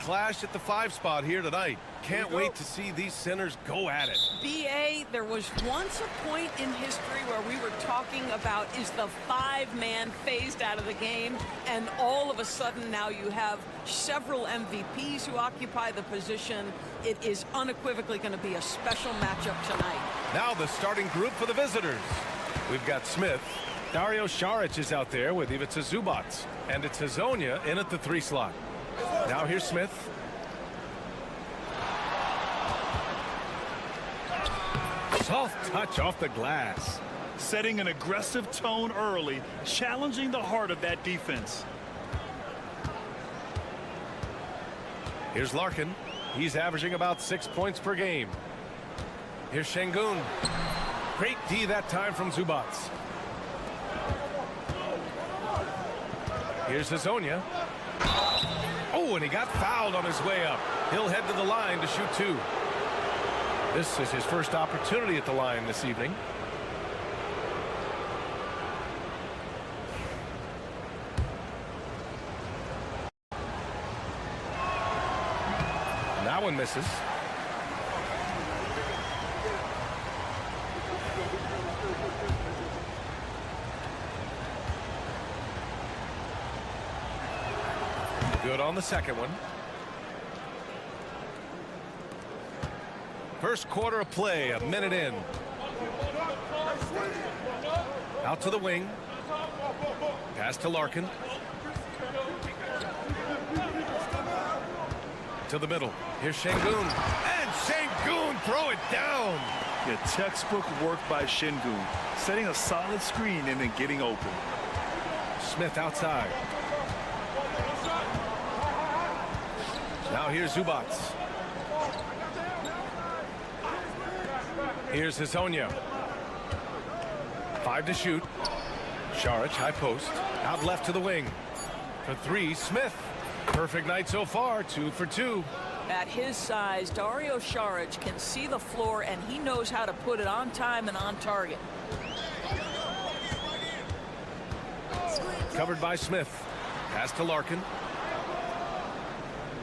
clash at the 5 spot here tonight. Can't wait to see these centers go at it. B.A., there was once a point in history where we were talking about, is the 5-man phased out of the game? And all of a sudden now you have several MVPs who occupy the position. It is unequivocally going to be a special matchup tonight. Now the starting group for the visitors. We've got Smith. Dario Saric is out there with Ivica Zubac. And it's Hazonia in at the 3 slot. Now here's Smith. Soft touch off the glass. Setting an aggressive tone early, challenging the heart of that defense. Here's Larkin. He's averaging about 6 points per game. Here's Şengün. Great D that time from Zubac. Here's Hazonia. Oh, and he got fouled on his way up. He'll head to the line to shoot 2. This is his first opportunity at the line this evening. That one misses. Good on the second one. First quarter of play, a minute in. Out to the wing. Pass to Larkin. To the middle. Here's Şengün. And Şengün throw it down. Yeah, textbook work by Şengün. Setting a solid screen and then getting open. Smith outside. Now here's Zubac. Here's Hazonia. 5 to shoot. Saric, high post. Out left to the wing. For 3, Smith. Perfect night so far, 2 for 2. At his size, Dario Saric can see the floor, and he knows how to put it on time and on target. Covered by Smith. Pass to Larkin.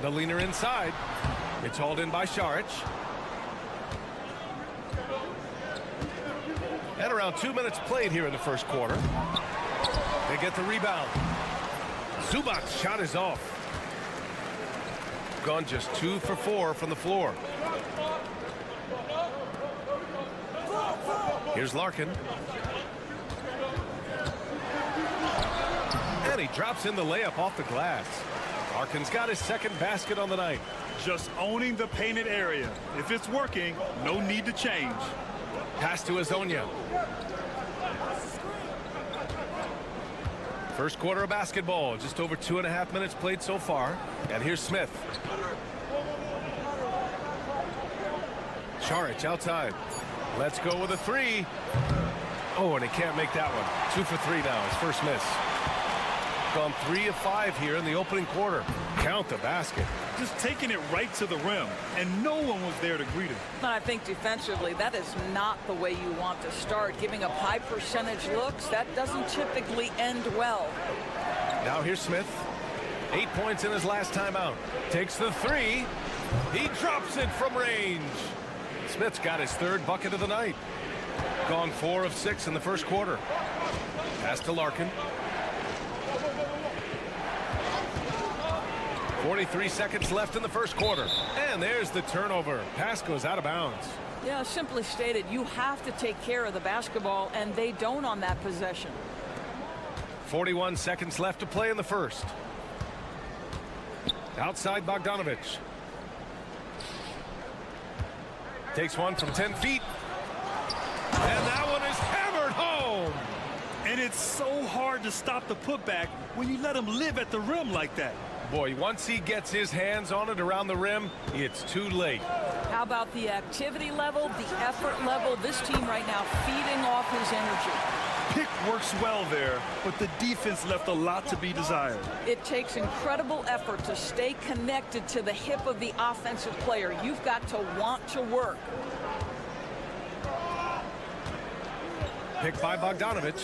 The leaner inside. It's hauled in by Saric. And around 2 minutes played here in the first quarter. They get the rebound. Zubac's shot is off. Gone just 2 for 4 from the floor. Here's Larkin. And he drops in the layup off the glass. Larkin's got his second basket on the night. Just owning the painted area. If it's working, no need to change. Pass to Hazonia. First quarter of basketball. Just over 2.5 minutes played so far. And here's Smith. Saric outside. Let's go with a 3. Oh, and he can't make that one. 2 for 3 now. His first miss. Gone 3 of 5 here in the opening quarter. Count the basket. Just taking it right to the rim, and no one was there to greet him. I think defensively, that is not the way you want to start. Giving up high percentage looks, that doesn't typically end well. Now here's Smith. 8 points in his last time out. Takes the 3. He drops it from range. Smith's got his 3rd bucket of the night. Gone 4 of 6 in the first quarter. Pass to Larkin. 43 seconds left in the first quarter. And there's the turnover. Pass goes out of bounds. Yeah, simply stated, you have to take care of the basketball, and they don't on that possession. 41 seconds left to play in the first. Outside Bogdanovic. Takes one from 10 feet. And that one is hammered home. And it's so hard to stop the putback when you let him live at the rim like that. Boy, once he gets his hands on it around the rim, it's too late. How about the activity level, the effort level? This team right now feeding off his energy. Pick works well there, but the defense left a lot to be desired. It takes incredible effort to stay connected to the hip of the offensive player. You've got to want to work. Picked by Bogdanovic.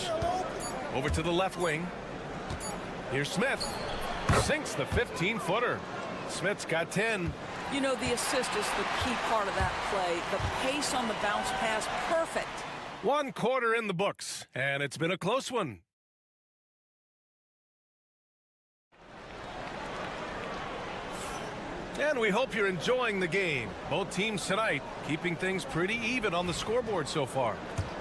Over to the left wing. Here's Smith. Sinks the 15-footer. Smith's got 10. You know, the assist is the key part of that play. The pace on the bounce pass, perfect. 1 quarter in the books, and it's been a close one. And we hope you're enjoying the game. Both teams tonight keeping things pretty even on the scoreboard so far.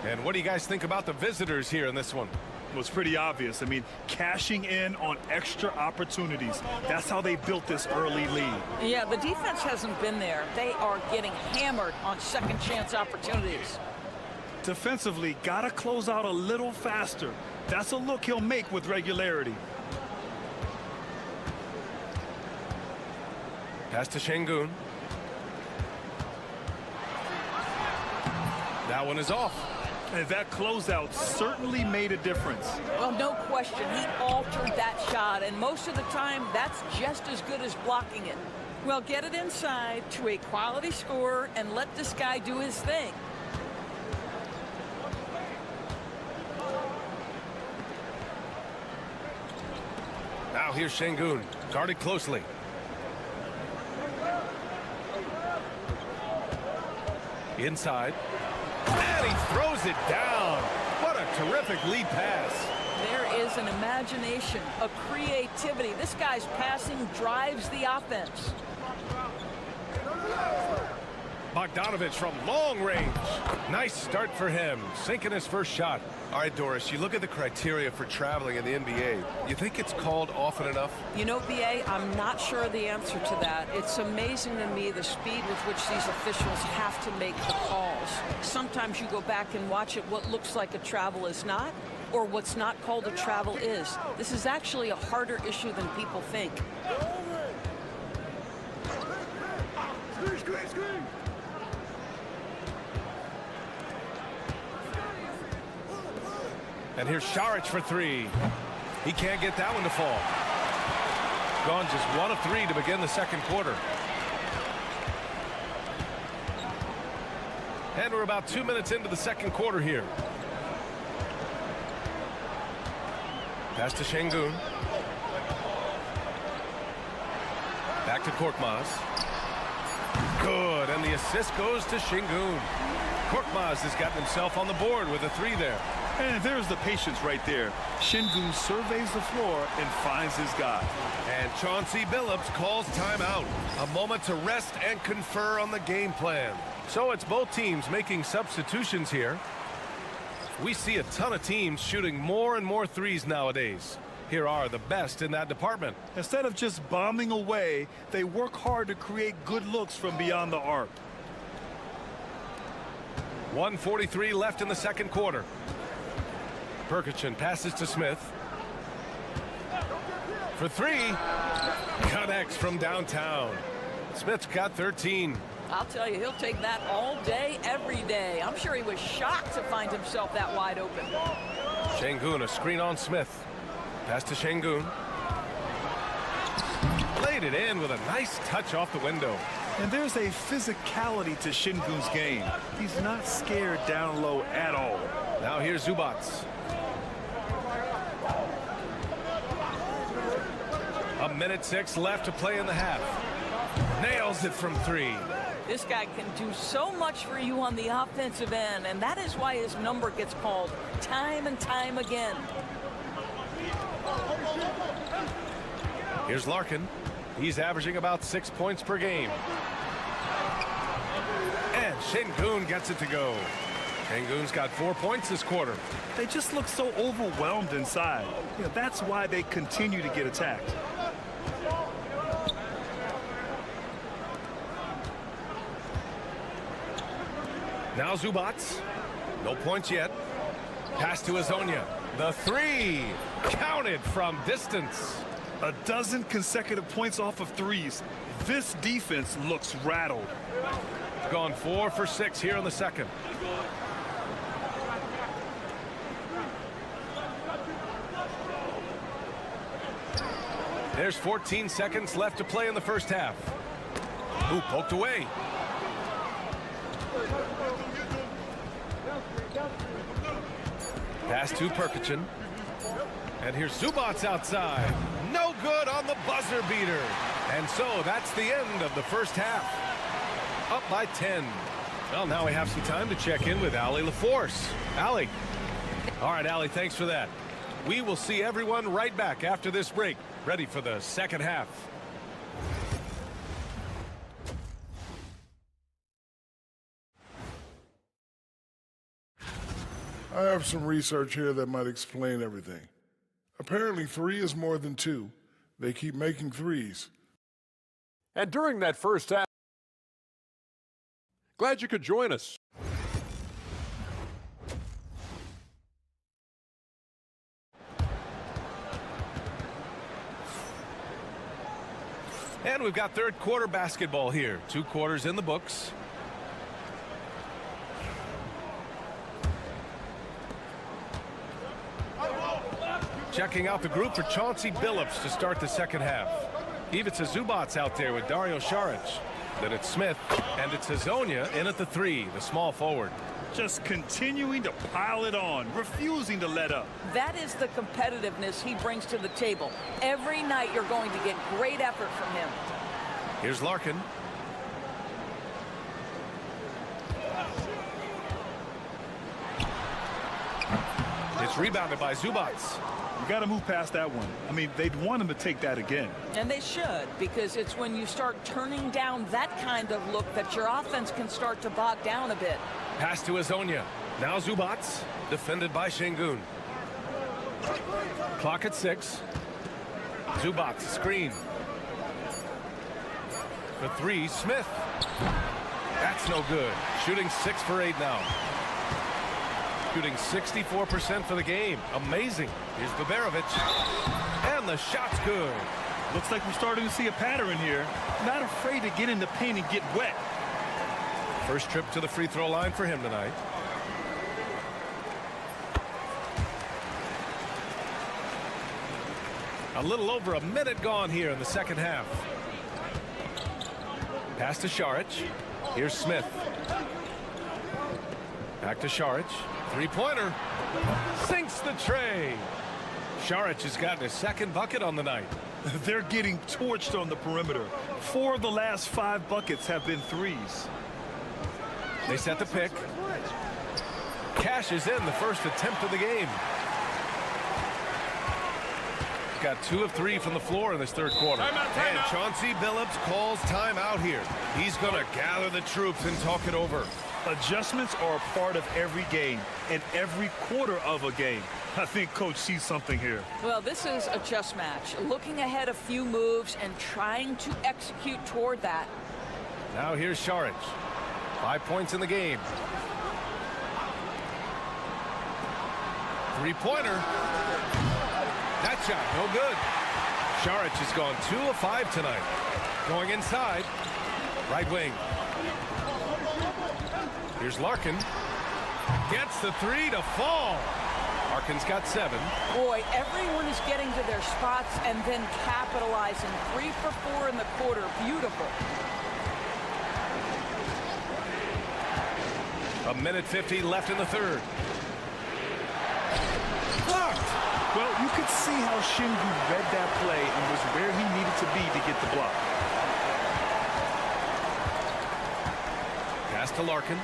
And what do you guys think about the visitors here in this one? It was pretty obvious. I mean, cashing in on extra opportunities. That's how they built this early lead. Yeah, the defense hasn't been there. They are getting hammered on second chance opportunities. Defensively, got to close out a little faster. That's a look he'll make with regularity. Pass to Şengün. That one is off. And that closeout certainly made a difference. Well, no question. He altered that shot, and most of the time, that's just as good as blocking it. Well, get it inside to a quality scorer and let this guy do his thing. Now here's Şengün, guarded closely. Inside. And he throws it down. What a terrific lead pass. There is an imagination, a creativity. This guy's passing drives the offense. Bogdanovich from long range. Nice start for him, sinking his first shot. All right, Doris, you look at the criteria for traveling in the NBA. You think it's called often enough? You know, BA, I'm not sure the answer to that. It's amazing to me the speed with which these officials have to make the calls. Sometimes you go back and watch it, what looks like a travel is not, or what's not called a travel is. This is actually a harder issue than people think. And here's Šarić for 3. He can't get that one to fall. Gone just 1 of 3 to begin the second quarter. And we're about 2 minutes into the second quarter here. Pass to Şengün. Back to Korkmaz. Good, and the assist goes to Şengün. Korkmaz has gotten himself on the board with a 3 there. And there's the patience right there. Şengün surveys the floor and finds his guy. And Chauncey Billups calls timeout. A moment to rest and confer on the game plan. So it's both teams making substitutions here. We see a ton of teams shooting more and more threes nowadays. Here are the best in that department. Instead of just bombing away, they work hard to create good looks from beyond the arc. 1:43 left in the second quarter. Perkichin passes to Smith. For 3. Connects from downtown. Smith's got 13. I'll tell you, he'll take that all day, every day. I'm sure he was shocked to find himself that wide open. Şengün, a screen on Smith. Pass to Şengün. Laid it in with a nice touch off the window. And there's a physicality to Şengün's game. He's not scared down low at all. Now here's Zubac. A minute 6 left to play in the half. Nails it from 3. This guy can do so much for you on the offensive end, and that is why his number gets called time and time again. Here's Larkin. He's averaging about 6 points per game. And Şengün gets it to go. Şengün's got 4 points this quarter. They just look so overwhelmed inside. You know, that's why they continue to get attacked. Now Zubac. No points yet. Pass to Azonia. The 3. Counted from distance. A dozen consecutive points off of threes. This defense looks rattled. Gone 4 for 6 here in the second. There's 14 seconds left to play in the first half. Ooh, poked away. Pass to Perkichin. And here's Zubac outside. No good on the buzzer beater. And so that's the end of the first half. Up by 10. Well, now we have some time to check in with Allie LaForce. Allie. All right, Allie, thanks for that. We will see everyone right back after this break, ready for the second half. I have some research here that might explain everything. Apparently 3 is more than 2. They keep making 3s. And during that first half, glad you could join us. And we've got third quarter basketball here. 2 quarters in the books. Checking out the group for Chauncey Billups to start the second half. Ivica Zubac's out there with Dario Saric. Then it's Smith, and it's Hazonia in at the 3, the small forward. Just continuing to pile it on, refusing to let up. That is the competitiveness he brings to the table. Every night you're going to get great effort from him. Here's Larkin. It's rebounded by Zubac. You got to move past that one. I mean, they'd want him to take that again. And they should, because it's when you start turning down that kind of look that your offense can start to bog down a bit. Pass to Hazonia. Now Zubac, defended by Şengün. Clock at 6. Zubac, screen. The 3, Smith. That's no good. Shooting 6 for 8 now. Shooting 64% for the game. Amazing. Here's Baberovic. And the shot's good. Looks like we're starting to see a pattern here. Not afraid to get in the paint and get wet. First trip to the free throw line for him tonight. A little over a minute gone here in the second half. Pass to Saric. Here's Smith. Back to Saric. 3-pointer. Sinks the tray. Saric has gotten his second bucket on the night. They're getting torched on the perimeter. 4 of the last 5 buckets have been 3s. They set the pick. Cashes in the first attempt of the game. Got 2 of 3 from the floor in this third quarter. And Chauncey Billups calls timeout here. He's going to gather the troops and talk it over. Adjustments are a part of every game and every quarter of a game. I think Coach sees something here. Well, this is a chess match. Looking ahead a few moves and trying to execute toward that. Now here's Saric. 5 points in the game. 3-pointer. That shot, no good. Saric has gone 2 of 5 tonight. Going inside. Right wing. Here's Larkin. Gets the 3 to fall. Larkin's got 7. Boy, everyone is getting to their spots and then capitalizing. 3 for 4 in the quarter. Beautiful. A minute 50 left in the third. Blocked. Well, you could see how Şengün read that play and was where he needed to be to get the block. Pass to Larkin.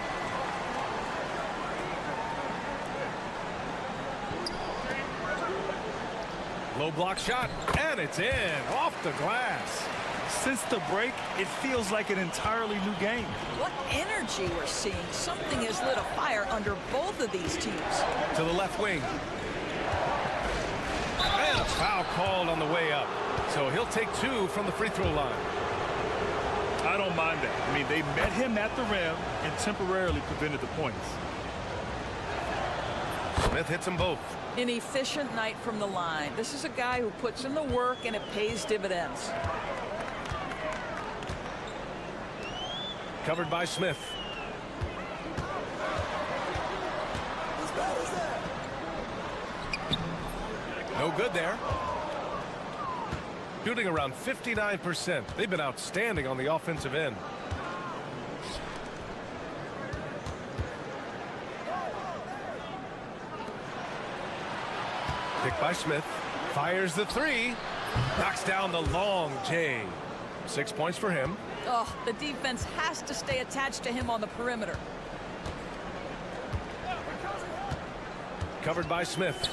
Low block shot, and it's in, off the glass. Since the break, it feels like an entirely new game. What energy we're seeing. Something has lit a fire under both of these teams. To the left wing. And a foul called on the way up. So he'll take 2 from the free throw line. I don't mind that. I mean, they met him at the rim and temporarily prevented the points. Smith hits them both. An efficient night from the line. This is a guy who puts in the work and it pays dividends. Covered by Smith. No good there. Shooting around 59%. They've been outstanding on the offensive end. Picked by Smith. Fires the 3. Knocks down the long J. 6 points for him. Oh, the defense has to stay attached to him on the perimeter. Covered by Smith.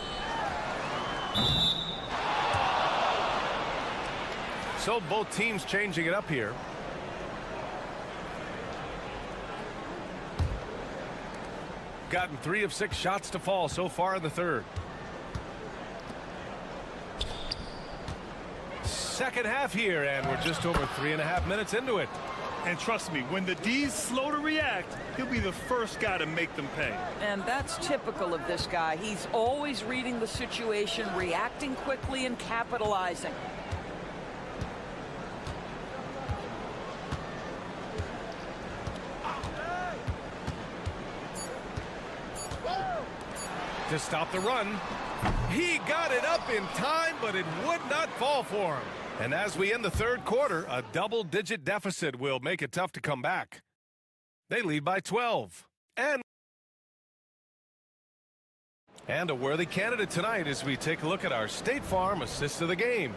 So both teams changing it up here. Gotten 3 of 6 shots to fall so far in the third. Second half here, and we're just over 3.5 minutes into it. And trust me, when the D's slow to react, he'll be the first guy to make them pay. And that's typical of this guy. He's always reading the situation, reacting quickly, and capitalizing. To stop the run. He got it up in time, but it would not fall for him. And as we end the third quarter, a double-digit deficit will make it tough to come back. They lead by 12. And a worthy candidate tonight as we take a look at our State Farm assist of the game.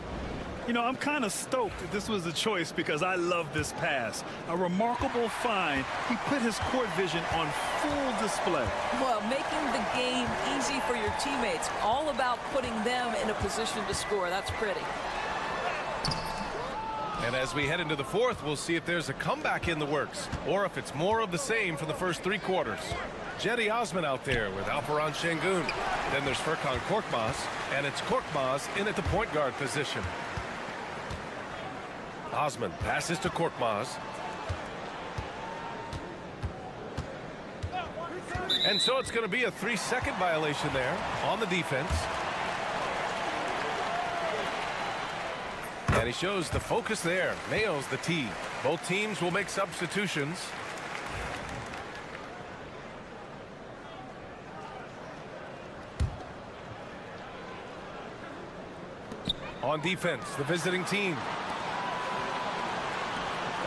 You know, I'm kind of stoked that this was a choice because I love this pass. A remarkable find. He put his court vision on full display. Well, making the game easy for your teammates. All about putting them in a position to score. That's pretty. And as we head into the fourth, we'll see if there's a comeback in the works or if it's more of the same for the first 3 quarters. Jetty Osman out there with Alperan Şengün. Then there's Furkan Korkmaz, and it's Korkmaz in at the point guard position. Osman passes to Korkmaz. And so it's going to be a 3-second violation there on the defense. And he shows the focus there, nails the tee. Both teams will make substitutions. On defense, the visiting team.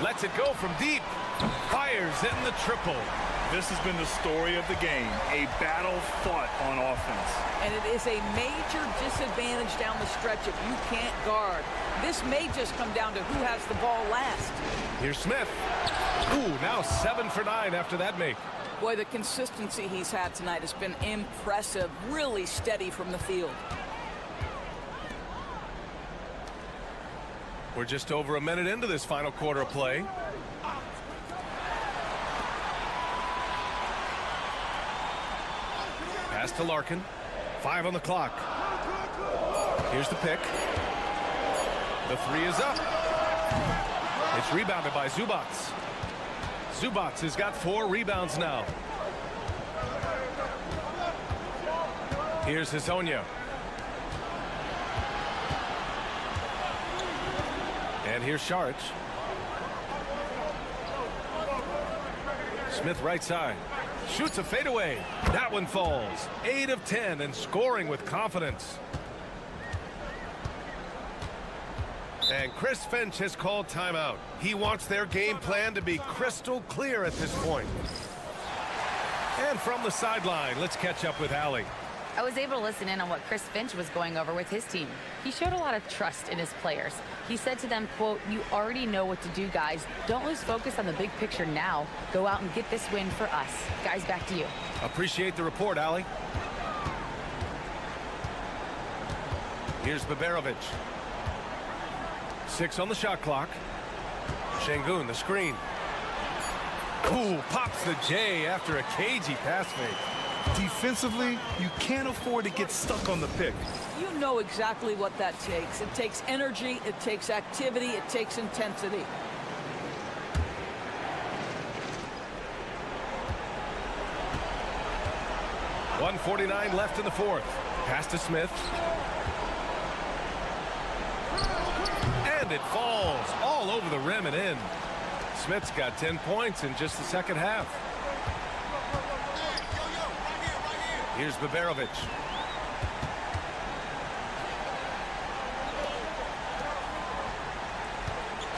Lets it go from deep. Fires in the triple. This has been the story of the game, a battle fought on offense. And it is a major disadvantage down the stretch if you can't guard. This may just come down to who has the ball last. Here's Smith. Ooh, now 7 for 9 after that make. Boy, the consistency he's had tonight has been impressive, really steady from the field. We're just over a minute into this final quarter of play. Pass to Larkin. 5 on the clock. Here's the pick. The 3 is up. It's rebounded by Zubac. Zubac has got 4 rebounds now. Here's Hezonja. And here's Šarić. Smith right side. Shoots a fadeaway. That one falls. 8 of 10 and scoring with confidence. And Chris Finch has called timeout. He wants their game plan to be crystal clear at this point. And from the sideline, let's catch up with Allie. I was able to listen in on what Chris Finch was going over with his team. He showed a lot of trust in his players. He said to them, quote, "You already know what to do, guys. Don't lose focus on the big picture now. Go out and get this win for us." Guys, back to you. Appreciate the report, Allie. Here's Baberovic. 6 on the shot clock. Şengün, the screen. Ooh, pops the J after a cagey pass fake. Defensively, you can't afford to get stuck on the pick. You know exactly what that takes. It takes energy, it takes activity, it takes intensity. .149 left in the fourth. Pass to Smith. And it falls all over the rim and in. Smith's got 10 points in just the second half. Here's Baberovic.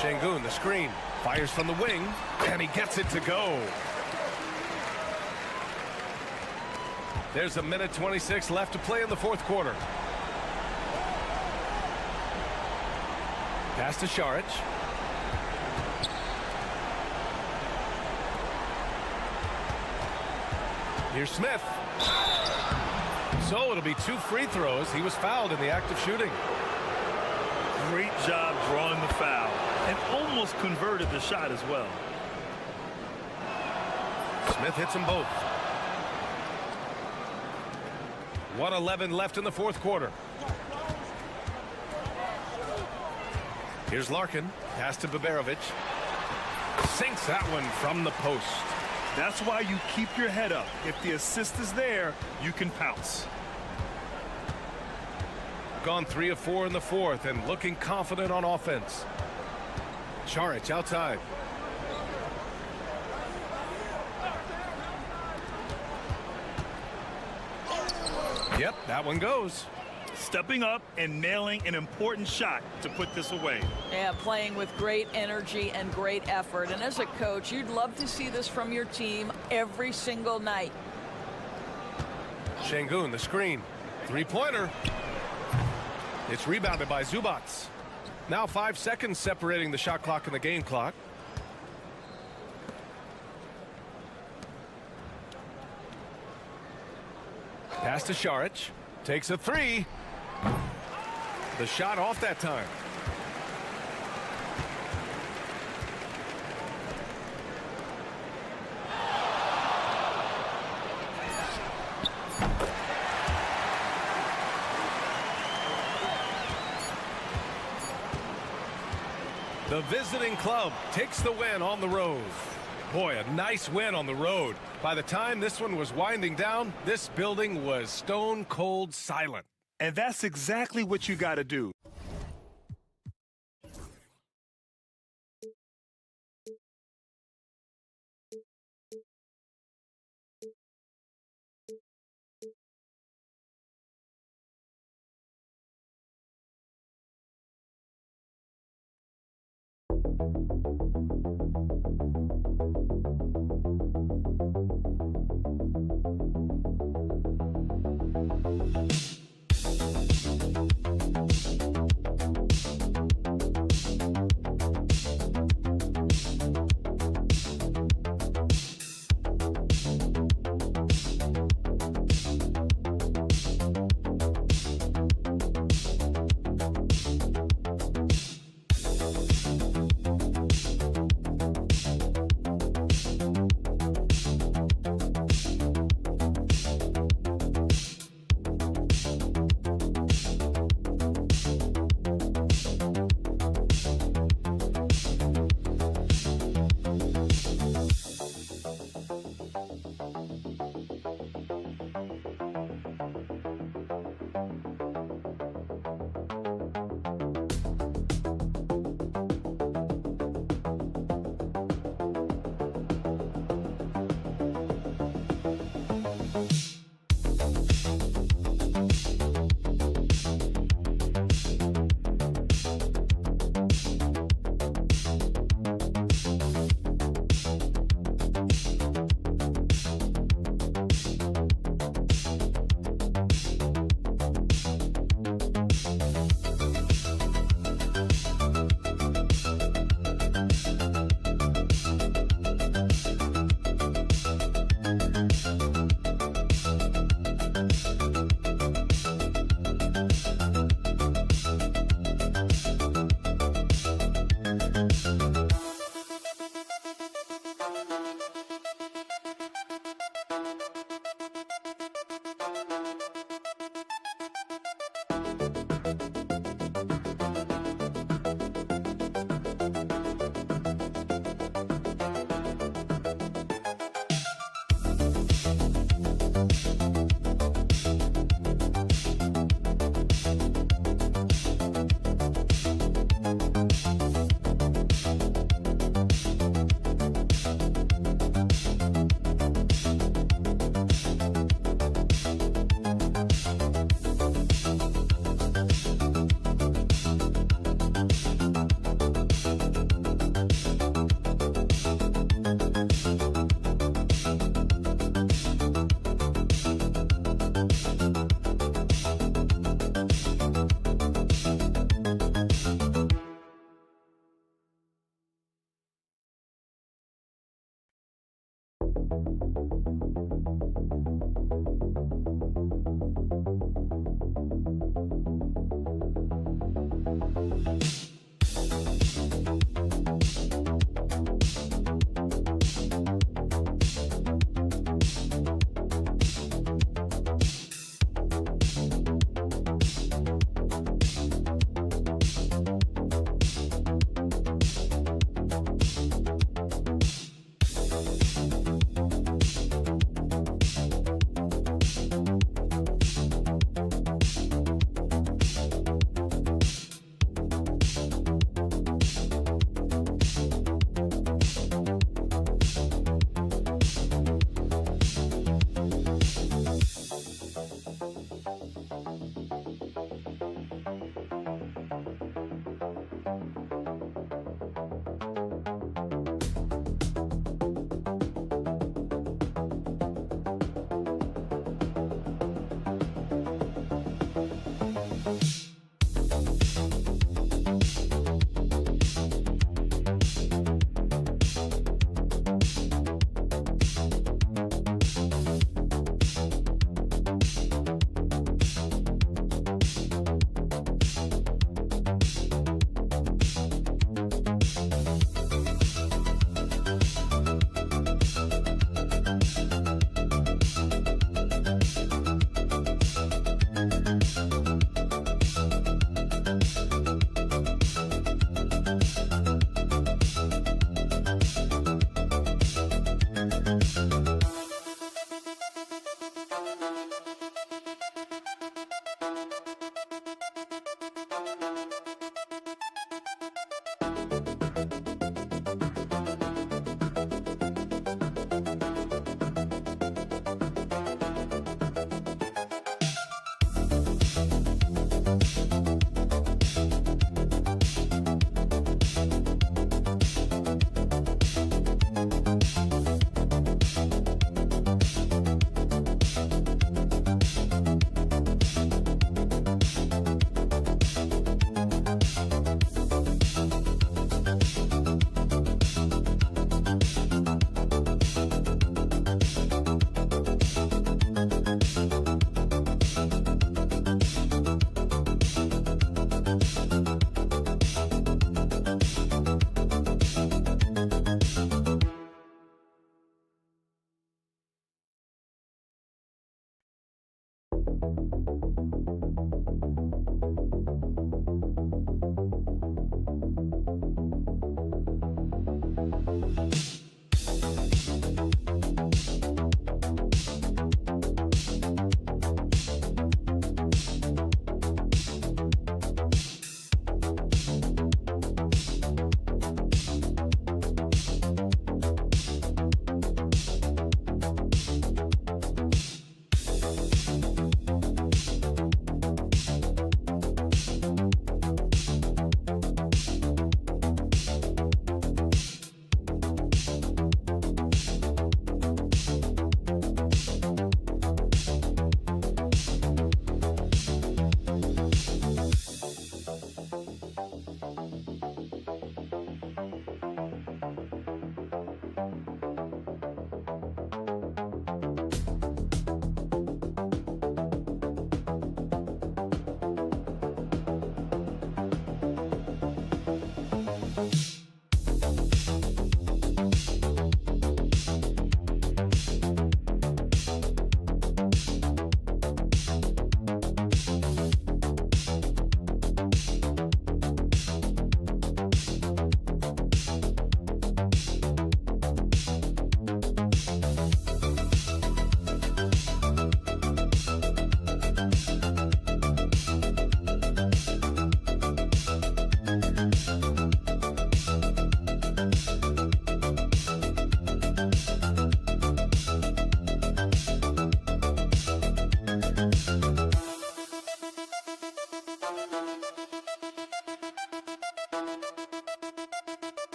Şengün, the screen. Fires from the wing, and he gets it to go. There's a minute 26 left to play in the fourth quarter. Pass to Šarić. Here's Smith. So it'll be 2 free throws. He was fouled in the act of shooting. Great job drawing the foul and almost converted the shot as well. Smith hits them both. 1:11 left in the fourth quarter. Here's Larkin. Pass to Baberovic. Sinks that one from the post. That's why you keep your head up. If the assist is there, you can pounce. Gone 3 of 4 in the fourth and looking confident on offense. Šarić outside. Yep, that one goes. Stepping up and nailing an important shot to put this away. Yeah, playing with great energy and great effort. And as a coach, you'd love to see this from your team every single night. Şengün, the screen. 3-pointer. It's rebounded by Zubac. Now 5 seconds separating the shot clock and the game clock. Pass to Šarić. Takes a 3. The shot off that time. The visiting club takes the win on the road. Boy, a nice win on the road. By the time this one was winding down, this building was stone cold silent. And that's exactly what you got to do.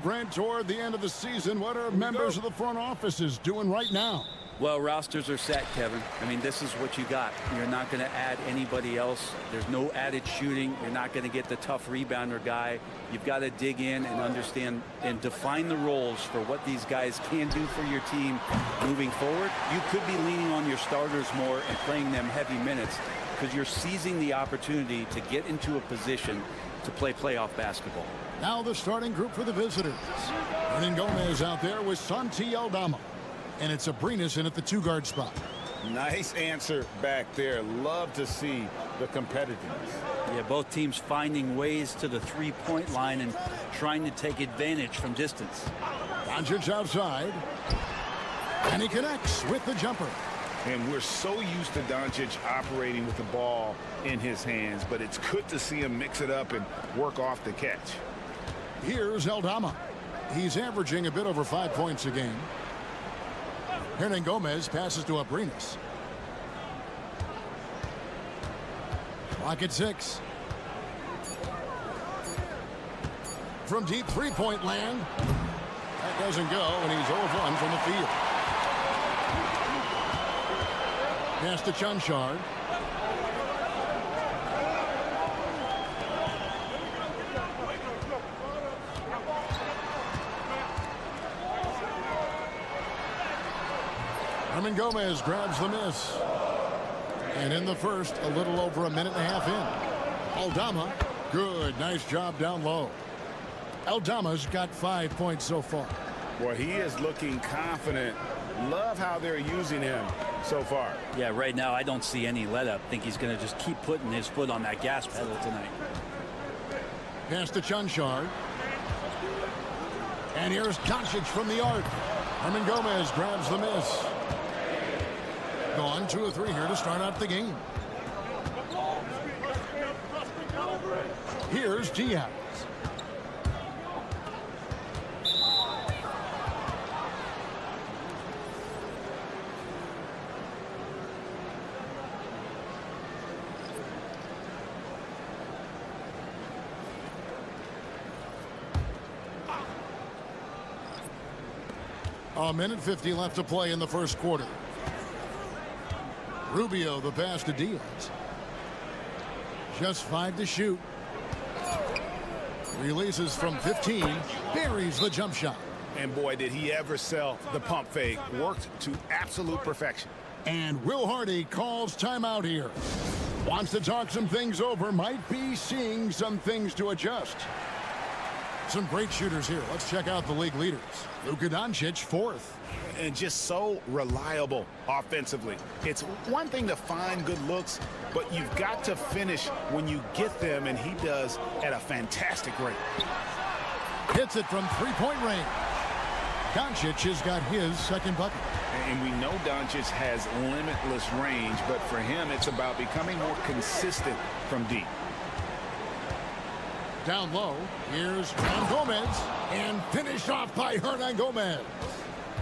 Brent, toward the end of the season, what are members of the front offices doing right now? Well, rosters are set, Kevin. I mean, this is what you got. You're not going to add anybody else. There's no added shooting. You're not going to get the tough rebounder guy. You've got to dig in and understand and define the roles for what these guys can do for your team moving forward. You could be leaning on your starters more and playing them heavy minutes because you're seizing the opportunity to get into a position to play playoff basketball. Now the starting group for the visitors. Hernan Gomez out there with Santi Aldama. And it's Abrinas in at the two-guard spot. Nice answer back there. Love to see the competitiveness. Yeah, both teams finding ways to the three-point line and trying to take advantage from distance. Doncic outside. And he connects with the jumper. And we're so used to Doncic operating with the ball in his hands, but it's good to see him mix it up and work off the catch. Here's Aldama. He's averaging a bit over 5 points a game. Hernan Gomez passes to Abrinas. Clock at 6. From deep three-point land. That doesn't go, and he's 0 of 1 from the field. Pass to Chunchard. Hernan Gomez grabs the miss. And in the first, a little over a minute and a half in. Aldama, good, nice job down low. Aldama's got 5 points so far. Boy, he is looking confident. Love how they're using him so far. Yeah, right now I don't see any let up. Think he's going to just keep putting his foot on that gas pedal tonight. Pass to Chunchard. And here's Doncic from the arc. Hernan Gomez grabs the miss. Gone 2 of 3 here to start out the game. Here's Diaz. A minute 50 left to play in the first quarter. Rubio the pass to Diaz. Just 5 to shoot. Releases from 15. Buries the jump shot. And boy, did he ever sell the pump fake. Worked to absolute perfection. And Will Hardy calls timeout here. Wants to talk some things over. Might be seeing some things to adjust. Some great shooters here. Let's check out the league leaders. Luka Doncic, 4th. And just so reliable offensively. It's one thing to find good looks, but you've got to finish when you get them, and he does at a fantastic rate. Hits it from three-point range. Doncic has got his second bucket. And we know Doncic has limitless range, but for him, it's about becoming more consistent from deep. Down low, here's Hernangomez, and finished off by Hernangomez.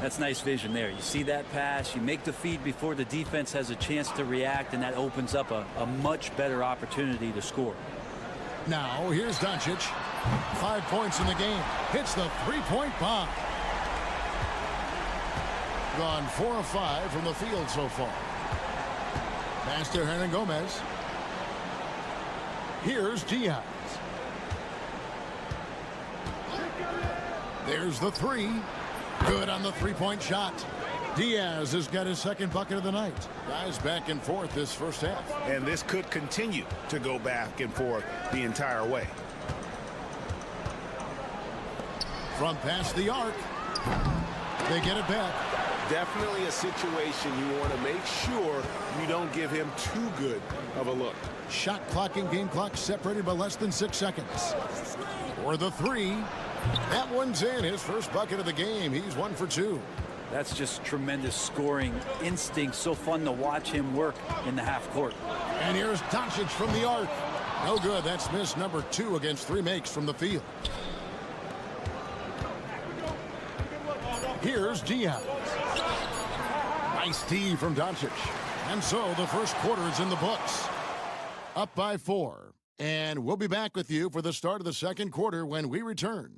That's nice vision there. You see that pass, you make the feed before the defense has a chance to react, and that opens up a much better opportunity to score. Now, here's Doncic. 5 points in the game. Hits the three-point bomb. Gone 4 of 5 from the field so far. Pass to Hernangomez. Here's Diaz. There's the three. Good on the three-point shot. Diaz has got his second bucket of the night. Guys back and forth this first half. And this could continue to go back and forth the entire way. From past the arc. They get it back. Definitely a situation you want to make sure you don't give him too good of a look. Shot clock and game clock separated by less than 6 seconds. For the three. That one's in. His first bucket of the game. He's 1 for 2. That's just tremendous scoring instinct. So fun to watch him work in the half court. And here's Doncic from the arc. No good. That's miss number 2 against 3 makes from the field. Here's Diaz. Nice D from Doncic. And so the first quarter is in the books. Up by 4. And we'll be back with you for the start of the second quarter when we return.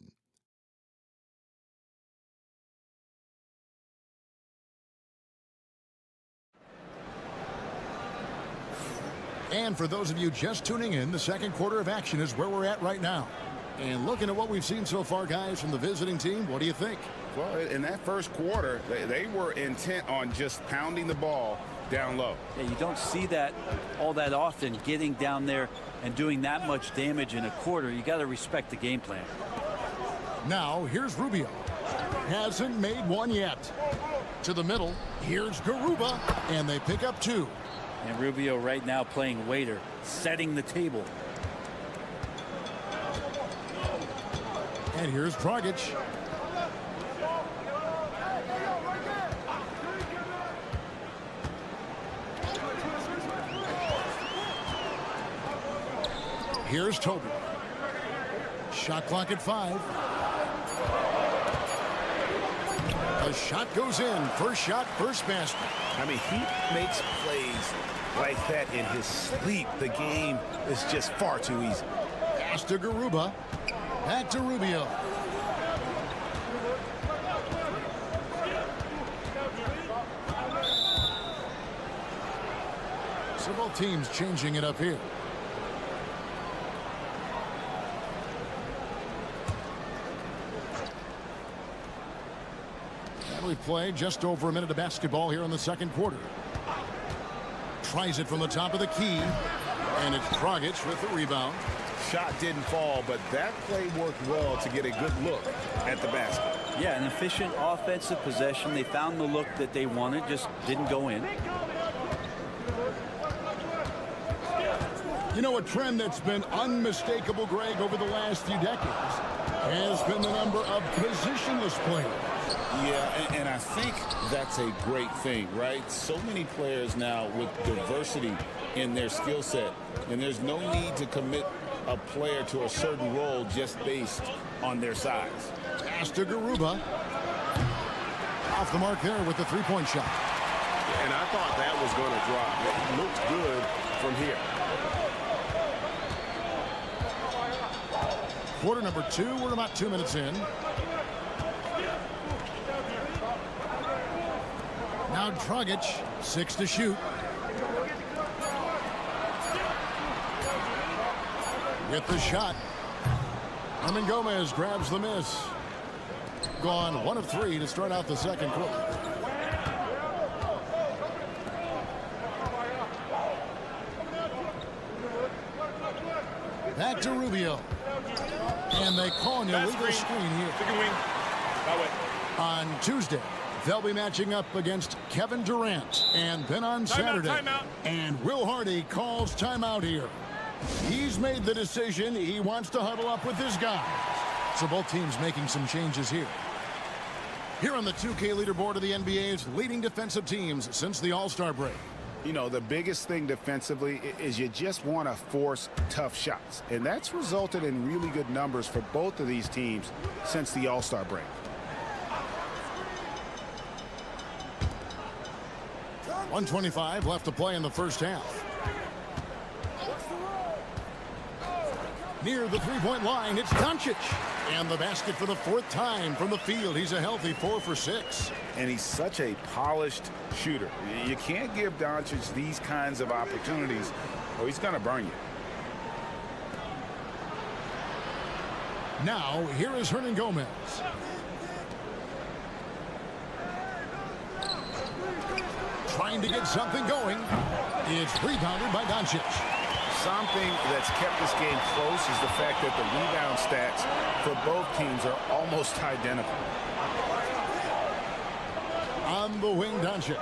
And for those of you just tuning in, the second quarter of action is where we're at right now. And looking at what we've seen so far, guys, from the visiting team, what do you think? Well, in that first quarter, they were intent on just pounding the ball down low. Yeah, you don't see that all that often, getting down there and doing that much damage in a quarter. You got to respect the game plan. Now, here's Rubio. Hasn't made one yet. To the middle, here's Garuba, and they pick up 2. And Rubio right now playing waiter, setting the table. And here's Dragic. Here's Toby. Shot clock at 5. The shot goes in. First shot, first basket. I mean, he makes plays like that in his sleep. The game is just far too easy. Pass to Garuba. Back to Rubio. So both teams changing it up here. And we've played just over a minute of basketball here in the second quarter. Tries it from the top of the key. And it's Dragic with the rebound. Shot didn't fall, but that play worked well to get a good look at the basket. Yeah, an efficient offensive possession. They found the look that they wanted, just didn't go in. You know, a trend that's been unmistakable, Greg, over the last few decades has been the number of positionless players. Yeah, and I think that's a great thing, right? So many players now with diversity in their skill set, and there's no need to commit a player to a certain role just based on their size. Pass to Garuba. Off the mark there with the three-point shot. And I thought that was going to drop. It looked good from here. Quarter number 2. We're about 2 minutes in. Now Dragic, 6 to shoot. With the shot. Hernangomez grabs the miss. Gone 1 of 3 to start out the second quarter. Back to Rubio. And they call an illegal screen here. On Tuesday, they'll be matching up against Kevin Durant. And then on Saturday. And Will Hardy calls timeout here. He's made the decision. He wants to huddle up with his guys. So both teams making some changes here. Here on the 2K leaderboard of the NBA's leading defensive teams since the All-Star break. You know, the biggest thing defensively is you just want to force tough shots. And that's resulted in really good numbers for both of these teams since the All-Star break. .125 left to play in the first half. Near the three-point line, it's Doncic. And the basket for the fourth time from the field. He's a healthy 4 for 6. And he's such a polished shooter. You can't give Doncic these kinds of opportunities or he's going to burn you. Now, here is Hernan Gomez. Trying to get something going. It's rebounded by Doncic. Something that's kept this game close is the fact that the rebound stats for both teams are almost identical. On the wing, Doncic.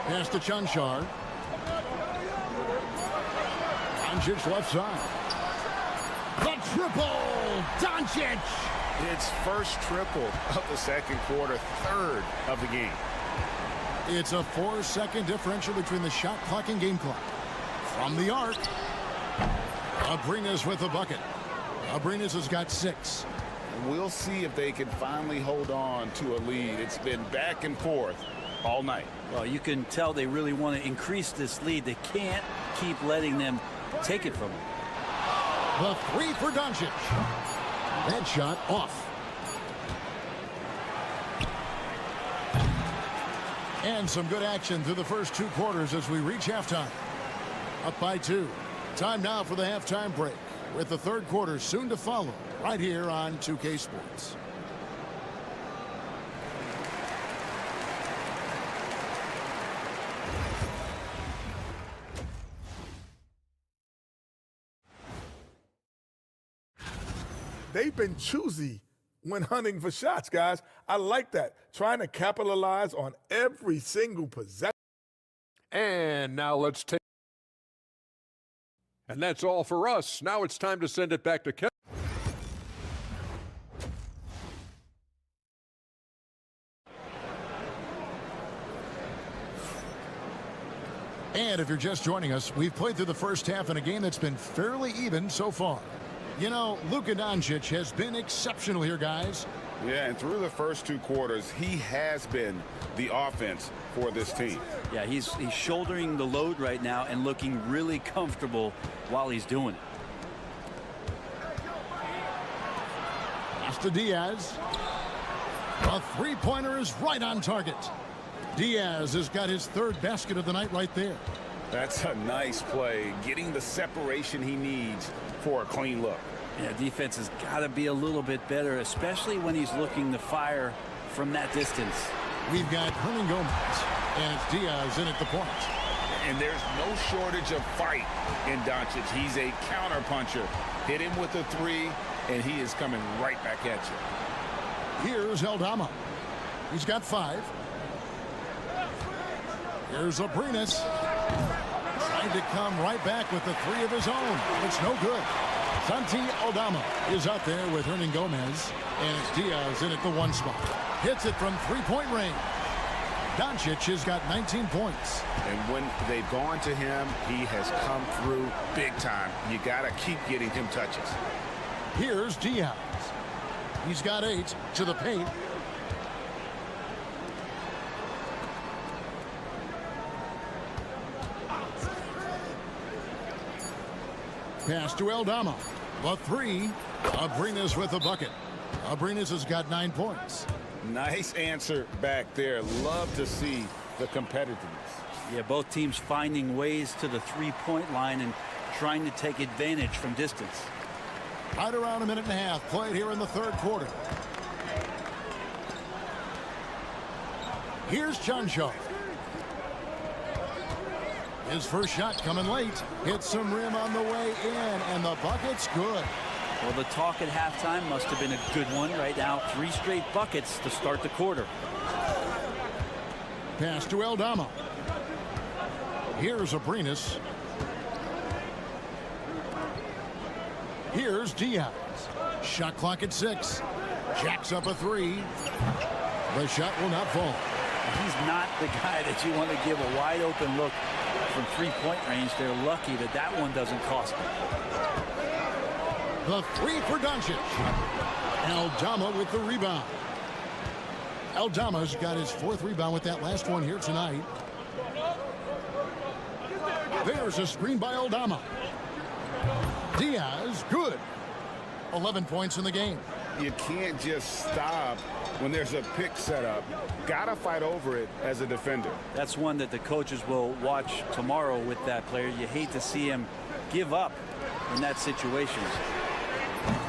Pass to Chanchar. Doncic left side. The triple! Doncic! It's first triple of the second quarter, third of the game. It's a 4-second differential between the shot clock and game clock. From the arc, Abrines with a bucket. Abrines has got 6. We'll see if they can finally hold on to a lead. It's been back and forth all night. Well, you can tell they really want to increase this lead. They can't keep letting them take it from them. The 3 for Doncic. That shot off. And some good action through the first 2 quarters as we reach halftime. Up by 2. Time now for the halftime break, with the third quarter soon to follow right here on 2K Sports. They've been choosy when hunting for shots, guys. I like that. Trying to capitalize on every single possession. And now let's take. And that's all for us. Now it's time to send it back to Kevin. And if you're just joining us, we've played through the first half in a game that's been fairly even so far. You know, Luka Doncic has been exceptional here, guys. Yeah, and through the first 2 quarters, he has been the offense for this team. Yeah, he's shouldering the load right now and looking really comfortable while he's doing it. Pass to Diaz. A three-pointer is right on target. Diaz has got his 3rd basket of the night right there. That's a nice play, getting the separation he needs for a clean look. Yeah, defense has got to be a little bit better, especially when he's looking to fire from that distance. We've got Hernan Gomez, and it's Diaz in at the point. And there's no shortage of fight in Doncic. He's a counterpuncher. Hit him with a 3, and he is coming right back at you. Here's Aldama. He's got 5. Here's Abrines. Trying to come right back with the 3 of his own. It's no good. Santi Aldama is out there with Hernan Gomez. And it's Diaz in at the 1 spot. Hits it from 3-point range. Doncic has got 19 points. And when they've gone to him, he has come through big time. You got to keep getting him touches. Here's Diaz. He's got 8 to the paint. Pass to Aldama. The 3. Abrines with the bucket. Abrines has got 9 points. Nice answer back there. Love to see the competitiveness. Yeah, both teams finding ways to the 3-point line and trying to take advantage from distance. Right around a minute and a half played here in the 3rd quarter. Here's Chanchar. His first shot coming late. Hits some rim on the way in, and the bucket's good. Well, the talk at halftime must have been a good one. Right now, 3 straight buckets to start the quarter. Pass to Aldama. Here's Abrinas. Here's Diaz. Shot clock at 6. Jacks up a 3. The shot will not fall. He's not the guy that you want to give a wide open look from 3-point range. They're lucky that that one doesn't cost them. The 3 for Doncic. Aldama with the rebound. Aldama's got his 4th rebound with that last one here tonight. There's a screen by Aldama. Diaz, good. 11 points in the game. You can't just stop when there's a pick set up. Gotta fight over it as a defender. That's one that the coaches will watch tomorrow with that player. You hate to see him give up in that situation.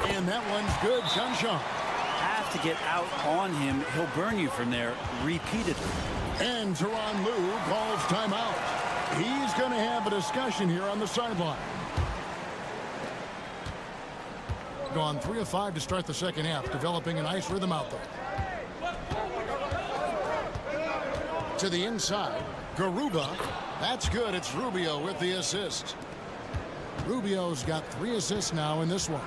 And that one's good. Sunshine. Have to get out on him. He'll burn you from there repeatedly. And Tyronn Lue calls timeout. He's going to have a discussion here on the sideline. Gone 3 of 5 to start the second half, developing a nice rhythm out there. To the inside, Garuba. That's good. It's Rubio with the assist. Rubio's got 3 assists now in this one.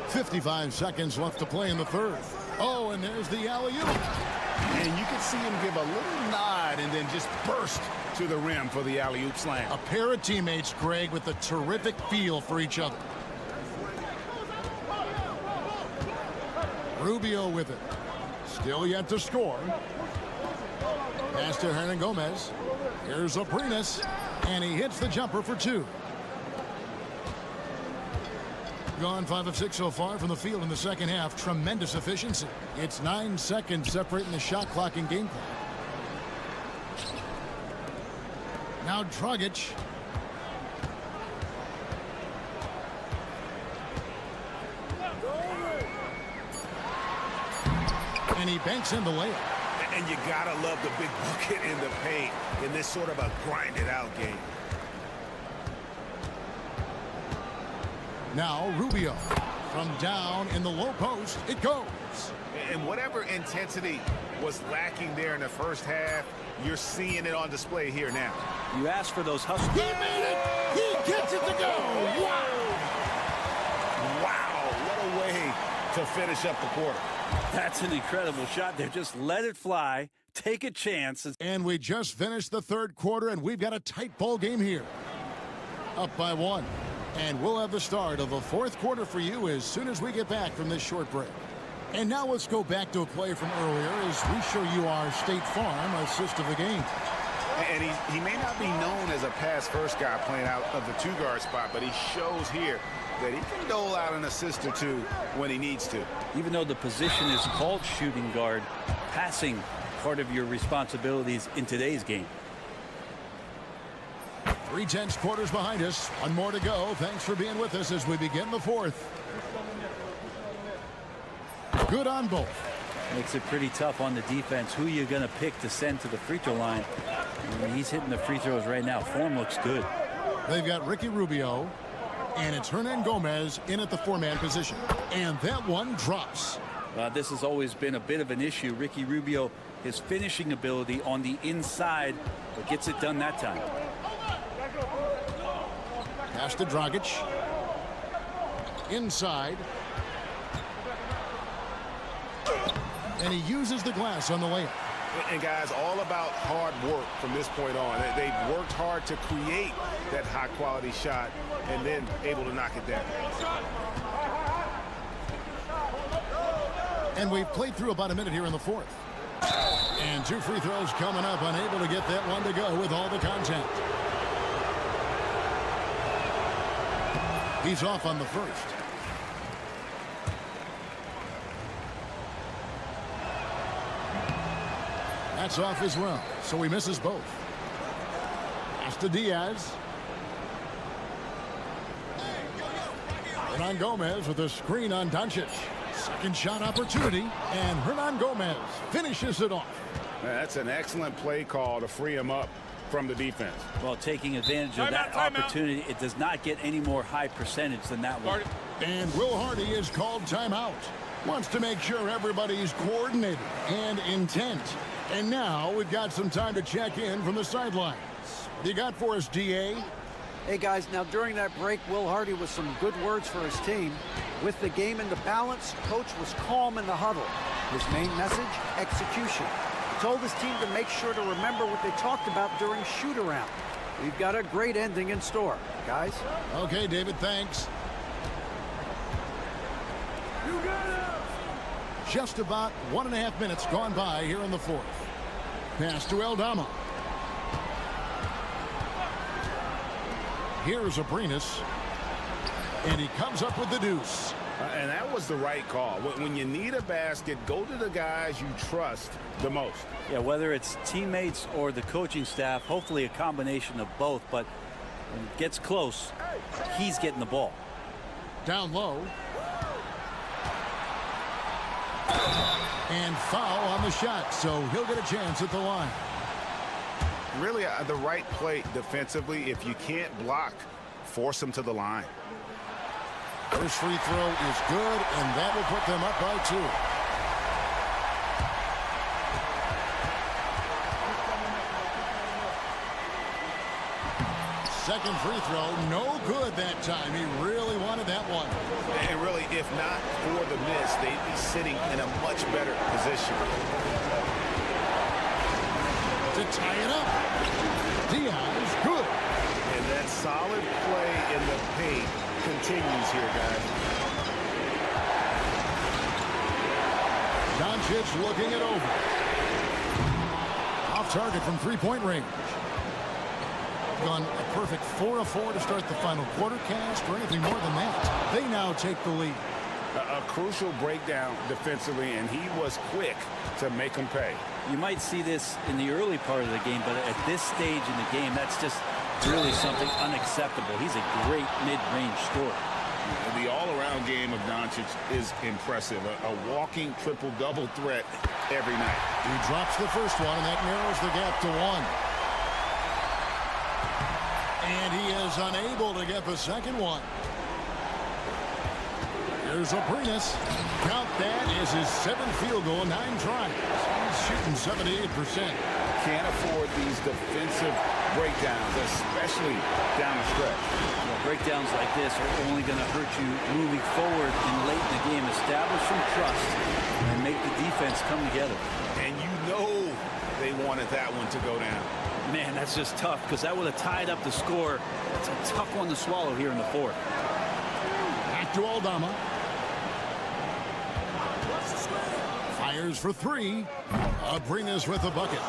55 seconds left to play in the third. Oh, and there's the alley-oop. And you can see him give a little nod and then just burst to the rim for the alley-oop slam. A pair of teammates, Greg, with a terrific feel for each other. Rubio with it. Still yet to score. Pass to Hernan Gomez. Here's Abrinas, and he hits the jumper for 2. Gone 5 of 6 so far from the field in the second half. Tremendous efficiency. It's 9 seconds separating the shot clock and game clock. Now Dragic. And he banks in the layup. And you gotta love the big bucket in the paint in this sort of a grinded out game. Now Rubio. From down in the low post, it goes. And whatever intensity was lacking there in the first half, you're seeing it on display here now. You asked for those hustles. He made it! He gets it to go! Wow! Wow, what a way to finish up the quarter. That's an incredible shot there. Just let it fly. Take a chance. And we just finished the third quarter, and we've got a tight ball game here. Up by 1. And we'll have the start of the fourth quarter for you as soon as we get back from this short break. And now let's go back to a play from earlier as we show you our State Farm assist of the game. And he may not be known as a pass-first guy playing out of the 2-guard spot, but he shows here that he can dole out an assist or 2 when he needs to. Even though the position is called shooting guard, passing part of your responsibilities in today's game. 3/10 quarters behind us. 1 more to go. Thanks for being with us as we begin the fourth. Good on both. Makes it pretty tough on the defense. Who you're going to pick to send to the free throw line. I mean, he's hitting the free throws right now. Form looks good. They've got Ricky Rubio, and it's Hernan Gomez in at the 4-man position. And that one drops. This has always been a bit of an issue. Ricky Rubio, his finishing ability on the inside, but gets it done that time. Pass to Dragic. Inside. And he uses the glass on the layup. And guys, all about hard work from this point on. They've worked hard to create that high-quality shot and then able to knock it down. And we've played through about a minute here in the fourth. And 2 free throws coming up, unable to get that one to go with all the contact. He's off on the first. That's off as well, so he misses both. Pass to Diaz. Hernan Gomez with a screen on Doncic. Second shot opportunity, and Hernan Gomez finishes it off. That's an excellent play call to free him up from the defense. Well, taking advantage of that opportunity, it does not get any more high percentage than that one. And Will Hardy is called timeout. Wants to make sure everybody's coordinated and intent. And now we've got some time to check in from the sidelines. What do you got for us, DA? Hey, guys, now during that break, Will Hardy with some good words for his team. With the game in the balance, coach was calm in the huddle. His main message, execution. He told his team to make sure to remember what they talked about during shoot-around. We've got a great ending in store, guys. Okay, David, thanks. Just about 1.5 minutes gone by here in the fourth. Pass to Aldama. Here's Abrinas. And he comes up with the deuce. And that was the right call. When you need a basket, go to the guys you trust the most. Yeah, whether it's teammates or the coaching staff, hopefully a combination of both. But when it gets close, he's getting the ball. Down low. And foul on the shot, so he'll get a chance at the line. Really, the right play defensively. If you can't block, force him to the line. First free throw is good, and that will put them up by 2. Second free throw, no good that time. He really wanted that one. And really, if not for the miss, they'd be sitting in a much better position. To tie it up. Diaz, good. And that solid play in the paint continues here, guys. Doncic looking it over. Off target from three-point range. Gone a perfect 4 of 4 to start the final quarter. Cast or anything more than that. They now take the lead. A crucial breakdown defensively, and he was quick to make them pay. You might see this in the early part of the game, but at this stage in the game, that's just really something unacceptable. He's a great mid-range scorer. The all-around game of Doncic is impressive. A walking triple-double threat every night. He drops the first one, and that narrows the gap to 1. And he is unable to get the second one. Here's Abrinas. Count that as his 7th field goal, 9 tries. He's shooting 78%. Can't afford these defensive breakdowns, especially down the stretch. Well, breakdowns like this are only going to hurt you moving forward and late in the game. Establish some trust and make the defense come together. And you know they wanted that one to go down. Man, that's just tough because that would have tied up the score. It's a tough one to swallow here in the fourth. Back to Aldama. Fires for 3. Abrinas with the bucket.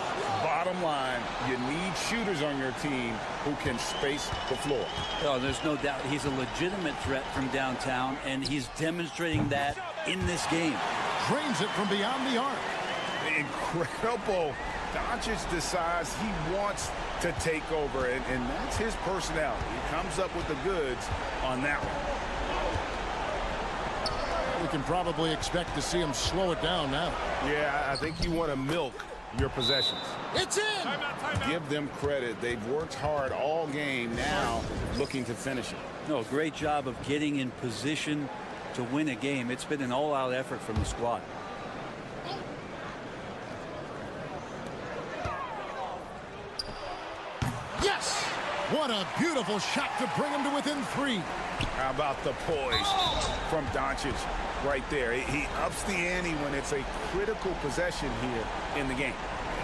Bottom line, you need shooters on your team who can space the floor. Oh, there's no doubt he's a legitimate threat from downtown, and he's demonstrating that in this game. Drains it from beyond the arc. Incredible. Doncic decides he wants to take over, and that's his personality. He comes up with the goods on that one. We can probably expect to see him slow it down now. Yeah, I think you want to milk your possessions. It's in! Timeout. Give them credit. They've worked hard all game, now looking to finish it. No, great job of getting in position to win a game. It's been an all-out effort from the squad. Yes! What a beautiful shot to bring him to within 3. How about the poise from Doncic right there? He ups the ante when it's a critical possession here in the game.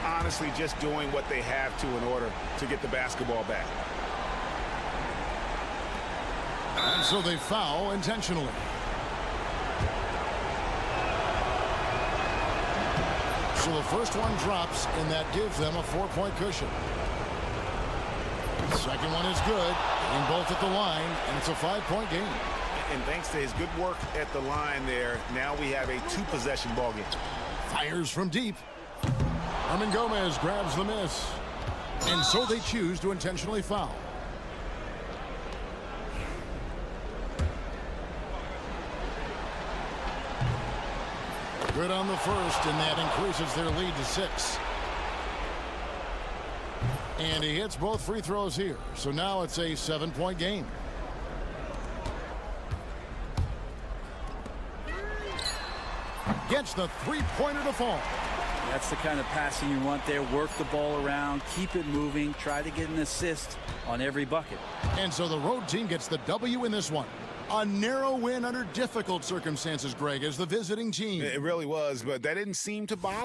Honestly, just doing what they have to in order to get the basketball back. And so they foul intentionally. So the first one drops, and that gives them a 4-point cushion. The second one is good, and both at the line, and it's a 5-point game. And thanks to his good work at the line there, now we have a 2-possession ball game. Fires from deep. Herman Gomez grabs the miss. And so they choose to intentionally foul. Good on the first, and that increases their lead to 6. And he hits both free throws here. So now it's a 7-point game. Gets the three-pointer to fall. That's the kind of passing you want there. Work the ball around, keep it moving, try to get an assist on every bucket. And so the road team gets the W in this one. A narrow win under difficult circumstances, Greg, as the visiting team. It really was, but that didn't seem to bother.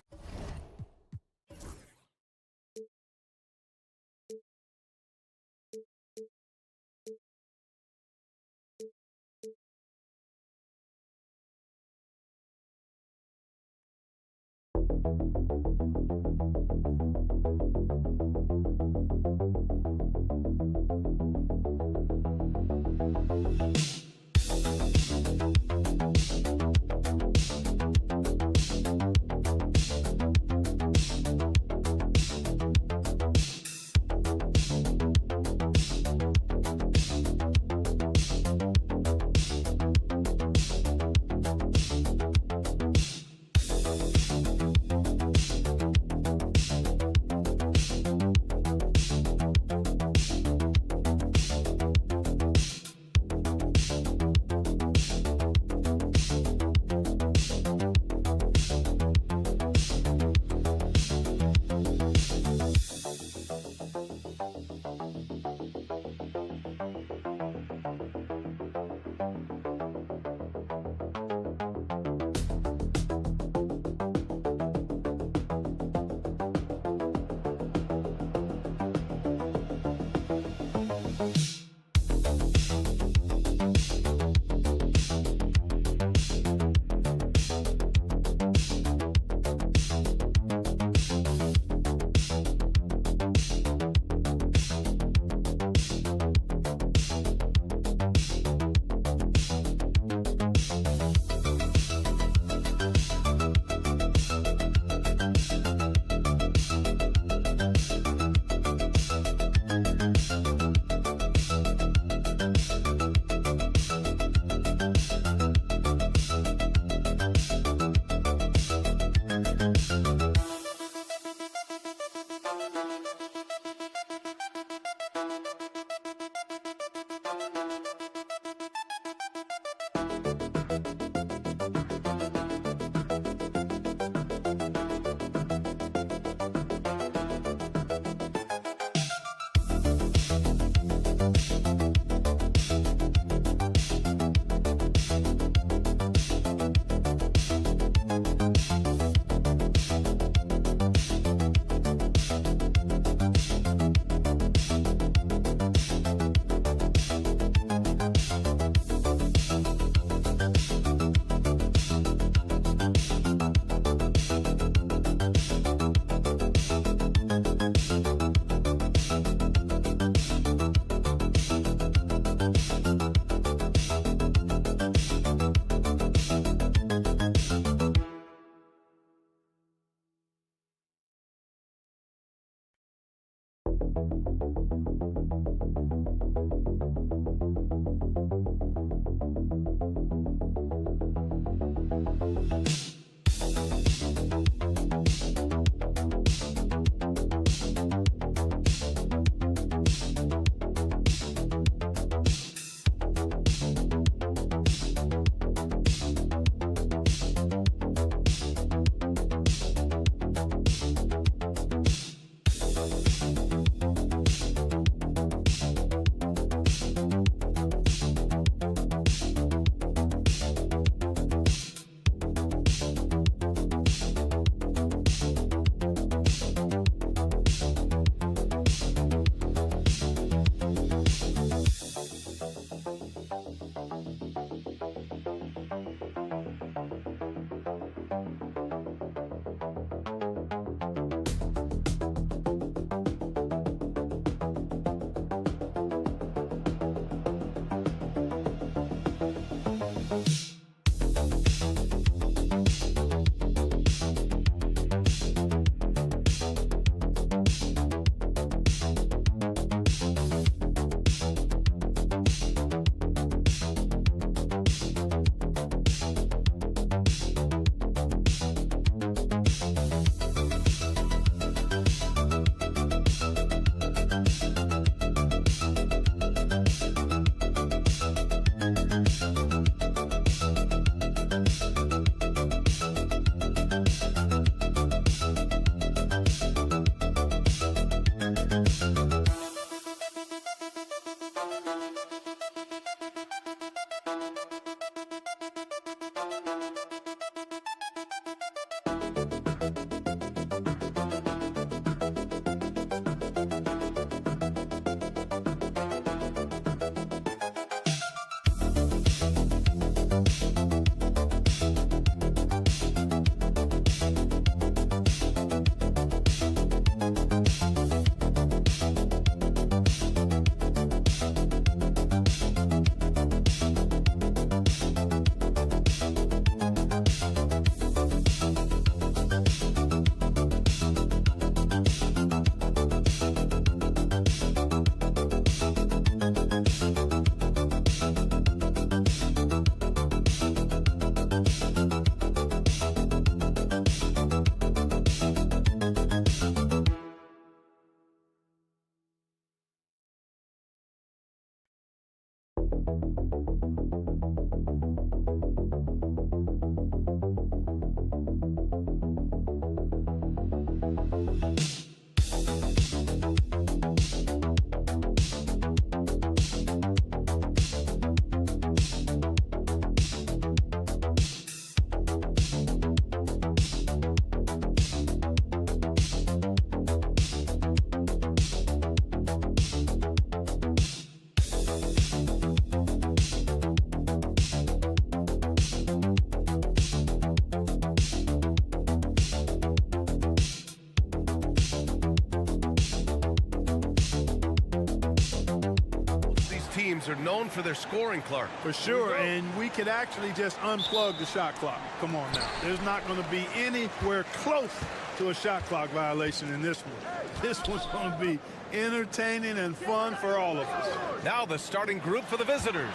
Teams are known for their scoring, Clark. For sure, and we could actually just unplug the shot clock. Come on now. There's not going to be anywhere close to a shot clock violation in this one. This one's going to be entertaining and fun for all of us. Now the starting group for the visitors.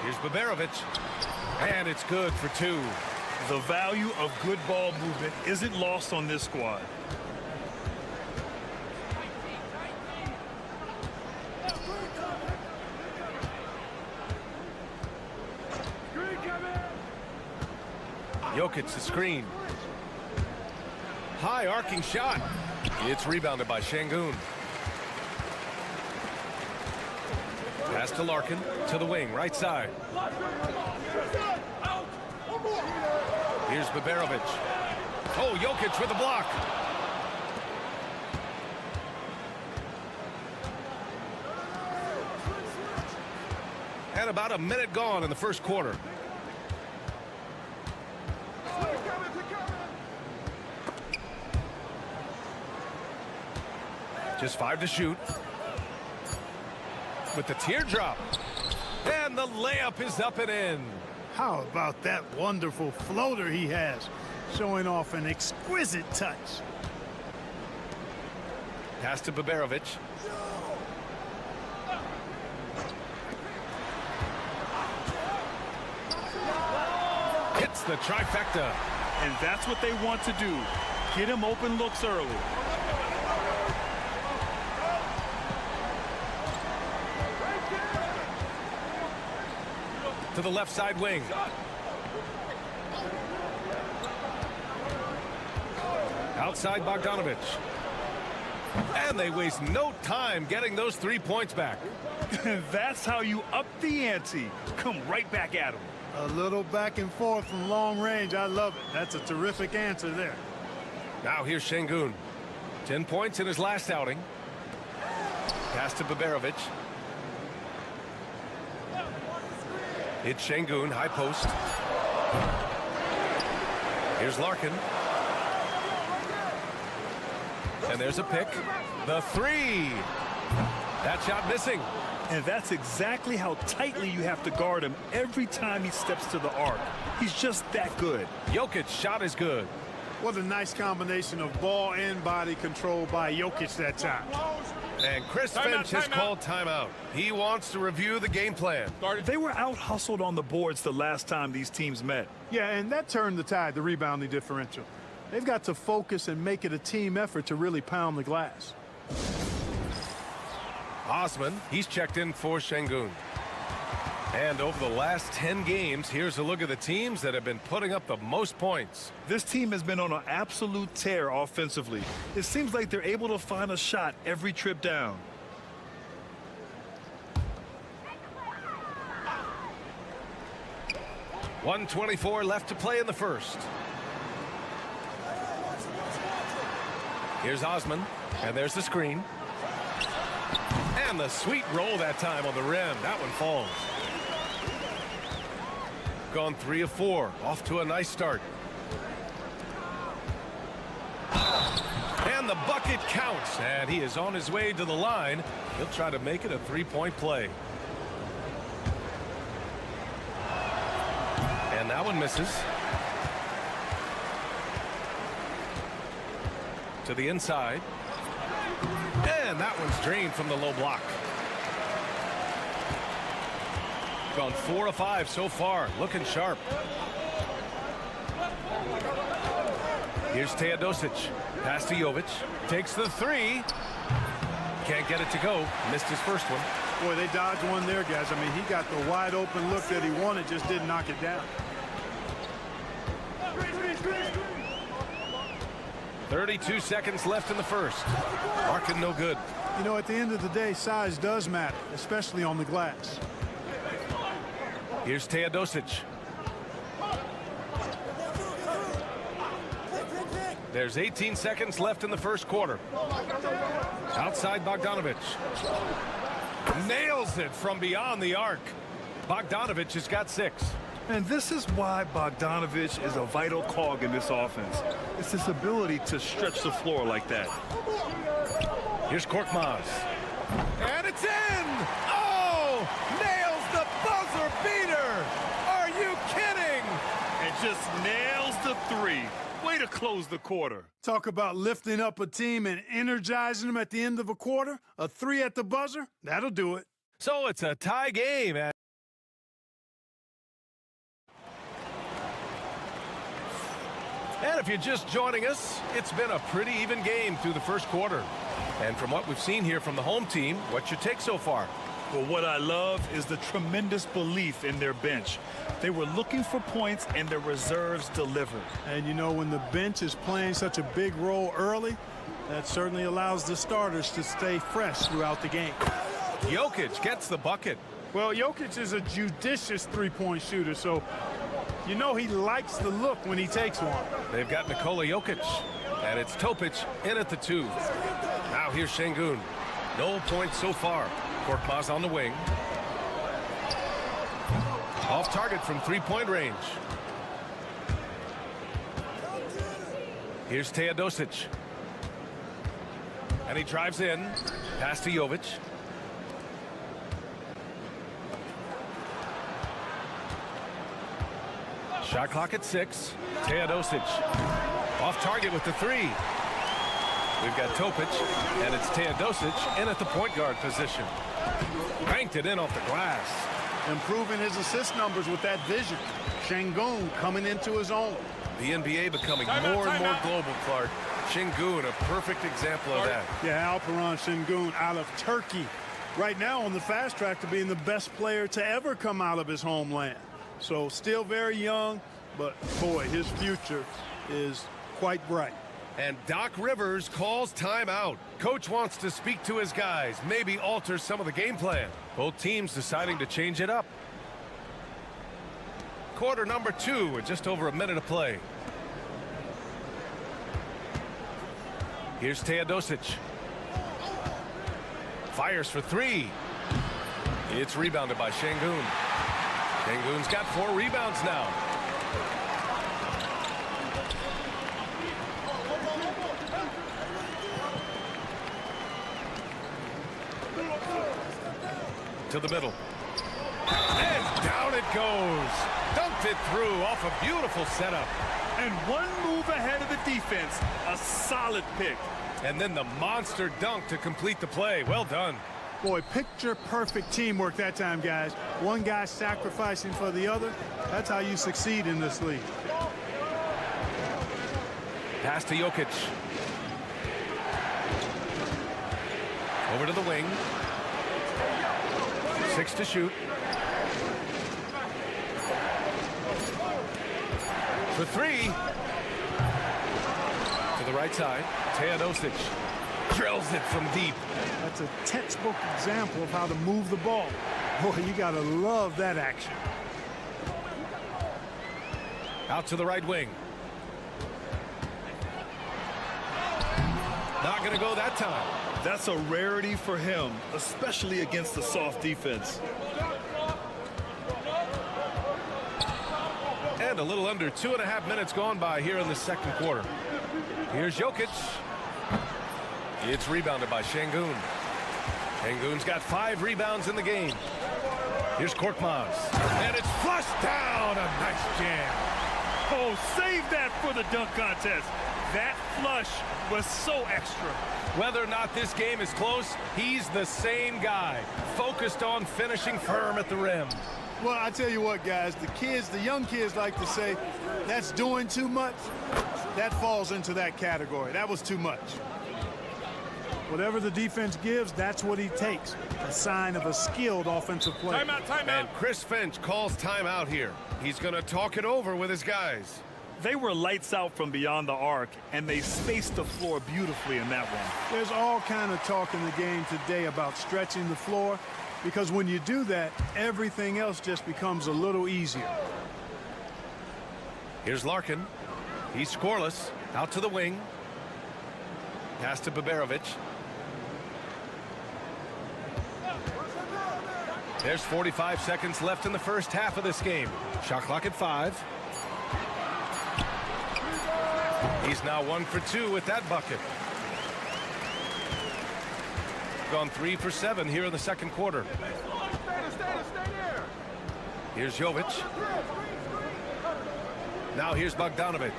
Here's Baberovic, and it's good for two. The value of good ball movement isn't lost on this squad. Jokic the screen. High arcing shot. It's rebounded by Şengün. Pass to Larkin to the wing, right side. Here's Baberovic. Oh, Jokic with the block. And about a minute gone in the first quarter. Just 5 to shoot. With the teardrop. And the layup is up and in. How about that wonderful floater he has, showing off an exquisite touch. Pass to Baberovic. Hits the trifecta. And that's what they want to do. Get him open looks early. To the left side wing. Outside Bogdanovic. And they waste no time getting those 3 points back. That's how you up the ante. Come right back at him. A little back and forth from long range. I love it. That's a terrific answer there. Now here's Şengün. 10 points in his last outing. Pass to Baberovic. It's Şengün, high post. Here's Larkin. And there's a pick. The three. That shot missing. And that's exactly how tightly you have to guard him every time he steps to the arc. He's just that good. Jokic's shot is good. What a nice combination of ball and body control by Jokic that time. And Chris Finch has called timeout. He wants to review the game plan. They were out-hustled on the boards the last time these teams met. Yeah, and that turned the tide, the rebounding differential. They've got to focus and make it a team effort to really pound the glass. Osman, he's checked in for Şengün. And over the last 10 games, here's a look at the teams that have been putting up the most points. This team has been on an absolute tear offensively. It seems like they're able to find a shot every trip down. .124 left to play in the first. Here's Osman, and there's the screen. And the sweet roll that time on the rim. That one falls. Gone 3 of 4. Off to a nice start. And the bucket counts. And he is on his way to the line. He'll try to make it a three-point play. And that one misses. To the inside. And that one's drained from the low block. Gone 4 of 5 so far. Looking sharp. Here's Teodosic. Pass to Jovic. Takes the 3. Can't get it to go. Missed his first one. Boy, they dodged one there, guys. I mean, he got the wide open look that he wanted, just didn't knock it down. 32 seconds left in the first. Marking no good. You know, at the end of the day, size does matter, especially on the glass. Here's Teodosic. There's 18 seconds left in the first quarter. Outside Bogdanovic. Nails it from beyond the arc. Bogdanovic has got 6. And this is why Bogdanovic is a vital cog in this offense. It's his ability to stretch the floor like that. Here's Korkmaz. And it's in! Oh! Nails the buzzer beater! Are you kidding? And just nails the 3. Way to close the quarter. Talk about lifting up a team and energizing them at the end of a quarter. A 3 at the buzzer, that'll do it. So it's a tie game. And if you're just joining us, it's been a pretty even game through the first quarter. And from what we've seen here from the home team, what's your take so far? Well, what I love is the tremendous belief in their bench. They were looking for points, and their reserves delivered. And, you know, when the bench is playing such a big role early, that certainly allows the starters to stay fresh throughout the game. Jokic gets the bucket. Well, Jokic is a judicious three-point shooter, so you know he likes the look when he takes one. They've got Nikola Jokic, and it's Topic in at the 2. Now here's Şengün. No points so far. Korkmaz on the wing. Off target from three-point range. Here's Teodosic. And he drives in. Pass to Jovic. Shot clock at 6. Teodosic. Off target with the 3. We've got Topic, and it's Teodosic in at the point guard position. Banked it in off the glass. Improving his assist numbers with that vision. Şengün coming into his own. The NBA becoming more and more global, Clark. Şengün, a perfect example of that. Yeah, Alperen Şengün out of Turkey. Right now on the fast track to being the best player to ever come out of his homeland. So still very young, but boy, his future is quite bright. And Doc Rivers calls timeout. Coach wants to speak to his guys, maybe alter some of the game plan. Both teams deciding to change it up. Quarter number 2 with just over a minute to play. Here's Teodosic. Fires for 3. It's rebounded by Şengün. Şengün's got 4 rebounds now. To the middle. And down it goes. Dumped it through off a beautiful setup. And one move ahead of the defense. A solid pick. And then the monster dunk to complete the play. Well done. Boy, picture perfect teamwork that time, guys. One guy sacrificing for the other. That's how you succeed in this league. Pass to Jokic. Over to the wing. 6 to shoot. For three. To the right side. Teodosic drills it from deep. That's a textbook example of how to move the ball. Boy, you got to love that action. Out to the right wing. Not going to go that time. That's a rarity for him, especially against the soft defense. And a little under 2.5 minutes gone by here in the second quarter. Here's Jokic. It's rebounded by Şengün. Şengün's got 5 rebounds in the game. Here's Korkmaz. And it's flushed down. A nice jam. Oh, save that for the dunk contest. That flush was so extra. Whether or not this game is close, he's the same guy. Focused on finishing firm at the rim. Well, I tell you what, guys, the young kids like to say, that's doing too much. That falls into that category. That was too much. Whatever the defense gives, that's what he takes. A sign of a skilled offensive player. Timeout, timeout. And Chris Finch calls timeout here. He's going to talk it over with his guys. They were lights out from beyond the arc, and they spaced the floor beautifully in that one. There's all kind of talk in the game today about stretching the floor, because when you do that, everything else just becomes a little easier. Here's Larkin. He's scoreless. Out to the wing. Pass to Baberovic. There's 45 seconds left in the first half of this game. Shot clock at 5. He's now 1 for 2 with that bucket. Gone 3 for 7 here in the second quarter. Here's Jovic. Now here's Bogdanovic.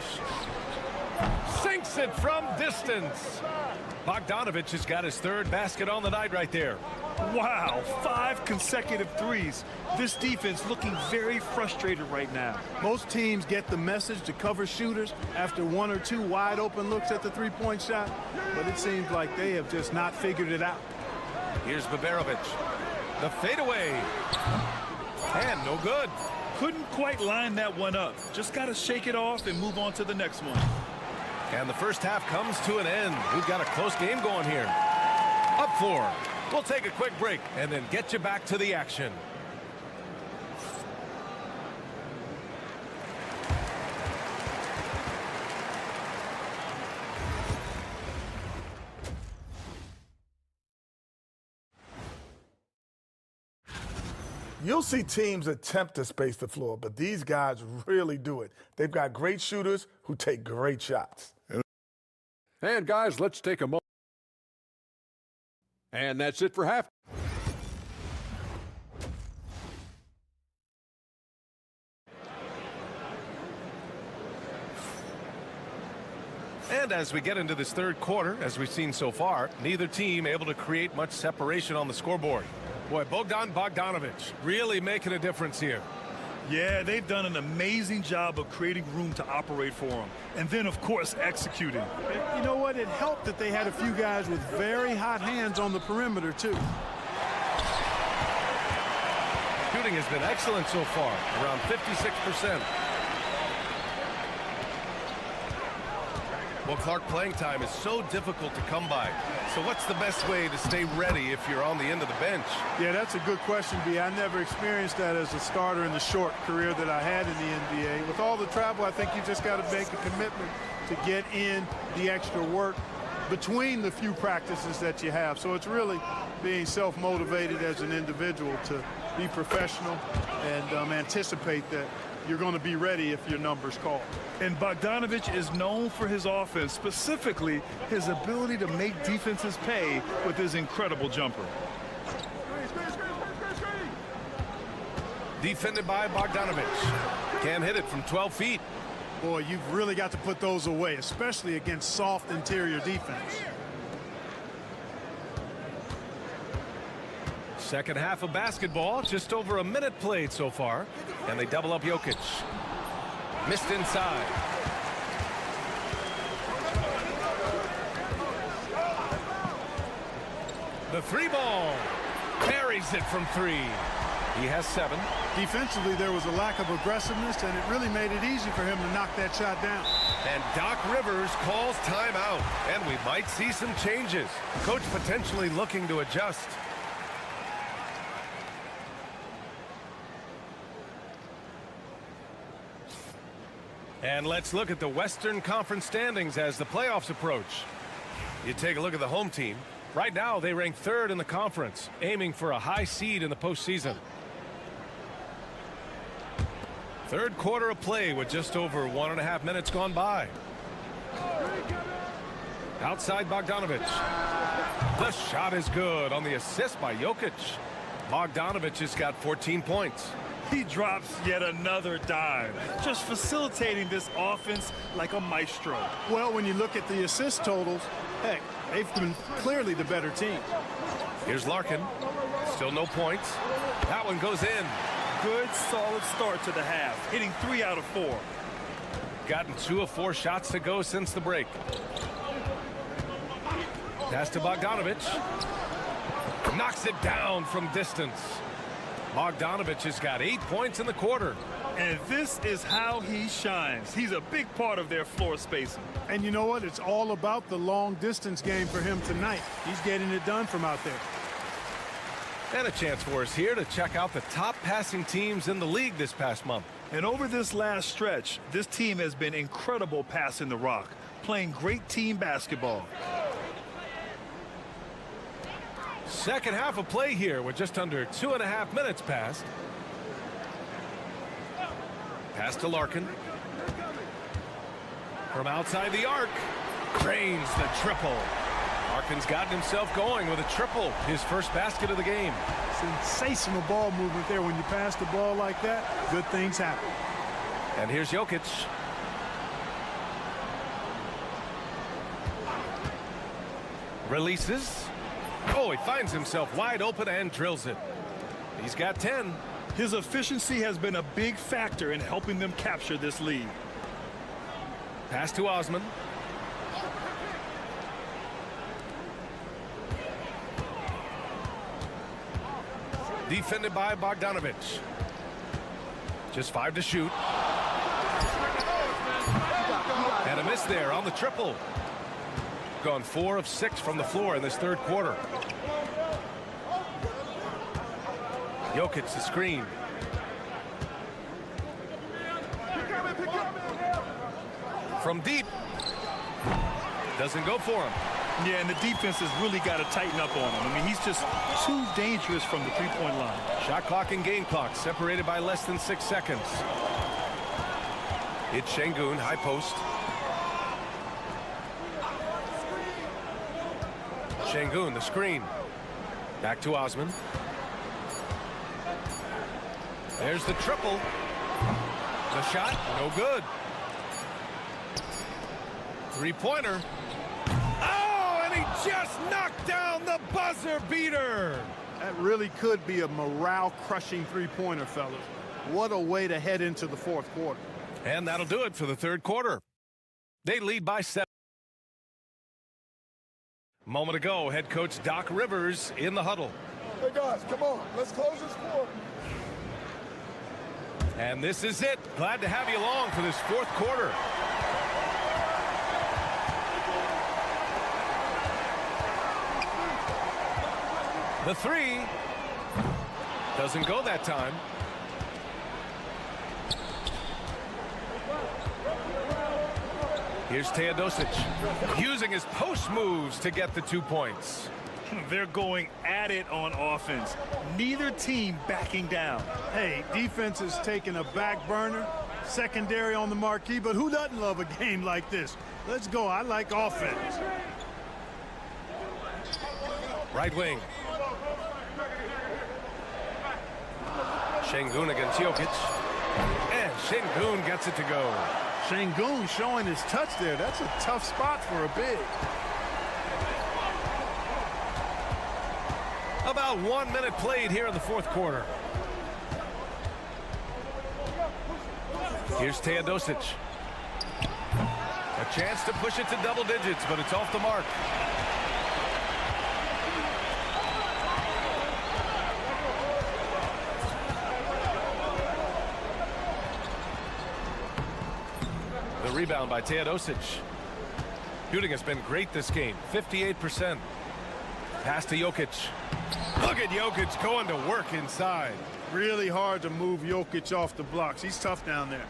Sinks it from distance. Bogdanovic has got his 3rd basket on the night right there. Wow, 5 consecutive threes. This defense looking very frustrated right now. Most teams get the message to cover shooters after 1 or 2 wide open looks at the three-point shot, but it seems like they have just not figured it out. Here's Baberovic. The fadeaway. And no good. Couldn't quite line that one up. Just got to shake it off and move on to the next one. And the first half comes to an end. We've got a close game going here. Up 4. We'll take a quick break and then get you back to the action. You'll see teams attempt to space the floor, but these guys really do it. They've got great shooters who take great shots. And guys, let's take a moment. And that's it for half. And as we get into this third quarter, as we've seen so far, neither team able to create much separation on the scoreboard. Boy, Bogdanovic really making a difference here. Yeah, they've done an amazing job of creating room to operate for him. And then, of course, executing. You know what? It helped that they had a few guys with very hot hands on the perimeter, too. Shooting has been excellent so far, around 56%. Well, Clark, playing time is so difficult to come by. So what's the best way to stay ready if you're on the end of the bench? Yeah, that's a good question, B. I never experienced that as a starter in the short career that I had in the NBA. With all the travel, I think you just got to make a commitment to get in the extra work between the few practices that you have. So it's really being self-motivated as an individual to be professional and anticipate that you're going to be ready if your number's called. And Bogdanovic is known for his offense, specifically his ability to make defenses pay with his incredible jumper. Defended by Bogdanovic. Can't hit it from 12 feet. Boy, you've really got to put those away, especially against soft interior defense. Second half of basketball, just over a minute played so far. And they double up Jokic. Missed inside. The 3 ball. Carries it from 3. He has 7. Defensively, there was a lack of aggressiveness, and it really made it easy for him to knock that shot down. And Doc Rivers calls timeout, and we might see some changes. Coach potentially looking to adjust. And let's look at the Western Conference standings as the playoffs approach. You take a look at the home team. Right now, they rank 3rd in the conference, aiming for a high seed in the postseason. Third quarter of play with just over 1.5 minutes gone by. Outside Bogdanovic. The shot is good on the assist by Jokic. Bogdanovic has got 14 points. He drops yet another dime, just facilitating this offense like a maestro. Well, when you look at the assist totals, heck, they've been clearly the better team. Here's Larkin. Still no points. That one goes in. Good, solid start to the half, hitting 3 out of 4. Gotten 2 of 4 shots to go since the break. Pass to Bogdanovic. Knocks it down from distance. Bogdanovic has got 8 points in the quarter. And this is how he shines. He's a big part of their floor spacing. And you know what? It's all about the long distance game for him tonight. He's getting it done from out there. And a chance for us here to check out the top passing teams in the league this past month. And over this last stretch, this team has been incredible passing the rock, playing great team basketball. Second half of play here with just under 2.5 minutes passed. Pass to Larkin. From outside the arc. Drains the triple. Larkin's gotten himself going with a triple. His first basket of the game. Sensational ball movement there. When you pass the ball like that, good things happen. And here's Jokic. Releases. Oh, he finds himself wide open and drills it. He's got 10. His efficiency has been a big factor in helping them capture this lead. Pass to Osman. Defended by Bogdanovic. Just 5 to shoot. And a miss there on the triple. Gone 4 of 6 from the floor in this third quarter. Jokic the screen. From deep. Doesn't go for him. Yeah, and the defense has really got to tighten up on him. I mean, he's just too dangerous from the three-point line. Shot clock and game clock separated by less than 6 seconds. It's Şengün, high post. Şengün, the screen. Back to Osman. There's the triple. The shot, no good. Three-pointer. Oh, and he just knocked down the buzzer beater. That really could be a morale-crushing three-pointer, fellas. What a way to head into the fourth quarter. And that'll do it for the third quarter. They lead by 7. Moment ago, head coach Doc Rivers in the huddle. Hey, guys, come on. Let's close this quarter. And this is it. Glad to have you along for this fourth quarter. The three doesn't go that time. Here's Teodosic using his post moves to get the 2 points. They're going at it on offense. Neither team backing down. Hey, defense is taking a back burner, secondary on the marquee, but who doesn't love a game like this? Let's go. I like offense. Right wing. Şengün against Jokic. And Şengün gets it to go. Şengün showing his touch there. That's a tough spot for a big. About 1 minute played here in the fourth quarter. Here's Teodosic. A chance to push it to double digits, but it's off the mark. rebound by Teodosic. Shooting has been great this game, 58%. Pass to Jokic. Look at Jokic going to work inside. Really hard to move Jokic off the blocks. He's tough down there.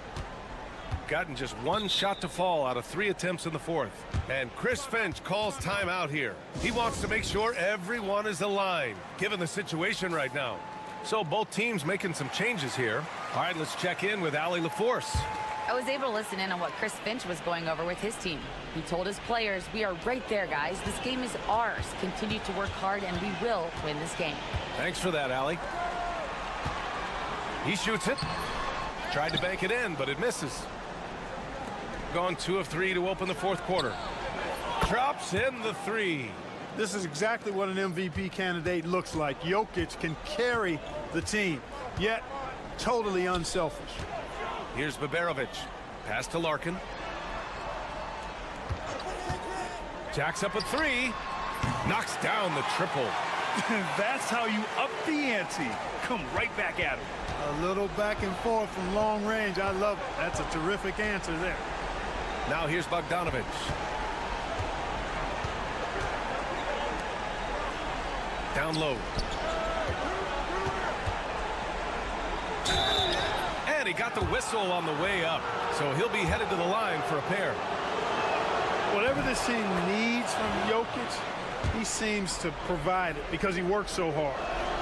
Gotten just one shot to fall out of 3 attempts in the fourth. And Chris Finch calls timeout here. He wants to make sure everyone is aligned, given the situation right now. So both teams making some changes here. All right, let's check in with Allie LaForce. I was able to listen in on what Chris Finch was going over with his team. He told his players, we are right there, guys. This game is ours. Continue to work hard, and we will win this game. Thanks for that, Allie. He shoots it. Tried to bank it in, but it misses. Gone 2 of 3 to open the fourth quarter. Drops in the 3. This is exactly what an MVP candidate looks like. Jokic can carry the team, yet totally unselfish. Here's Baberovic. Pass to Larkin. Jacks up a 3. Knocks down the triple. That's how you up the ante. Come right back at him. A little back and forth from long range. I love it. That's a terrific answer there. Now here's Bogdanovic. Down low. And he got the whistle on the way up. So he'll be headed to the line for a pair. Whatever this team needs from Jokic, he seems to provide it because he works so hard.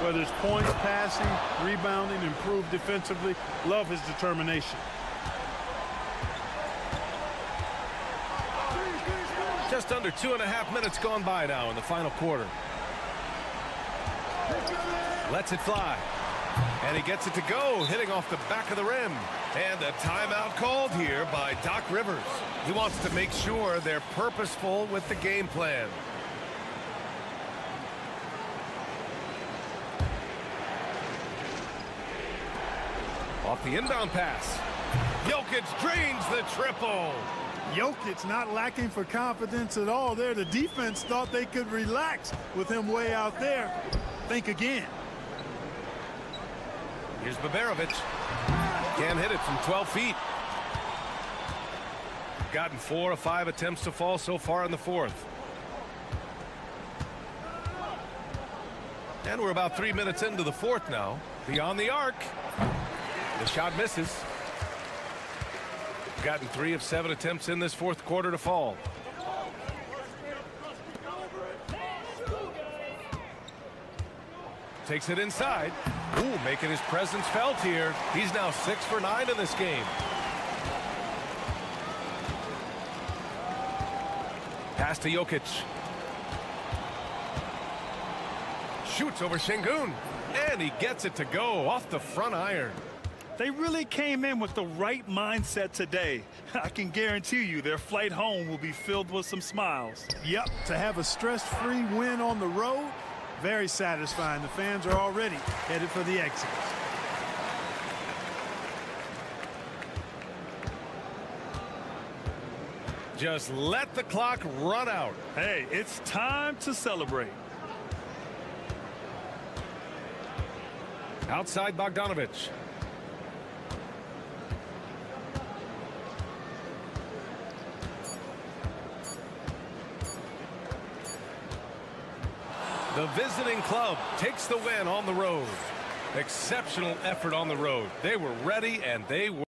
Whether it's points, passing, rebounding, improved defensively, love his determination. Just under 2.5 minutes gone by now in the final quarter. Lets it fly. And he gets it to go, hitting off the back of the rim. And a timeout called here by Doc Rivers. He wants to make sure they're purposeful with the game plan. Off the inbound pass. Jokic drains the triple. Jokic not lacking for confidence at all there. The defense thought they could relax with him way out there. Think again. Here's Baberovic. Can't hit it from 12 feet. Gotten 4 of 5 attempts to fall so far in the fourth. And we're about 3 minutes into the fourth now. Beyond the arc. The shot misses. Gotten 3 of 7 attempts in this fourth quarter to fall. Takes it inside. Ooh, making his presence felt here. He's now 6 for 9 in this game. Pass to Jokic. Shoots over Şengün. And he gets it to go off the front iron. They really came in with the right mindset today. I can guarantee you their flight home will be filled with some smiles. Yep, to have a stress-free win on the road, very satisfying. The fans are already headed for the exits. Just let the clock run out. Hey, it's time to celebrate. Outside Bogdanovic. The visiting club takes the win on the road. Exceptional effort on the road. They were ready and they were.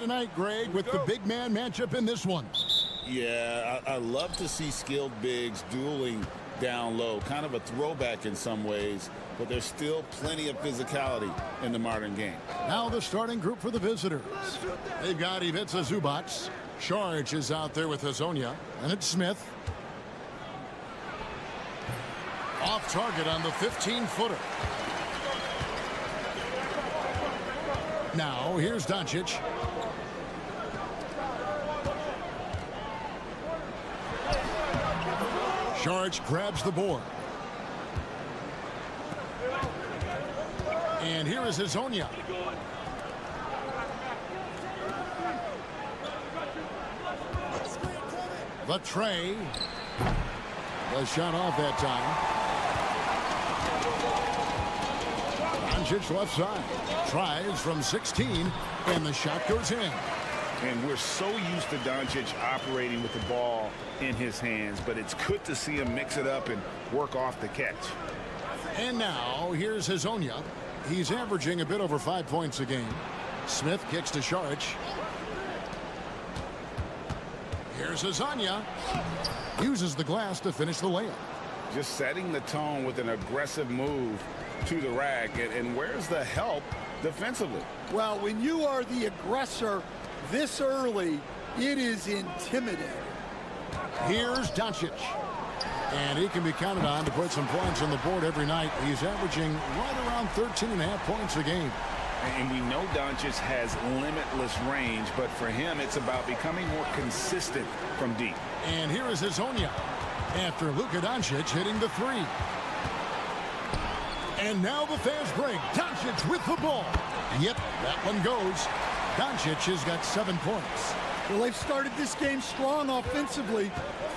tonight, Greg, with the big man matchup in this one. Yeah, I love to see skilled bigs dueling down low. Kind of a throwback in some ways, but there's still plenty of physicality in the modern game. Now the starting group for the visitors. They've got Ivica Zubac. Charge is out there with Hazonia. And it's Smith. Off target on the 15-footer. Now here's Doncic. Charge grabs the board. And here is Hazonia. The tray. The shot off that time. Doncic left side. Tries from 16, and the shot goes in. And we're so used to Doncic operating with the ball in his hands, but it's good to see him mix it up and work off the catch. And now, here's Hazonia. He's averaging a bit over 5 points a game. Smith kicks to Saric. Here's Hazonia. Uses the glass to finish the layup. Just setting the tone with an aggressive move to the rack. And where's the help defensively? Well, when you are the aggressor this early, it is intimidating. Here's Doncic. And he can be counted on to put some points on the board every night. He's averaging right around 13.5 points a game. And we know Doncic has limitless range, but for him, it's about becoming more consistent from deep. And here is Hazonia after Luka Doncic hitting the three. And now the fast break. Doncic with the ball. Yep, that one goes. Doncic has got 7 points. Well, they've started this game strong offensively.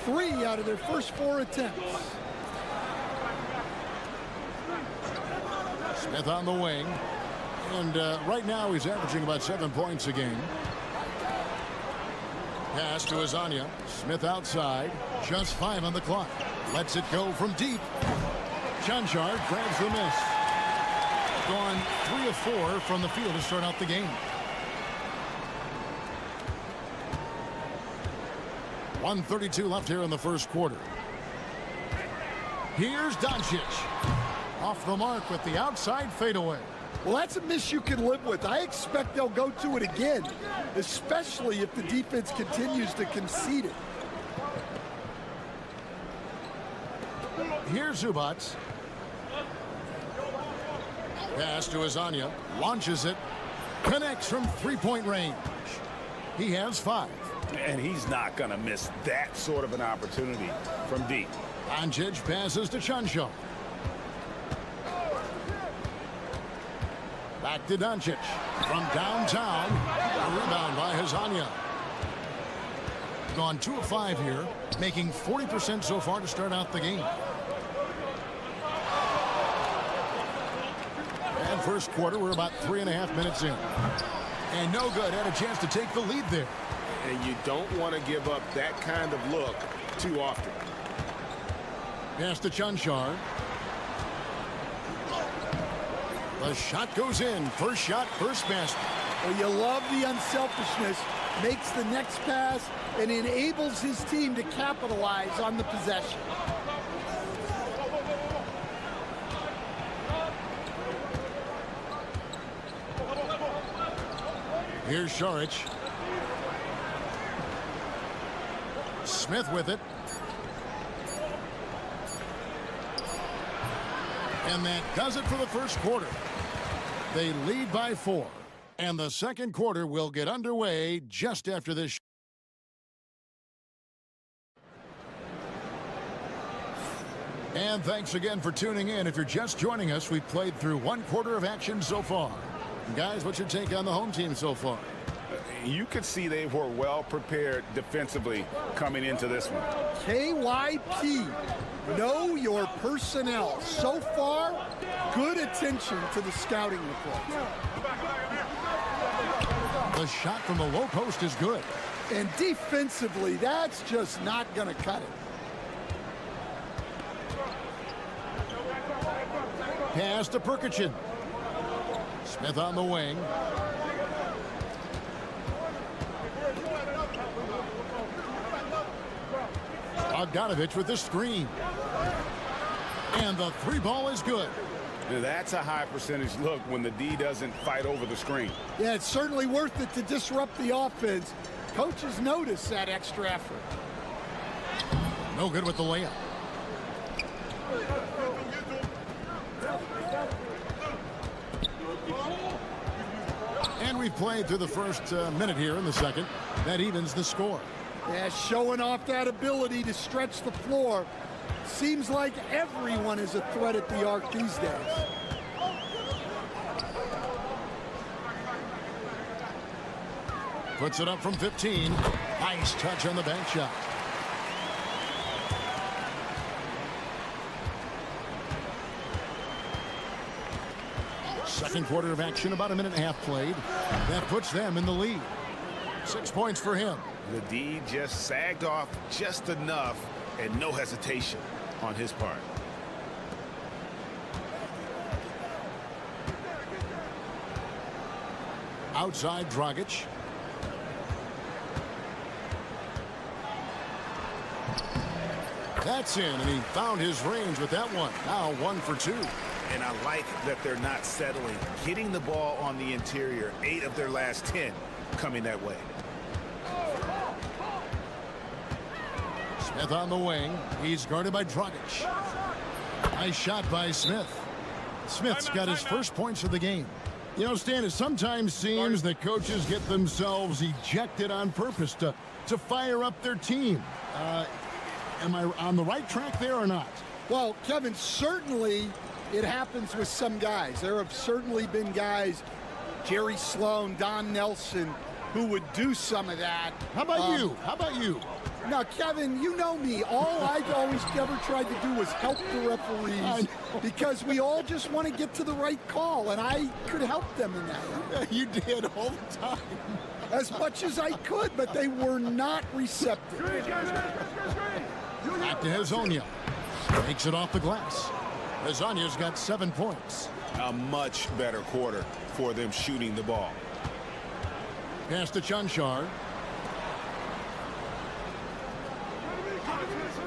3 out of their first 4 attempts. Smith on the wing. And right now he's averaging about 7 points a game. Pass to Hazonia. Smith outside. Just 5 on the clock. Lets it go from deep. Chanchar grabs the miss. Gone 3 of 4 from the field to start out the game. 1:32 left here in the first quarter. Here's Doncic. Off the mark with the outside fadeaway. Well, that's a miss you can live with. I expect they'll go to it again, especially if the defense continues to concede it. Here's Zubac. Pass to Hazonia. Launches it. Connects from three-point range. He has 5. And he's not going to miss that sort of an opportunity from deep. Doncic passes to Chanchar. Back to Doncic. From downtown. A rebound by Hazonia. Gone 2 of 5 here. Making 40% so far to start out the game. And first quarter, we're about 3.5 minutes in. And no good. Had a chance to take the lead there. And you don't want to give up that kind of look too often. Pass to Chanchar. The shot goes in. First shot, first basket. Well, you love the unselfishness. Makes the next pass and enables his team to capitalize on the possession. Here's Saric. Smith with it. And that does it for the first quarter. They lead by 4. And the second quarter will get underway just after this. And thanks again for tuning in. If you're just joining us, we've played through 1 quarter of action so far. Guys, what's your take on the home team so far? You could see they were well prepared defensively coming into this one. KYP, know your personnel. So far, good attention to the scouting report. The shot from the low post is good. And defensively, that's just not going to cut it. Pass to Perkichin. Smith on the wing. Bogdanovich with the screen. And the three ball is good. That's a high percentage look when the D doesn't fight over the screen. Yeah, it's certainly worth it to disrupt the offense. Coaches notice that extra effort. No good with the layup. And we've played through the first minute here in the second. That evens the score. Yeah, showing off that ability to stretch the floor. Seems like everyone is a threat at the arc these days. Puts it up from 15. Nice touch on the bank shot. Second quarter of action, about a minute and a half played. That puts them in the lead. 6 points for him. The D just sagged off just enough and no hesitation on his part. Outside Dragic. That's in, and he found his range with that one. Now 1 for 2. And I like that they're not settling. Getting the ball on the interior, 8 of their last 10 coming that way. Smith on the wing. He's guarded by Dragic. Nice shot by Smith. Smith's got his first points of the game. You know, Stan, it sometimes seems that coaches get themselves ejected on purpose to fire up their team. Am I on the right track there or not? Well, Kevin, certainly it happens with some guys. There have certainly been guys, Jerry Sloan, Don Nelson, who would do some of that. How about you? How about you? Now, Kevin, you know me. All I've always ever tried to do was help the referees because we all just want to get to the right call, and I could help them in that. You did all the time. As much as I could, but they were not receptive. Back to Hezonja. Takes it off the glass. Hezonja's got 7 points. A much better quarter for them shooting the ball. Pass to Chanchar.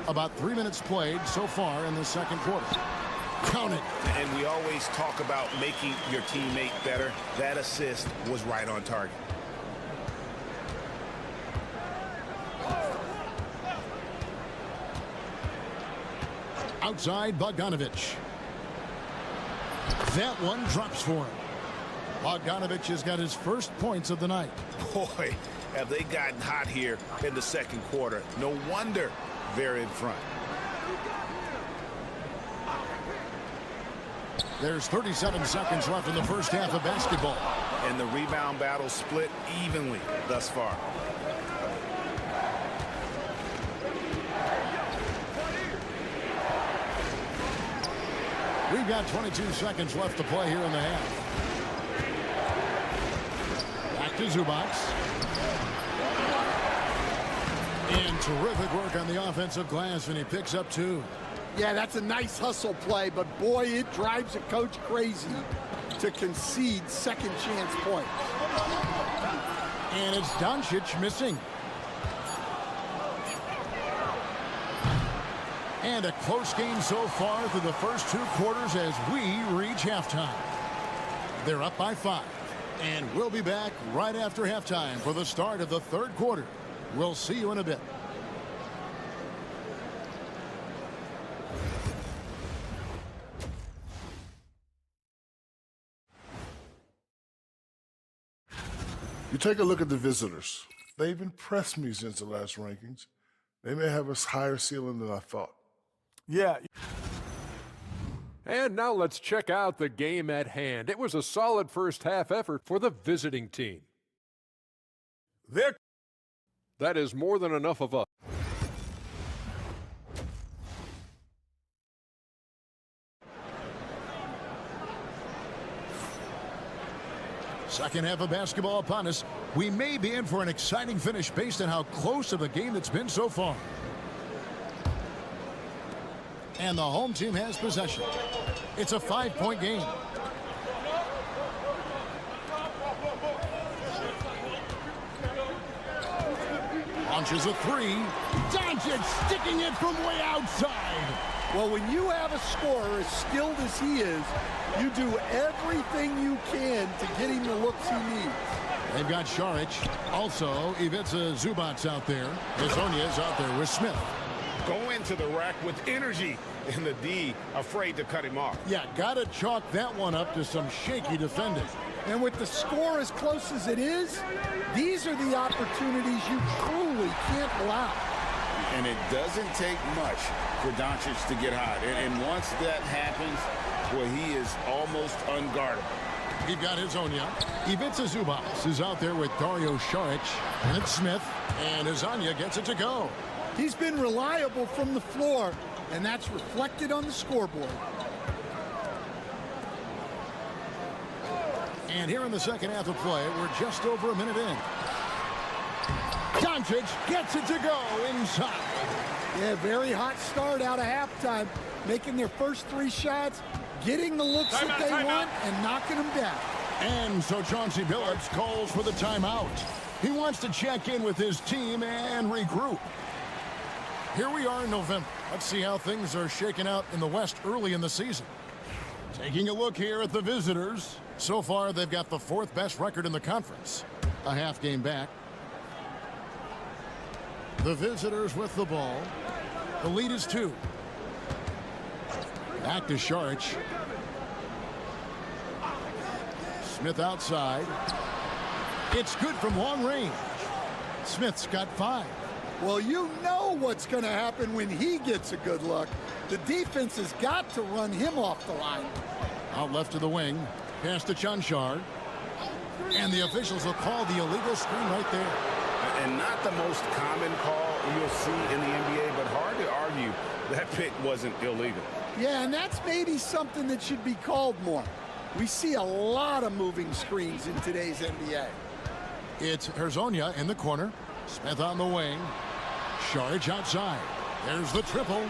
About 3 minutes played so far in the second quarter. Count it. And we always talk about making your teammate better. That assist was right on target. Outside Bogdanovich. That one drops for him. Bogdanovich has got his first points of the night. Boy, have they gotten hot here in the second quarter. No wonder they're in front. There's 37 seconds left in the first half of basketball. And the rebound battle split evenly thus far. We've got 22 seconds left to play here in the half. Back to Zubac. And terrific work on the offensive glass, and he picks up 2. Yeah, that's a nice hustle play, but boy, it drives a coach crazy to concede second chance points. And it's Doncic missing. And a close game so far through the first 2 quarters as we reach halftime. They're up by 5. And we'll be back right after halftime for the start of the third quarter. We'll see you in a bit. You take a look at the visitors. They've impressed me since the last rankings. They may have a higher ceiling than I thought. Yeah. And now let's check out the game at hand. It was a solid first half effort for the visiting team. That is more than enough of us. Second half of basketball upon us. We may be in for an exciting finish based on how close of a game it's been so far. And the home team has possession. It's a 5-point game. On Launches a three. Doncic sticking it from way outside. Well, when you have a scorer as skilled as he is, you do everything you can to get him the looks he needs. They've got Šarić. Also, Ivica Zubac's out there. Hezonja's out there with Smith. Go into the rack with energy, and the D afraid to cut him off. Yeah, got to chalk that one up to some shaky defending. And with the score as close as it is, these are the opportunities you truly can't allow. And it doesn't take much for Doncic to get hot. And once that happens, well, he is almost unguardable. We've got Hezonja. Ivica Zubac is out there with Dario Šarić. And it's Smith. And Hezonja gets it to go. He's been reliable from the floor, and that's reflected on the scoreboard. And here in the second half of play, we're just over a minute in. Doncic gets it to go inside. Yeah, very hot start out of halftime. Making their first three shots, getting the looks that they want, and knocking them down. And so Chauncey Billups calls for the timeout. He wants to check in with his team and regroup. Here we are in November. Let's see how things are shaking out in the West early in the season. Taking a look here at the visitors. So far, they've got the fourth best record in the conference. A half game back. The visitors with the ball. The lead is 2. Back to Šarić. Smith outside. It's good from long range. Smith's got 5. Well, you know what's going to happen when he gets a good look. The defense has got to run him off the line. Out left to the wing. Pass to Cancar. And the officials will call the illegal screen right there. And not the most common call you'll see in the NBA, but hard to argue that pick wasn't illegal. Yeah, and that's maybe something that should be called more. We see a lot of moving screens in today's NBA. It's Hezonja in the corner. Smith on the wing. Šarić outside. There's the triple.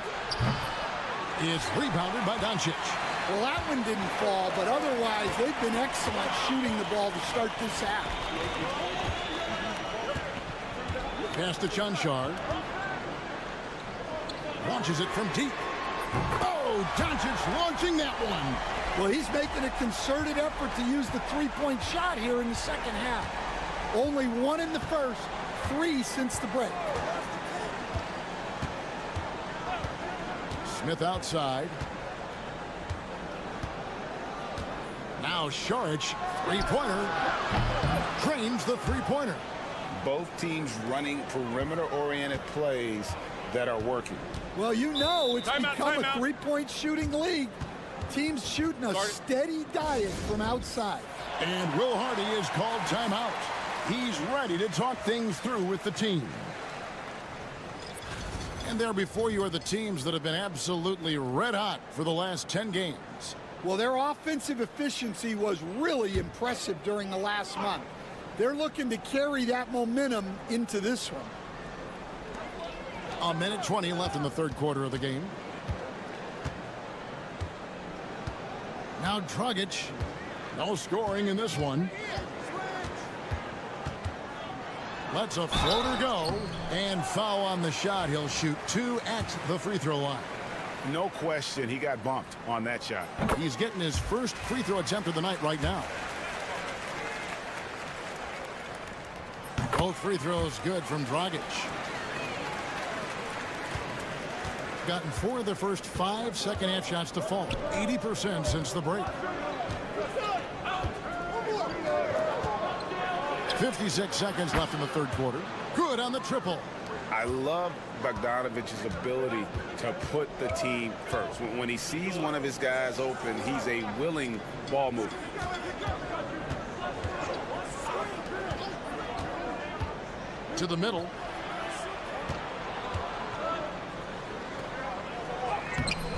It's rebounded by Doncic. Well, that one didn't fall, but otherwise they've been excellent shooting the ball to start this half. Pass to Cancar. Launches it from deep. Oh, Doncic launching that one. Well, he's making a concerted effort to use the three-point shot here in the second half. Only 1 in the first, 3 since the break. Smith outside. Now Šarić, three-pointer. Drains the three-pointer. Both teams running perimeter-oriented plays that are working. Well, you know it's become a three-point shooting league. Teams shooting a steady diet from outside. And Will Hardy is called timeout. He's ready to talk things through with the team. And there before you are the teams that have been absolutely red hot for the last 10 games. Well, their offensive efficiency was really impressive during the last month. They're looking to carry that momentum into this one. A minute 20 left in the third quarter of the game. Now Dragic. No scoring in this one. Lets a floater go. And foul on the shot. He'll shoot 2 at the free throw line. No question, he got bumped on that shot. He's getting his first free throw attempt of the night right now. Both free throws good from Dragic. Gotten 4 of the first 5 second half shots to fall. 80% since the break. 56 seconds left in the third quarter. Good on the triple. I love Bogdanovic's ability to put the team first. When he sees one of his guys open, he's a willing ball mover. To the middle.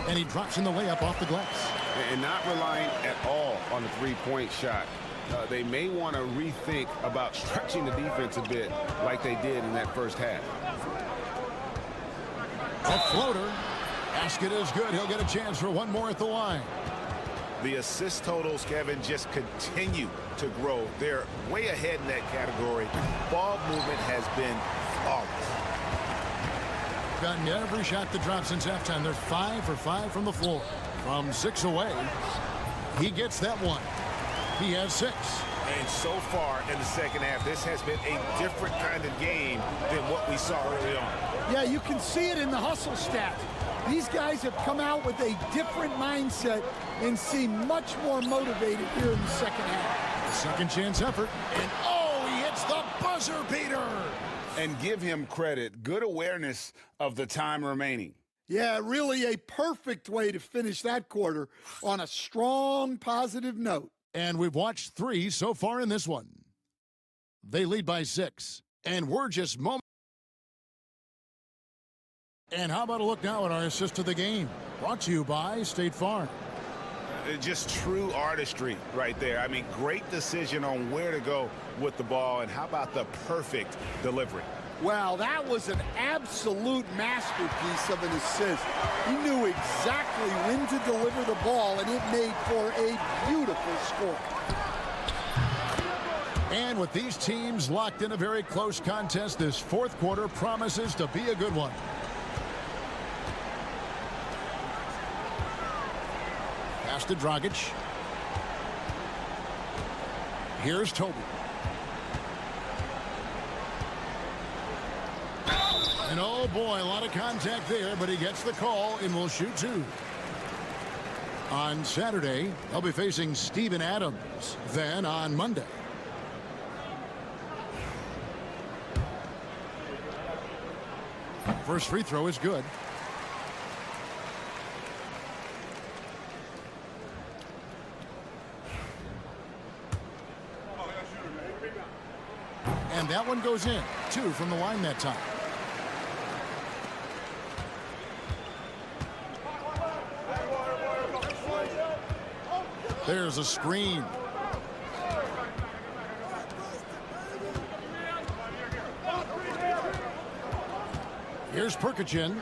And he drops in the layup off the glass. And not relying at all on the three-point shot. They may want to rethink about stretching the defense a bit like they did in that first half. A floater. Basket is good. He'll get a chance for one more at the line. The assist totals, Kevin, just continue to grow. They're way ahead in that category. Ball movement has been flawless. gotten every shot that dropped since halftime. They're 5 for 5 from the floor. From 6 away, he gets that one. He has 6. And so far in the second half, this has been a different kind of game than what we saw early on. Yeah, you can see it in the hustle stats. These guys have come out with a different mindset and seem much more motivated here in the second half. Second chance effort. And oh, he hits the buzzer beater. And give him credit. Good awareness of the time remaining. Yeah, really a perfect way to finish that quarter on a strong, positive note. And we've watched 3 so far in this one. They lead by 6. And we're just moments. And how about a look now at our assist of the game? Brought to you by State Farm. Just true artistry right there. I mean, great decision on where to go with the ball. And how about the perfect delivery? Well, that was an absolute masterpiece of an assist. He knew exactly when to deliver the ball, and it made for a beautiful score. And with these teams locked in a very close contest, this fourth quarter promises to be a good one. Pass to Dragic. Here's Toby. And oh boy, a lot of contact there, but he gets the call and will shoot 2. On Saturday, they'll be facing Steven Adams. Then on Monday. First free throw is good. And that one goes in. 2 from the line that time. There's a screen. Here's Perkichin.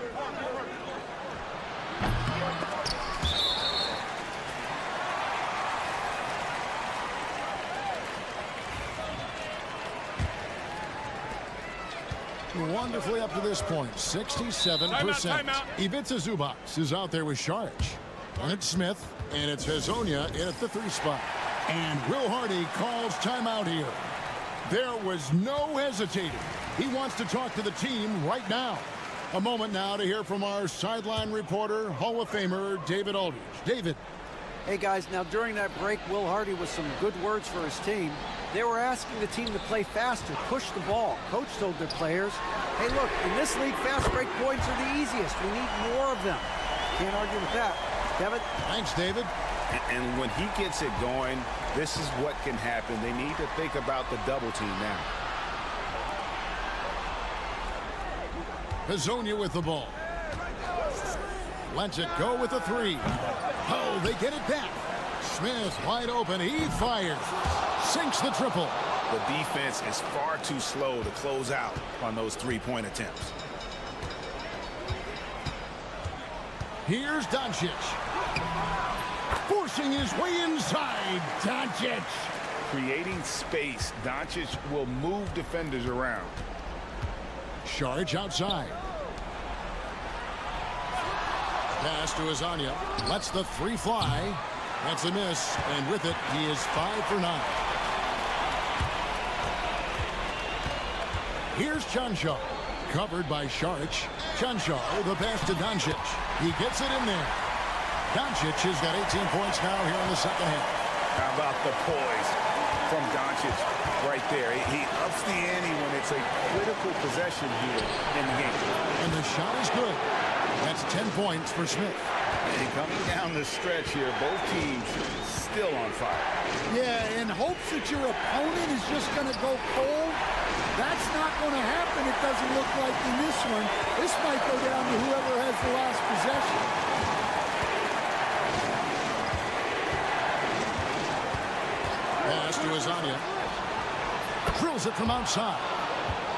Wonderfully up to this point, 67%. Timeout. Ivica Zubac is out there with Saric. And it's Smith, and it's Hazonia in at the 3 spot. And Will Hardy calls timeout here. There was no hesitating. He wants to talk to the team right now. A moment now to hear from our sideline reporter, Hall of Famer David Aldridge. David. Hey, guys, now during that break, Will Hardy with some good words for his team. They were asking the team to play faster, push the ball. Coach told their players, hey, look, in this league, fast break points are the easiest. We need more of them. Can't argue with that. Kevin? Thanks, David. And when he gets it going, this is what can happen. They need to think about the double team now. Hazonia with the ball. Lets it go with a 3. Oh, they get it back. Smith wide open. He fires. Sinks the triple. The defense is far too slow to close out on those 3-point attempts. Here's Doncic. Forcing his way inside. Doncic. Creating space. Doncic will move defenders around. Saric outside. Pass to Hazonia. Lets the 3 fly. That's a miss. And with it, he is 5 for 9. Here's Chanshaw. Covered by Saric. Chanshaw, the pass to Doncic. He gets it in there. Doncic has got 18 points now here in the second half. How about the poise from Doncic right there? He ups the ante when it's a critical possession here in the game. And the shot is good. That's 10 points for Smith. And coming down the stretch here, both teams still on fire. Yeah, in hopes that your opponent is just going to go cold. That's not going to happen, it doesn't look like in this one. This might go down to whoever has the last possession. Pass to Hazonia. Drills it from outside.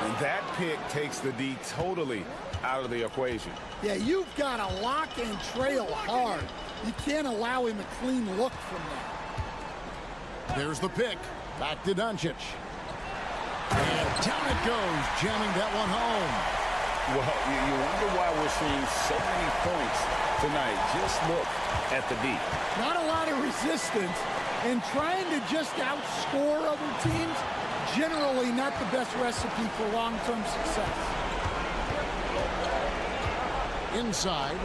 And that pick takes the D totally out of the equation. Yeah, you've got to lock and trail hard. You can't allow him a clean look from that. There's the pick. Back to Doncic. And down it goes, jamming that one home. Well, you wonder why we're seeing so many points tonight. Just look at the D. Not a lot of resistance, and trying to just outscore other teams, generally not the best recipe for long-term success. Inside.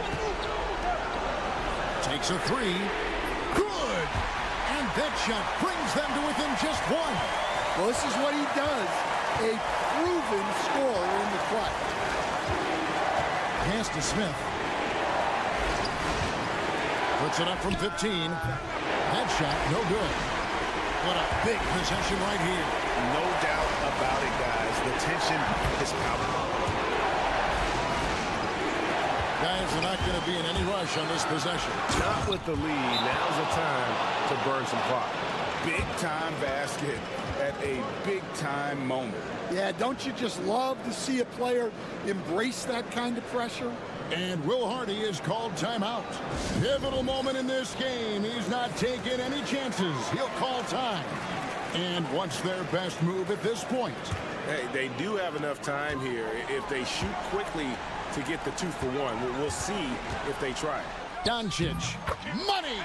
Takes a three. Good! And that shot brings them to within just one. Well, this is what he does. A proven scorer in the clutch. Pass to Smith. Puts it up from 15. That shot, no good. What a big possession right here. No doubt about it, guys. The tension is palpable. Guys are not going to be in any rush on this possession. Not with the lead. Now's the time to burn some clock. Big-time basket at a big-time moment. Yeah, don't you just love to see a player embrace that kind of pressure? And Will Hardy is called timeout. Pivotal moment in this game. He's not taking any chances. He'll call time. And what's their best move at this point? Hey, they do have enough time here. If they shoot quickly to get the 2-for-1, we'll see if they try. Doncic. Money!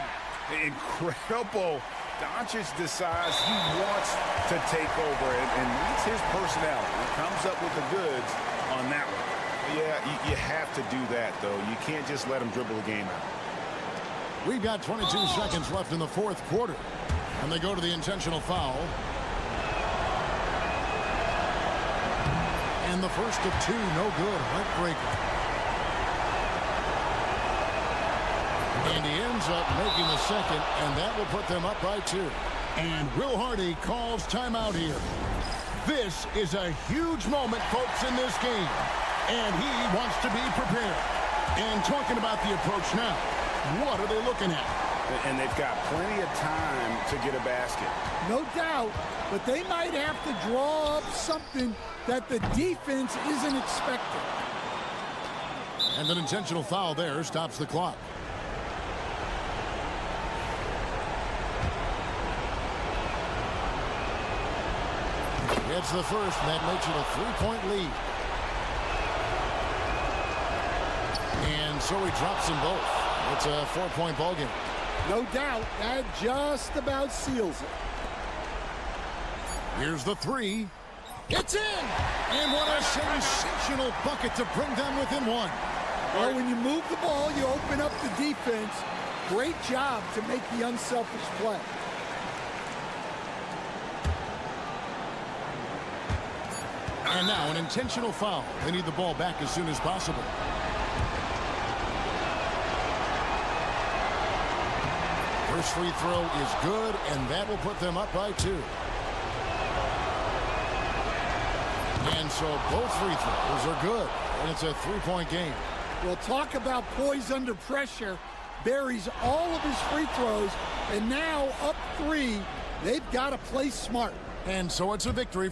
Incredible. Doncic decides he wants to take over and meets his personality. He comes up with the goods on that one. Yeah, you have to do that, though. You can't just let him dribble the game out. We've got 22 seconds left in the fourth quarter. And they go to the intentional foul. And the first of two, no good. Heartbreaker. And he ends up making the second, and that will put them up by 2. And Will Hardy calls timeout here. This is a huge moment, folks, in this game. And he wants to be prepared. And talking about the approach now, what are they looking at? And they've got plenty of time to get a basket. No doubt, but they might have to draw up something that the defense isn't expecting. And an intentional foul there stops the clock. It's the first, and that makes it a 3-point lead. And so he drops them both. It's a 4-point ball game. No doubt, that just about seals it. Here's the three. It's in! And what a sensational bucket to bring them within 1. Well, when you move the ball, you open up the defense. Great job to make the unselfish play. And now an intentional foul. They need the ball back as soon as possible. First free throw is good, and that will put them up by 2. And so both free throws are good, and it's a 3-point game. Well, talk about poise under pressure. Buries all of his free throws, and now up 3. They've got to play smart. And so it's a victory.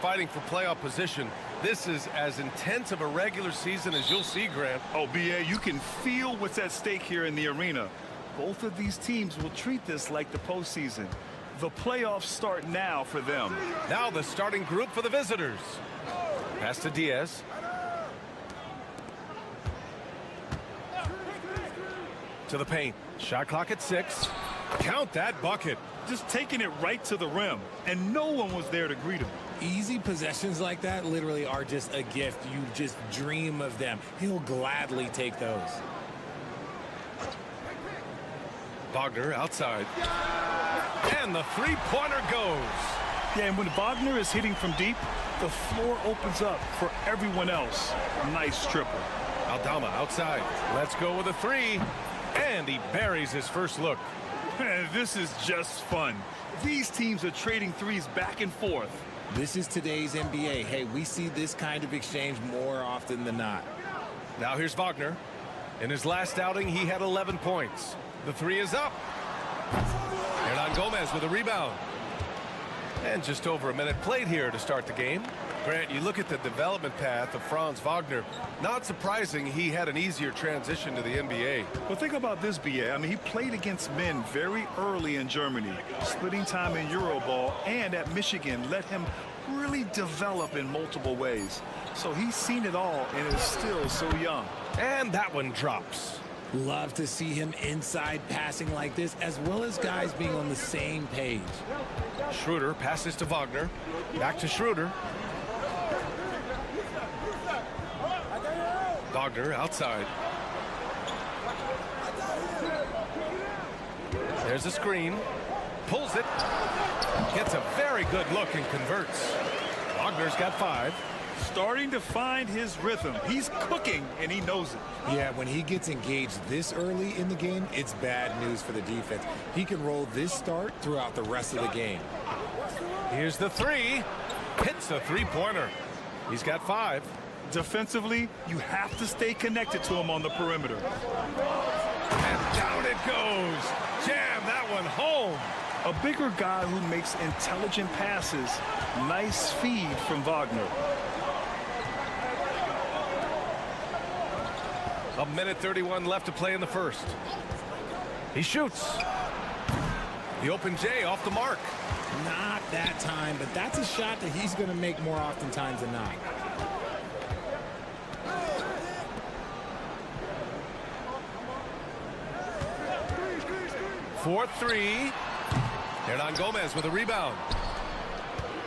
Fighting for playoff position. This is as intense of a regular season as you'll see, Grant. Oh, BA, you can feel what's at stake here in the arena. Both of these teams will treat this like the postseason. The playoffs start now for them. Now the starting group for the visitors. Pass to Diaz. To the paint. Shot clock at 6. Count that bucket. Just taking it right to the rim, and no one was there to greet him. Easy possessions like that literally are just a gift. You just dream of them. He'll gladly take those. Wagner outside. And the three-pointer goes. Yeah, and when Wagner is hitting from deep, the floor opens up for everyone else. Nice triple. Aldama outside. Let's go with a 3. And he buries his first look. This is just fun. These teams are trading threes back and forth. This is today's NBA. Hey, we see this kind of exchange more often than not. Now here's Wagner. In his last outing, he had 11 points. The 3 is up. Hernan Gomez with a rebound. And just over a minute played here to start the game. Grant, you look at the development path of Franz Wagner. Not surprising he had an easier transition to the NBA. Well, think about this, BA. I mean, he played against men very early in Germany, splitting time in Euroball, and at Michigan let him really develop in multiple ways. So he's seen it all and is still so young. And that one drops. Love to see him inside passing like this, as well as guys being on the same page. Schroeder passes to Wagner. Back to Schroeder. Wagner outside. There's a screen. Pulls it. Gets a very good look and converts. Wagner's got 5. Starting to find his rhythm. He's cooking, and he knows it. Yeah, when he gets engaged this early in the game, it's bad news for the defense. He can roll this start throughout the rest of the game. Here's the 3. Hits a 3-pointer. He's got 5. Defensively, you have to stay connected to him on the perimeter. And down it goes. Jam that one home. A bigger guy who makes intelligent passes. Nice feed from Wagner. A minute 31 left to play in the first. He shoots. The open J off the mark. Not that time, but that's a shot that he's going to make more oftentimes than not. For 3. Hernan Gomez with a rebound.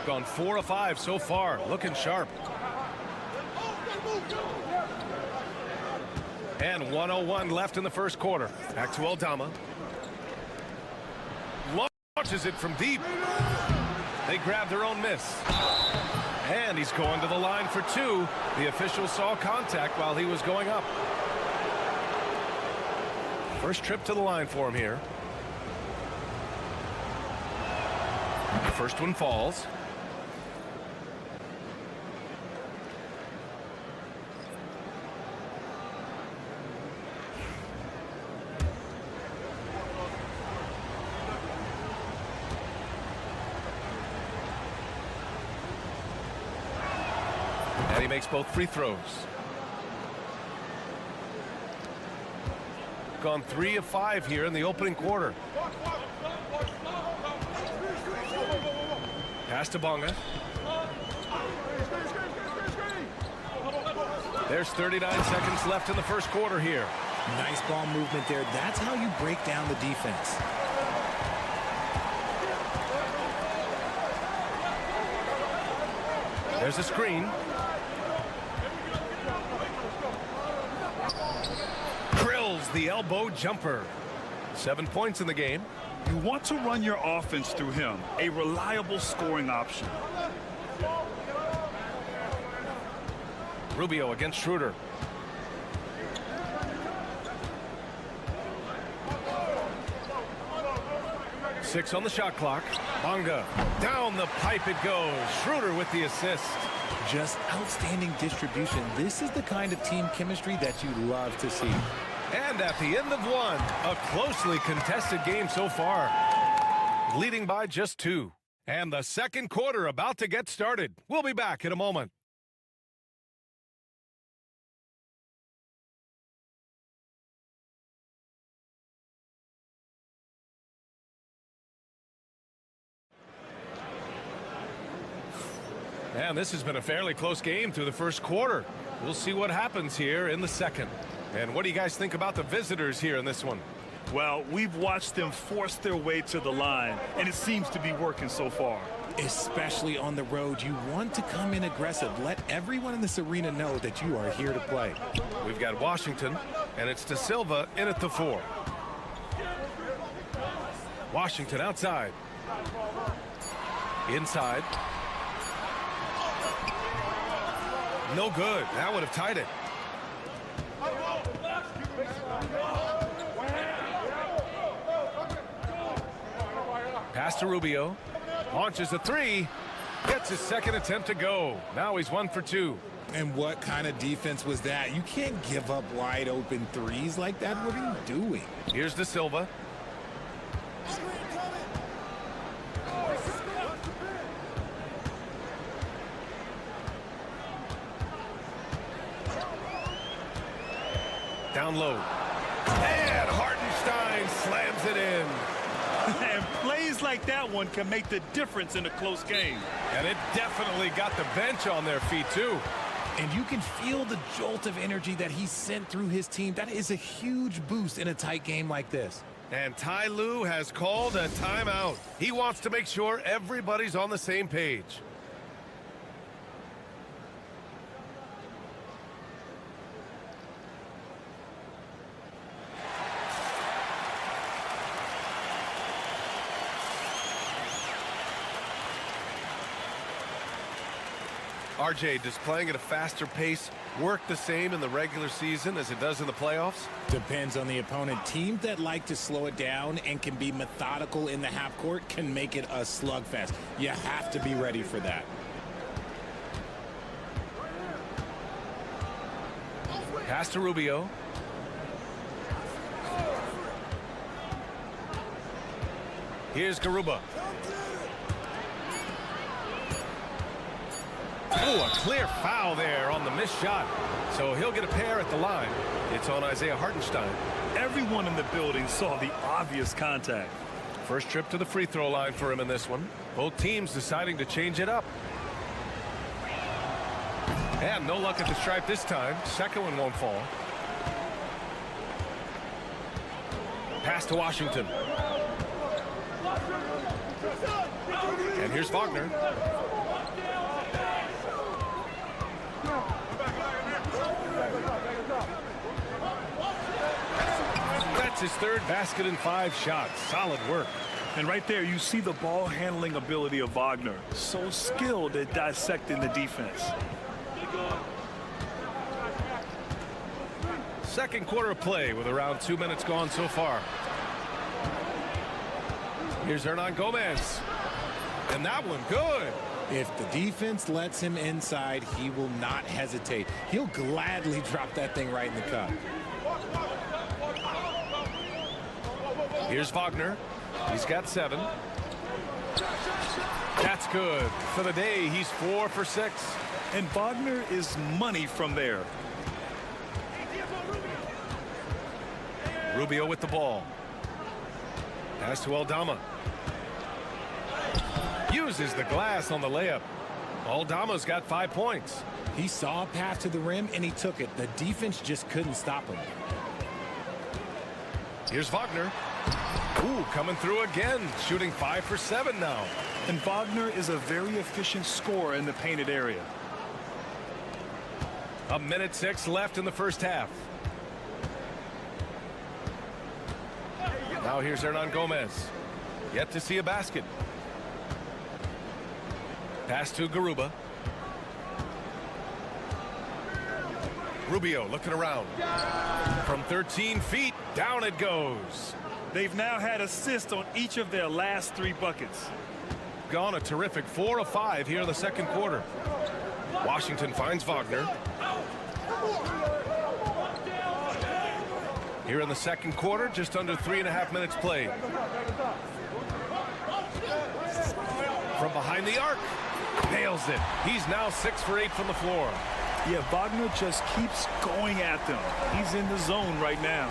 Gone 4 of 5 so far. Looking sharp. And 1:01 left in the first quarter. Back to Aldama. Launches it from deep. They grab their own miss. And he's going to the line for 2. The official saw contact while he was going up. First trip to the line for him here. First one falls. And he makes both free throws. Gone 3 of 5 here in the opening quarter. Pass to Bonga. There's 39 seconds left in the first quarter here. Nice ball movement there. That's how you break down the defense. There's a screen. Drills the elbow jumper. 7 points in the game. You want to run your offense through him, a reliable scoring option. Rubio against Schroeder. Six on the shot clock. Bonga. Down the pipe it goes. Schroeder with the assist. Just outstanding distribution. This is the kind of team chemistry that you love to see. And at the end of one, a closely contested game so far. Leading by just 2. And the second quarter about to get started. We'll be back in a moment. And this has been a fairly close game through the first quarter. We'll see what happens here in the second. And what do you guys think about the visitors here in this one? Well, we've watched them force their way to the line, and it seems to be working so far. Especially on the road, you want to come in aggressive. Let everyone in this arena know that you are here to play. We've got Washington, and it's De Silva in at the 4. Washington outside. Inside. No good. That would have tied it. Pass to Rubio. Launches a 3. Gets his second attempt to go. Now he's 1 for 2. And what kind of defense was that? You can't give up wide open threes like that. What are you doing? Here's De Silva. Down low. And Hartenstein slams it in. And plays like that one can make the difference in a close game. And it definitely got the bench on their feet, too. And you can feel the jolt of energy that he sent through his team. That is a huge boost in a tight game like this. And Ty Lue has called a timeout. He wants to make sure everybody's on the same page. RJ, does playing at a faster pace work the same in the regular season as it does in the playoffs? Depends on the opponent. Teams that like to slow it down and can be methodical in the half court can make it a slugfest. You have to be ready for that. Pass to Rubio. Here's Garuba. Oh, a clear foul there on the missed shot. So he'll get a pair at the line. It's on Isaiah Hartenstein. Everyone in the building saw the obvious contact. First trip to the free throw line for him in this one. Both teams deciding to change it up. And no luck at the stripe this time. Second one won't fall. Pass to Washington. And here's Wagner. That's his third basket in 5 shots. Solid work. And right there, you see the ball handling ability of Wagner. So skilled at dissecting the defense. Second quarter of play with around 2 minutes gone so far. Here's Hernan Gomez. And that one good. If the defense lets him inside, he will not hesitate. He'll gladly drop that thing right in the cup. Here's Wagner. He's got 7. That's good. For the day, he's 4 for 6. And Wagner is money from there. Rubio with the ball. Pass to Aldama. Uses the glass on the layup. Aldama's got 5 points. He saw a path to the rim and he took it. The defense just couldn't stop him. Here's Wagner. Ooh, coming through again. Shooting 5 for 7 now. And Wagner is a very efficient scorer in the painted area. 1:06 left in the first half. Now here's Hernan Gomez. Yet to see a basket. Pass to Garuba. Rubio looking around. From 13 feet, down it goes. They've now had assists on each of their last 3 buckets. Gone a terrific 4 of 5 here in the second quarter. Washington finds Wagner. Here in the second quarter, just under 3.5 minutes played. From behind the arc. Nails it. He's now 6 for 8 from the floor. Yeah, Wagner just keeps going at them. He's in the zone right now.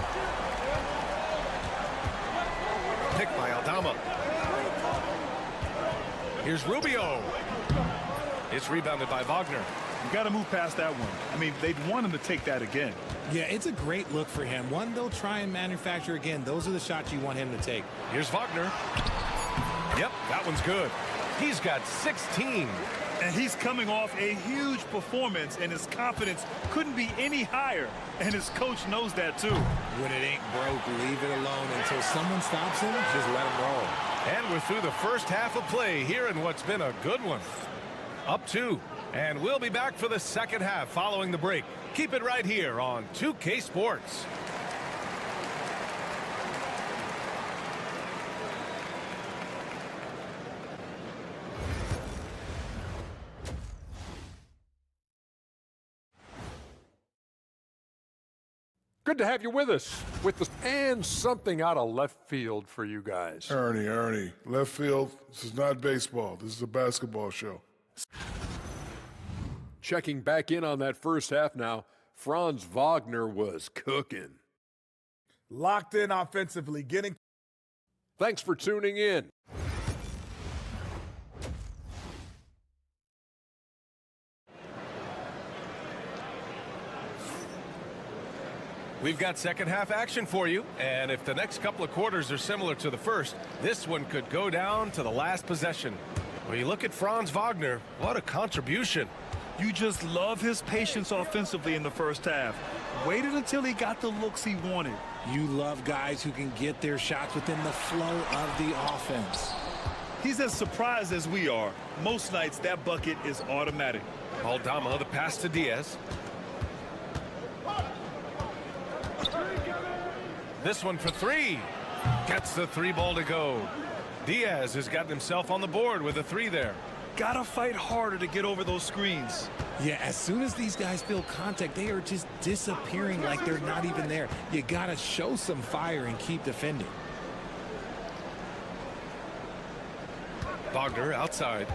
Picked by Aldama. Here's Rubio. It's rebounded by Wagner. You got to move past that one. I mean, they'd want him to take that again. Yeah, it's a great look for him. One they'll try and manufacture again. Those are the shots you want him to take. Here's Wagner. Yep, that one's good. He's got 16. And he's coming off a huge performance, and his confidence couldn't be any higher. And his coach knows that, too. When it ain't broke, leave it alone. Until someone stops him, just let him roll. And we're through the first half of play here in what's been a good one. Up 2. And we'll be back for the second half following the break. Keep it right here on 2K Sports. Good to have you with us. And something out of left field for you guys. Ernie, left field, this is not baseball. This is a basketball show. Checking back in on that first half now, Franz Wagner was cooking. Locked in offensively, getting. Thanks for tuning in. We've got second half action for you, and if the next couple of quarters are similar to the first, this one could go down to the last possession. When you look at Franz Wagner, what a contribution. You just love his patience offensively in the first half. Waited until he got the looks he wanted. You love guys who can get their shots within the flow of the offense. He's as surprised as we are. Most nights, that bucket is automatic. Aldama, the pass to Diaz. This one for three. Gets the three ball to go. Diaz has gotten himself on the board with a three there. Gotta fight harder to get over those screens. Yeah, as soon as these guys feel contact, they are just disappearing like they're not even there. You gotta show some fire and keep defending. Wagner outside.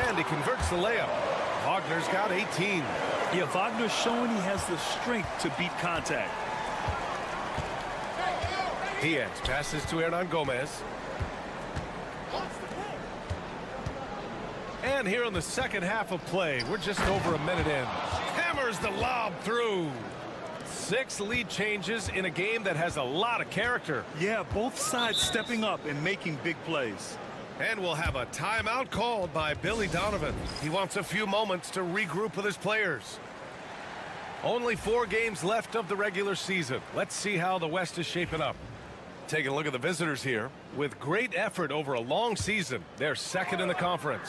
And he converts the layup. Wagner's got 18. Yeah, Wagner's showing he has the strength to beat contact. Diaz passes to Hernan Gomez. And here in the second half of play, we're just over a minute in. Hammers the lob through. 6 lead changes in a game that has a lot of character. Yeah, both sides stepping up and making big plays. And we'll have a timeout called by Billy Donovan. He wants a few moments to regroup with his players. Only 4 games left of the regular season. Let's see how the West is shaping up. Taking a look at the visitors here. With great effort over a long season, they're second in the conference.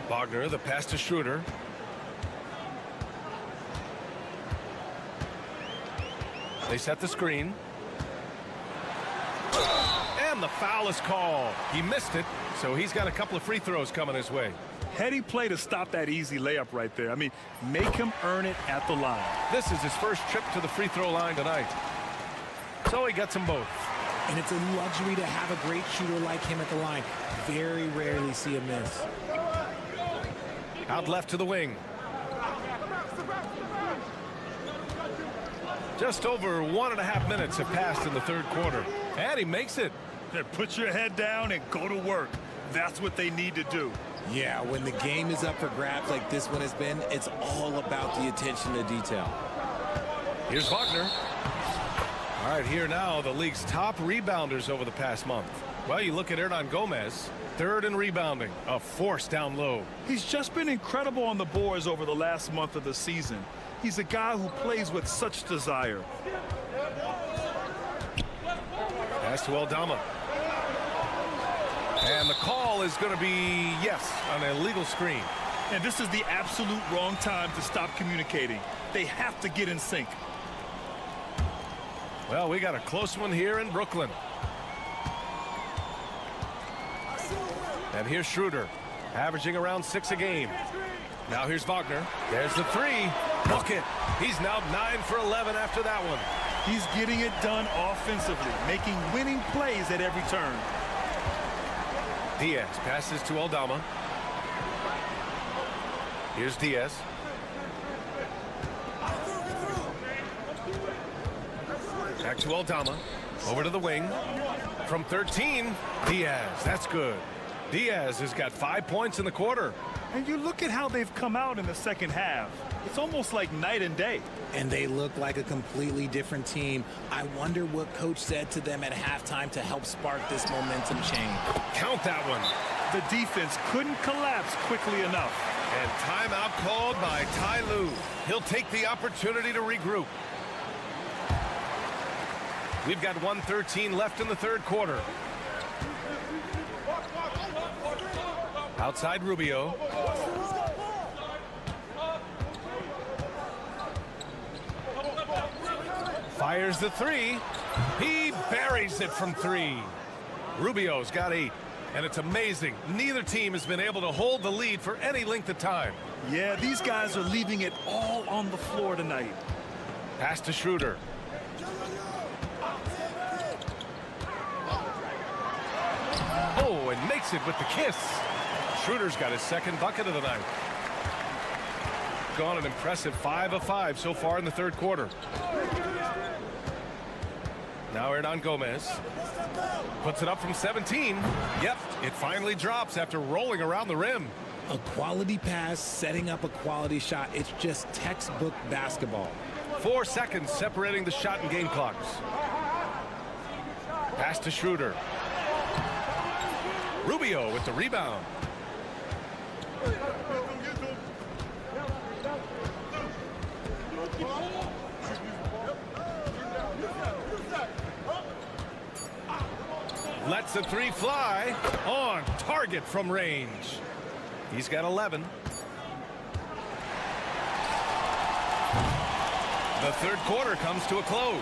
Wagner, the pass to Schroeder. They set the screen. And the foul is called. He missed it, so he's got a couple of free throws coming his way. Heady play to stop that easy layup right there. I mean, make him earn it at the line. This is his first trip to the free throw line tonight. So he gets them both. And it's a luxury to have a great shooter like him at the line. Very rarely see a miss. Out left to the wing. Just over 1.5 minutes have passed in the third quarter. And he makes it. Put your head down and go to work. That's what they need to do. Yeah, when the game is up for grabs like this one has been, it's all about the attention to detail. Here's Wagner. All right, here now, the league's top rebounders over the past month. Well, you look at Hernan Gomez, third in rebounding, a force down low. He's just been incredible on the boards over the last month of the season. He's a guy who plays with such desire. Pass to Aldama. And the call is going to be, yes, an illegal screen. And this is the absolute wrong time to stop communicating. They have to get in sync. Well, we got a close one here in Brooklyn. And here's Schroeder, averaging around 6 a game. Now here's Wagner. There's the three. Bucket. He's now 9 for 11 after that one. He's getting it done offensively, making winning plays at every turn. Diaz passes to Aldama. Here's Diaz. Back to Aldama. Over to the wing. From 13, Diaz. That's good. Diaz has got 5 points in the quarter. And you look at how they've come out in the second half. It's almost like night and day. And they look like a completely different team. I wonder what coach said to them at halftime to help spark this momentum change. Count that one. The defense couldn't collapse quickly enough. And timeout called by Ty Lue. He'll take the opportunity to regroup. We've got 1:13 left in the third quarter. Outside Rubio. Fires the three. He buries it from 3. Rubio's got 8. And it's amazing. Neither team has been able to hold the lead for any length of time. Yeah, these guys are leaving it all on the floor tonight. Pass to Schroeder. Oh, and makes it with the kiss. Schroeder's got his second bucket of the night. Gone an impressive 5 of 5 so far in the third quarter. Now Hernan Gomez puts it up from 17. Yep, it finally drops after rolling around the rim. A quality pass, setting up a quality shot. It's just textbook basketball. 4 seconds separating the shot and game clocks. Pass to Schroeder. Rubio with the rebound. Lets the three fly. On target from range. He's got 11. The third quarter comes to a close.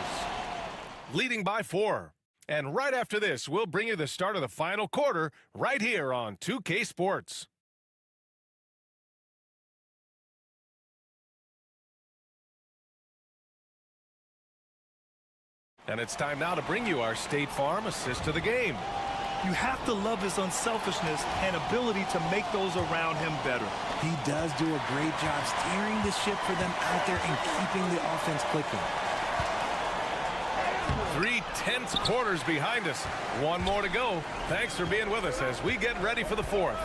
Leading by 4. And right after this, we'll bring you the start of the final quarter right here on 2K Sports. And it's time now to bring you our State Farm assist to the game. You have to love his unselfishness and ability to make those around him better. He does do a great job steering the ship for them out there and keeping the offense clicking. 3 tense quarters behind us. One more to go. Thanks for being with us as we get ready for the fourth.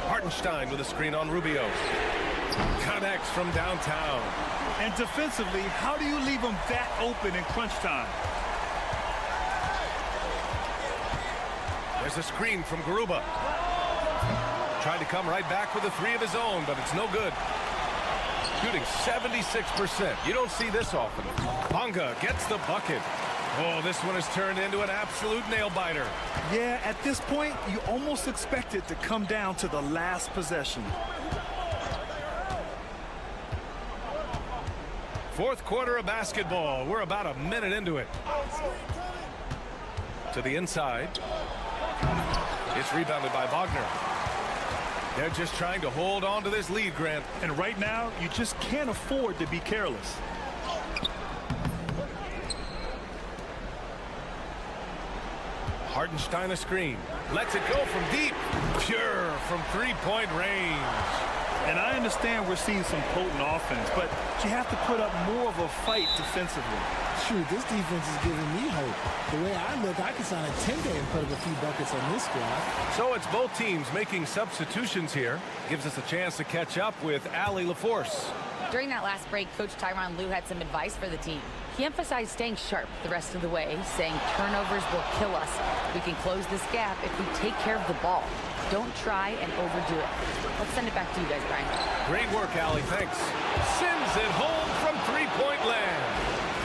Hartenstein with a screen on Rubio. Connects from downtown. And defensively, how do you leave him that open in crunch time? There's a screen from Garuba. Tried to come right back with a 3 of his own, but it's no good. Shooting 76%. You don't see this often. Bonga gets the bucket. Oh, this one has turned into an absolute nail-biter. Yeah, at this point, you almost expect it to come down to the last possession. Fourth quarter of basketball. We're about a minute into it. To the inside. It's rebounded by Wagner. They're just trying to hold on to this lead, Grant. And right now, you just can't afford to be careless. Hartenstein a screen. Lets it go from deep. Pure from three-point range. And I understand we're seeing some potent offense, but you have to put up more of a fight defensively. Shoot, this defense is giving me hope. The way I look, I can sign a 10-day and put up a few buckets on this squad. So it's both teams making substitutions here. Gives us a chance to catch up with Allie LaForce. During that last break, Coach Tyronn Lue had some advice for the team. He emphasized staying sharp the rest of the way, saying turnovers will kill us. We can close this gap if we take care of the ball. Don't try and overdo it. Let's send it back to you guys, Brian. Great work, Allie. Thanks. Sends it home from three-point land.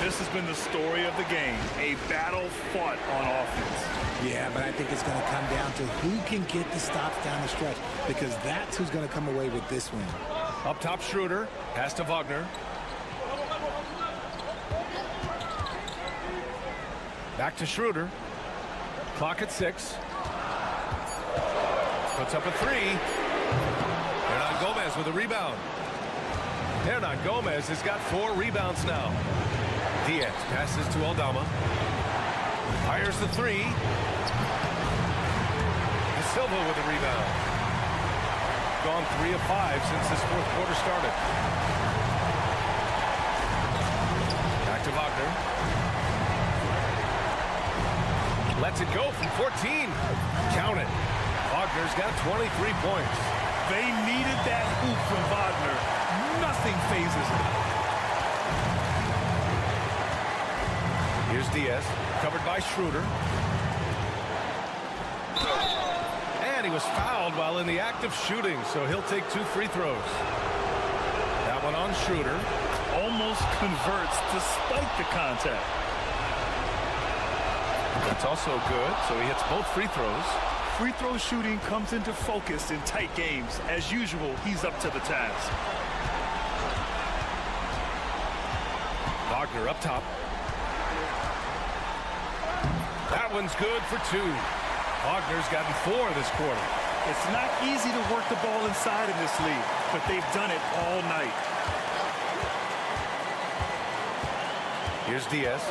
This has been the story of the game, a battle fought on offense. Yeah, but I think it's going to come down to who can get the stops down the stretch, because that's who's going to come away with this win. Up top, Schroeder. Pass to Wagner. Back to Schroeder. Clock at 6. Puts up a 3. Hernan Gomez with a rebound. Hernan Gomez has got 4 rebounds now. Diaz passes to Aldama. Fires the 3. De Silva with a rebound. Gone 3 of 5 since this fourth quarter started. Back to Wagner. Lets it go from 14. Count it. Wagner's got 23 points. They needed that hoop from Wagner. Nothing phases him. Here's Diaz, covered by Schroeder. And he was fouled while in the act of shooting, so he'll take 2 free throws. That one on Schroeder. Almost converts despite the contact. That's also good, so he hits both free throws. Free throw shooting comes into focus in tight games. As usual, he's up to the task. Wagner up top. That one's good for 2. Wagner's gotten 4 this quarter. It's not easy to work the ball inside in this league, but they've done it all night. Here's Diaz.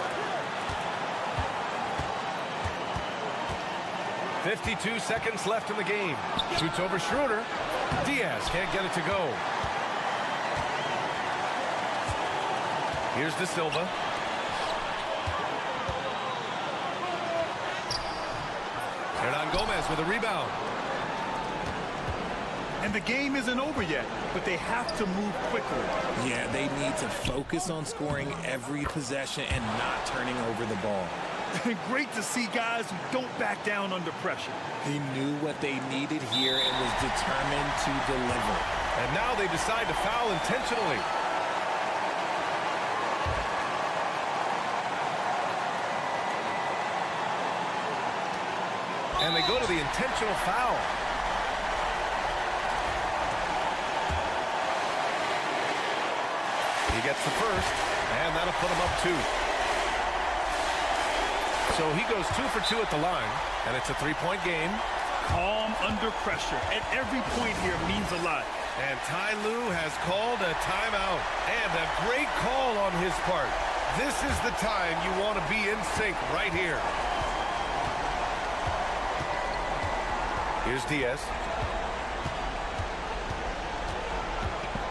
52 seconds left in the game. Shoots over Schroeder. Diaz can't get it to go. Here's De Silva. Diaz with a rebound. And the game isn't over yet, but they have to move quickly. Yeah, they need to focus on scoring every possession and not turning over the ball. And great to see guys who don't back down under pressure. He knew what they needed here and was determined to deliver. And now they decide to foul intentionally. And they go to the intentional foul. He gets the first, and that'll put him up 2. So he goes 2 for 2 at the line, and it's a 3-point game. Calm under pressure, and every point here means a lot. And Ty Lue has called a timeout, and a great call on his part. This is the time you want to be in sync right here. Here's Diaz.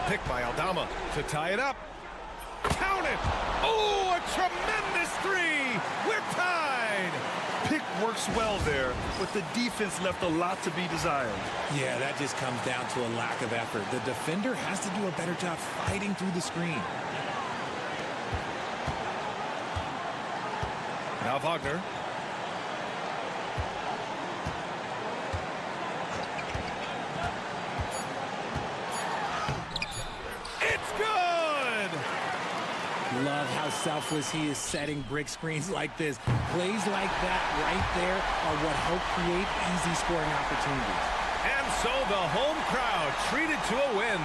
Picked by Aldama to tie it up. Count it! Oh, a tremendous 3! We're tied! Pick works well there, but the defense left a lot to be desired. Yeah, that just comes down to a lack of effort. The defender has to do a better job fighting through the screen. Now Wagner. It's good! Love how selfless he is setting brick screens like this. Plays like that right there are what help create easy scoring opportunities. And so the home crowd treated to a win.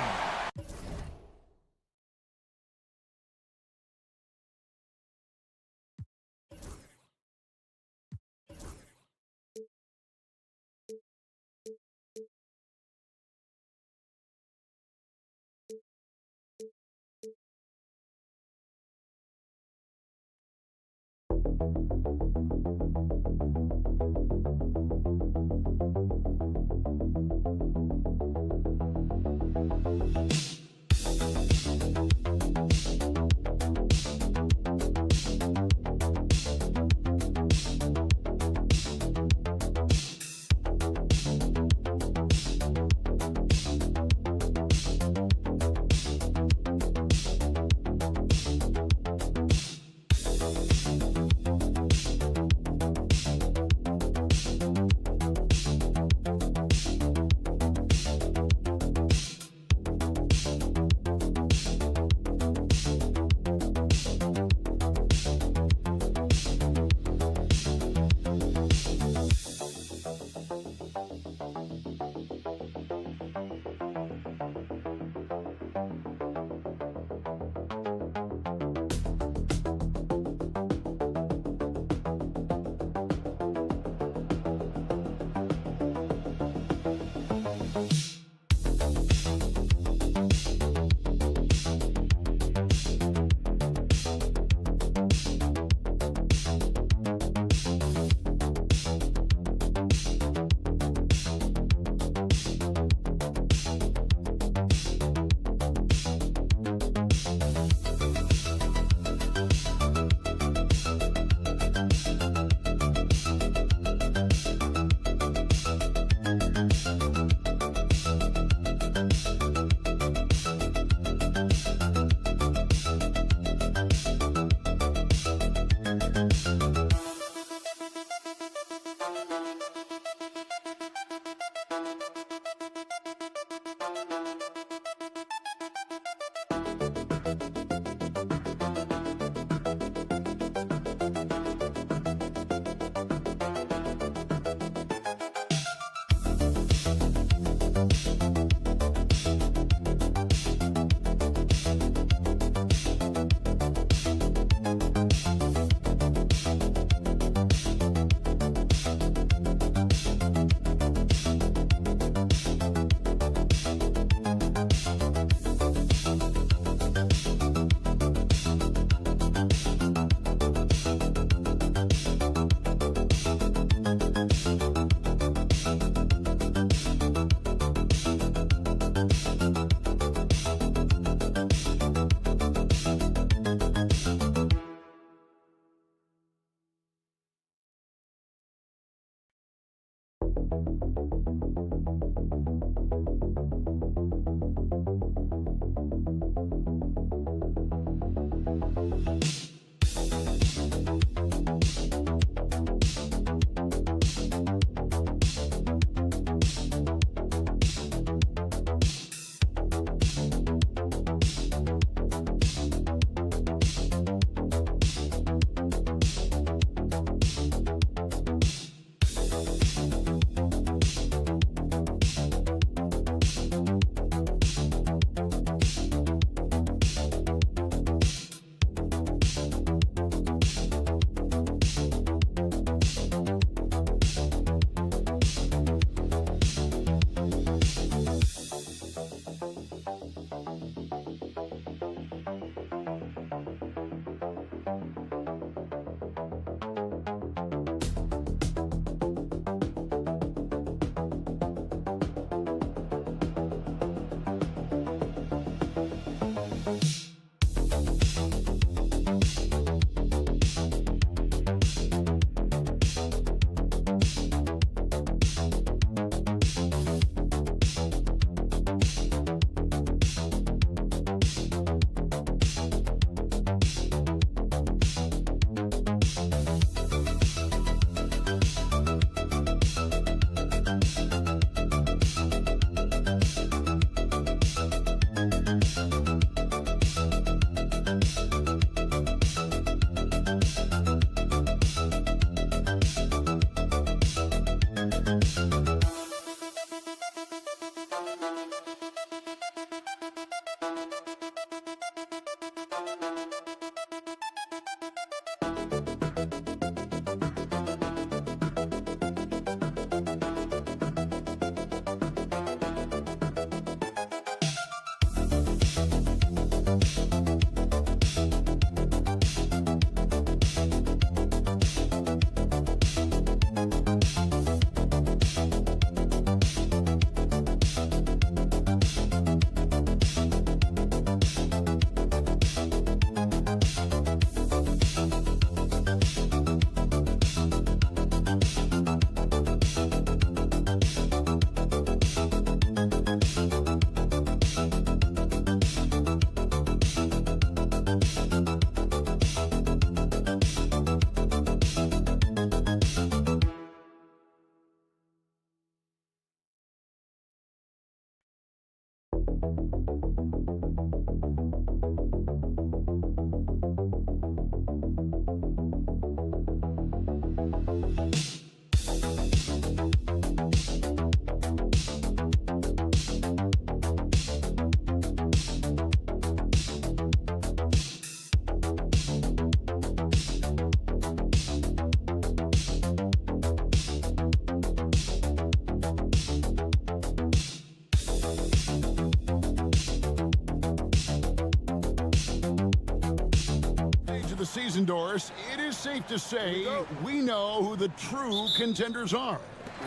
season, Doris, it is safe to say we know who the true contenders are,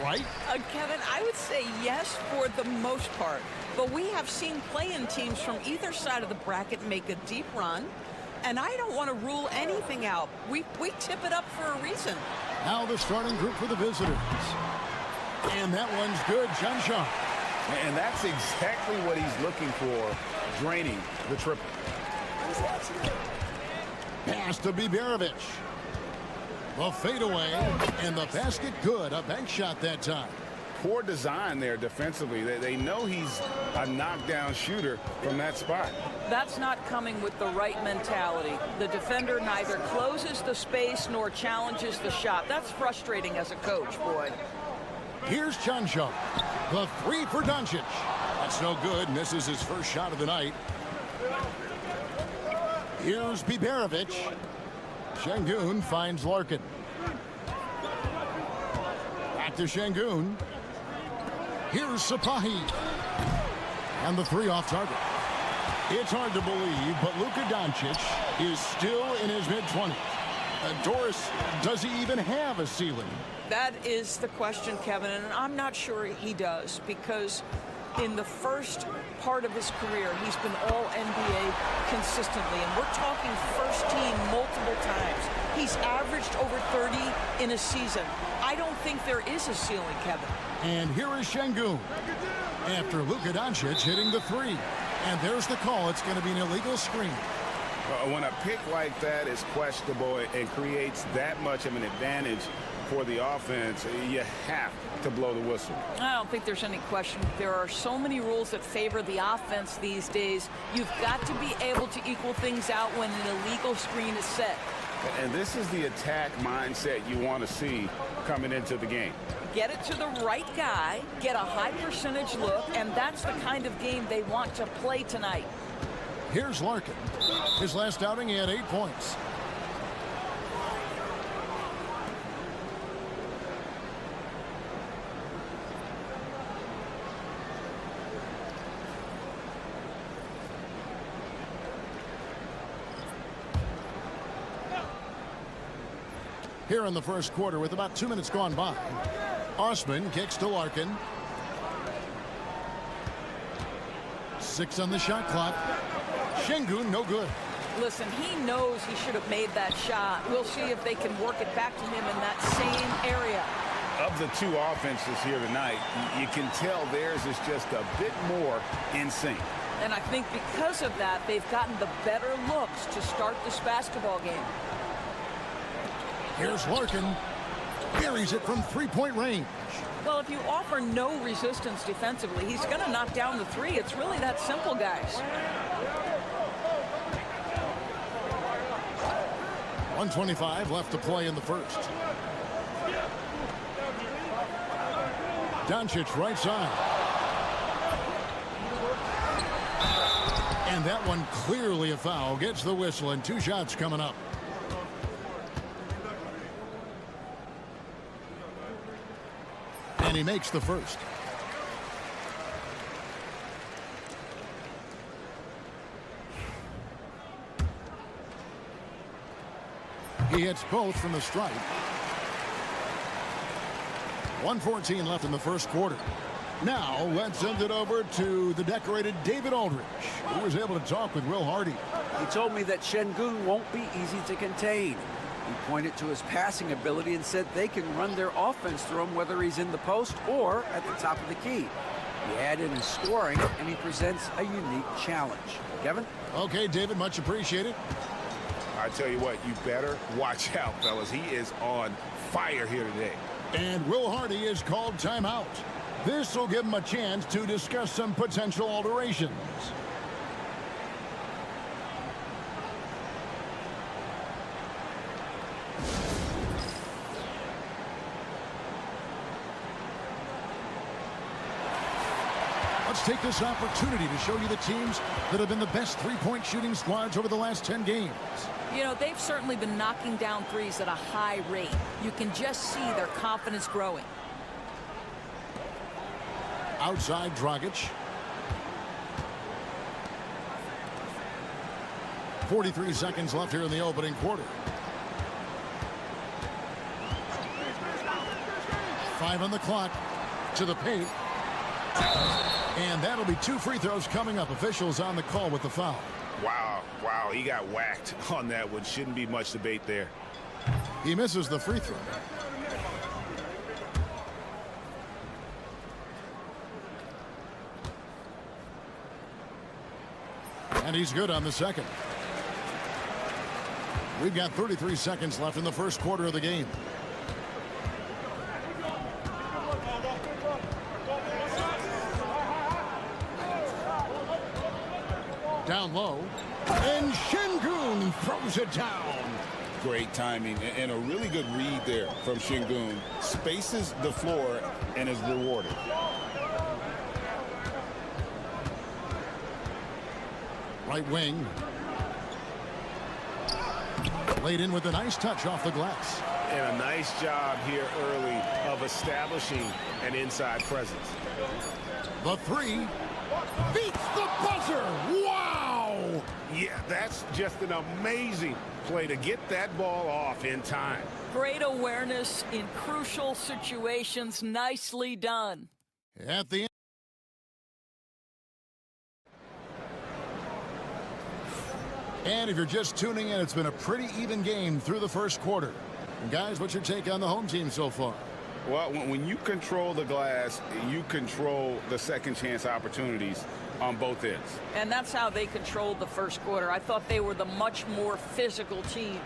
right? Kevin, I would say yes for the most part. But we have seen play-in teams from either side of the bracket make a deep run. And I don't want to rule anything out. We tip it up for a reason. Now the starting group for the visitors. And that one's good, John. And that's exactly what he's looking for, draining the triple. Pass to Biberovic. The fadeaway, and the basket good. A bank shot that time. Poor design there defensively. They know he's a knockdown shooter from that spot. That's not coming with the right mentality. The defender neither closes the space nor challenges the shot. That's frustrating as a coach, boy. Here's Chuncho. The three for Doncic. That's no good. Misses his first shot of the night. Here's Biberovic. Şengün finds Larkin. Back to Şengün. Here's Sapahi. And the three off target. It's hard to believe, but Luka Doncic is still in his mid-20s. Doris, does he even have a ceiling? That is the question, Kevin, and I'm not sure he does, because in the first part of his career, he's been all NBA consistently, and we're talking first team multiple times. He's averaged over 30 in a season. I don't think there is a ceiling, Kevin. And here is Şengün after Luka Doncic hitting the three. And there's the call. It's going to be an illegal screen. When a pick like that is questionable and creates that much of an advantage for the offense, you have to blow the whistle. I don't think there's any question. There are so many rules that favor the offense these days. You've got to be able to equal things out when an illegal screen is set. And this is the attack mindset you want to see coming into the game. Get it to the right guy, get a high percentage look, and that's the kind of game they want to play tonight. Here's Larkin. His last outing, he had 8 points. Here in the first quarter with about 2 minutes gone by. Osman kicks to Larkin. 6 on the shot clock. Şengün, no good. Listen, he knows he should have made that shot. We'll see if they can work it back to him in that same area. Of the two offenses here tonight, you can tell theirs is just a bit more in sync. And I think because of that, they've gotten the better looks to start this basketball game. Here's Larkin. Buries it from three-point range. Well, if you offer no resistance defensively, he's going to knock down the three. It's really that simple, guys. 1:25 left to play in the first. Doncic right side. And that one clearly a foul. Gets the whistle, and 2 shots coming up. And he makes the first. He hits both from the stripe. 1:14 left in the first quarter. Now let's send it over to the decorated David Aldridge, who was able to talk with Will Hardy. He told me that Şengün won't be easy to contain. He pointed to his passing ability and said they can run their offense through him whether he's in the post or at the top of the key. He added in scoring, and he presents a unique challenge. Kevin? Okay, David, much appreciated. I tell you what, you better watch out, fellas. He is on fire here today. And Will Hardy is called timeout. This will give him a chance to discuss some potential alterations. Let's take this opportunity to show you the teams that have been the best three-point shooting squads over the last 10 games. You know, they've certainly been knocking down threes at a high rate. You can just see their confidence growing. Outside Dragic. 43 seconds left here in the opening quarter. 5 on the clock. To the paint. And that'll be 2 free throws coming up. Officials on the call with the foul. Wow, he got whacked on that one. Shouldn't be much debate there. He misses the free throw. And he's good on the second. We've got 33 seconds left in the first quarter of the game. Down low, and Şengün throws it down. Great timing and a really good read there from Şengün. Spaces the floor and is rewarded. Right wing. Laid in with a nice touch off the glass. And a nice job here early of establishing an inside presence. The three beats the buzzer. Wow! Yeah, that's just an amazing play to get that ball off in time. Great awareness in crucial situations. Nicely done. At the end. And if you're just tuning in, it's been a pretty even game through the first quarter. And guys, what's your take on the home team so far? Well, when you control the glass, you control the second chance opportunities on both ends. And that's how they controlled the first quarter. I thought they were the much more physical team.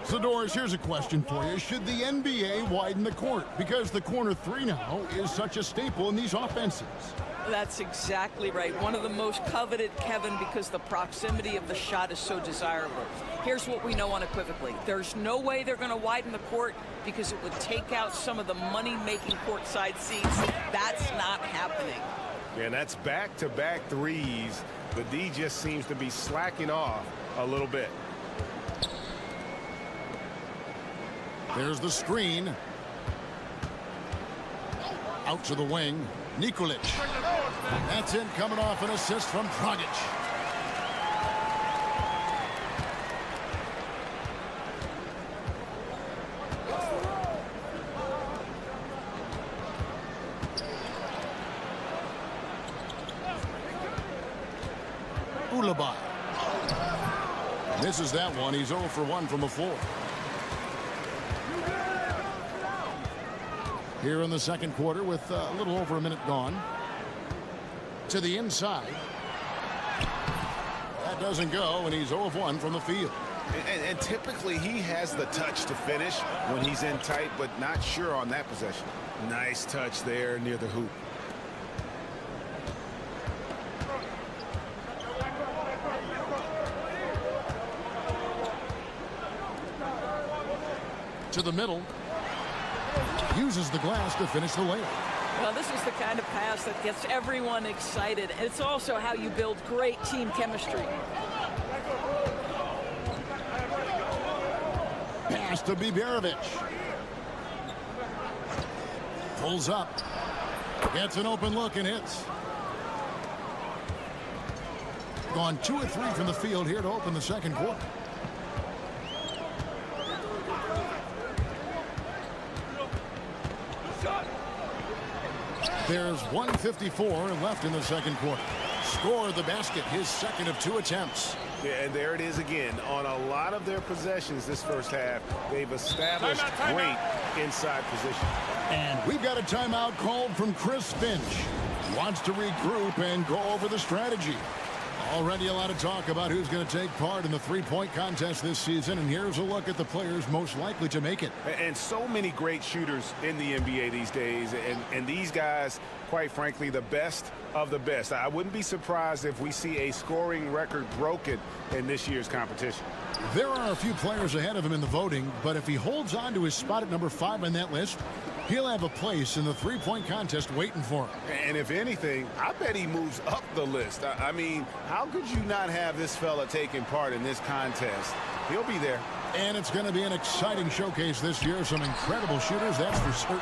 So, Doris, here's a question for you. Should the NBA widen the court? Because the corner three now is such a staple in these offenses. That's exactly right. One of the most coveted, Kevin, because the proximity of the shot is so desirable. Here's what we know unequivocally. There's no way they're going to widen the court because it would take out some of the money-making courtside seats. That's not happening. Yeah, and that's back-to-back threes. The D just seems to be slacking off a little bit. There's the screen. Out to the wing. Nikolic. That's in, coming off an assist from Dragic. Ulabai. Misses that one. He's 0 for 1 from the floor. Here in the second quarter with a little over a minute gone. To the inside. That doesn't go, and he's 0 of 1 from the field. And typically he has the touch to finish when he's in tight, but not sure on that possession. Nice touch there near the hoop. To the middle. Uses the glass to finish the layup. Well, this is the kind of pass that gets everyone excited. It's also how you build great team chemistry. Pass to Biberovic. Pulls up. Gets an open look and hits. Gone 2 of 3 from the field here to open the second quarter. There's 1:54 left in the second quarter. Scored the basket, his second of 2 attempts. Yeah, and there it is again. On a lot of their possessions this first half, they've established great inside position. And we've got a timeout called from Chris Finch. Wants to regroup and go over the strategy. Already a lot of talk about who's going to take part in the three-point contest this season, and here's a look at the players most likely to make it. And so many great shooters in the NBA these days, and these guys, quite frankly, the best of the best. I wouldn't be surprised if we see a scoring record broken in this year's competition. There are a few players ahead of him in the voting, but if he holds on to his spot at number 5 on that list, he'll have a place in the three-point contest waiting for him. And if anything, I bet he moves up the list. I mean, how could you not have this fella taking part in this contest? He'll be there. And it's going to be an exciting showcase this year. Some incredible shooters, that's for certain.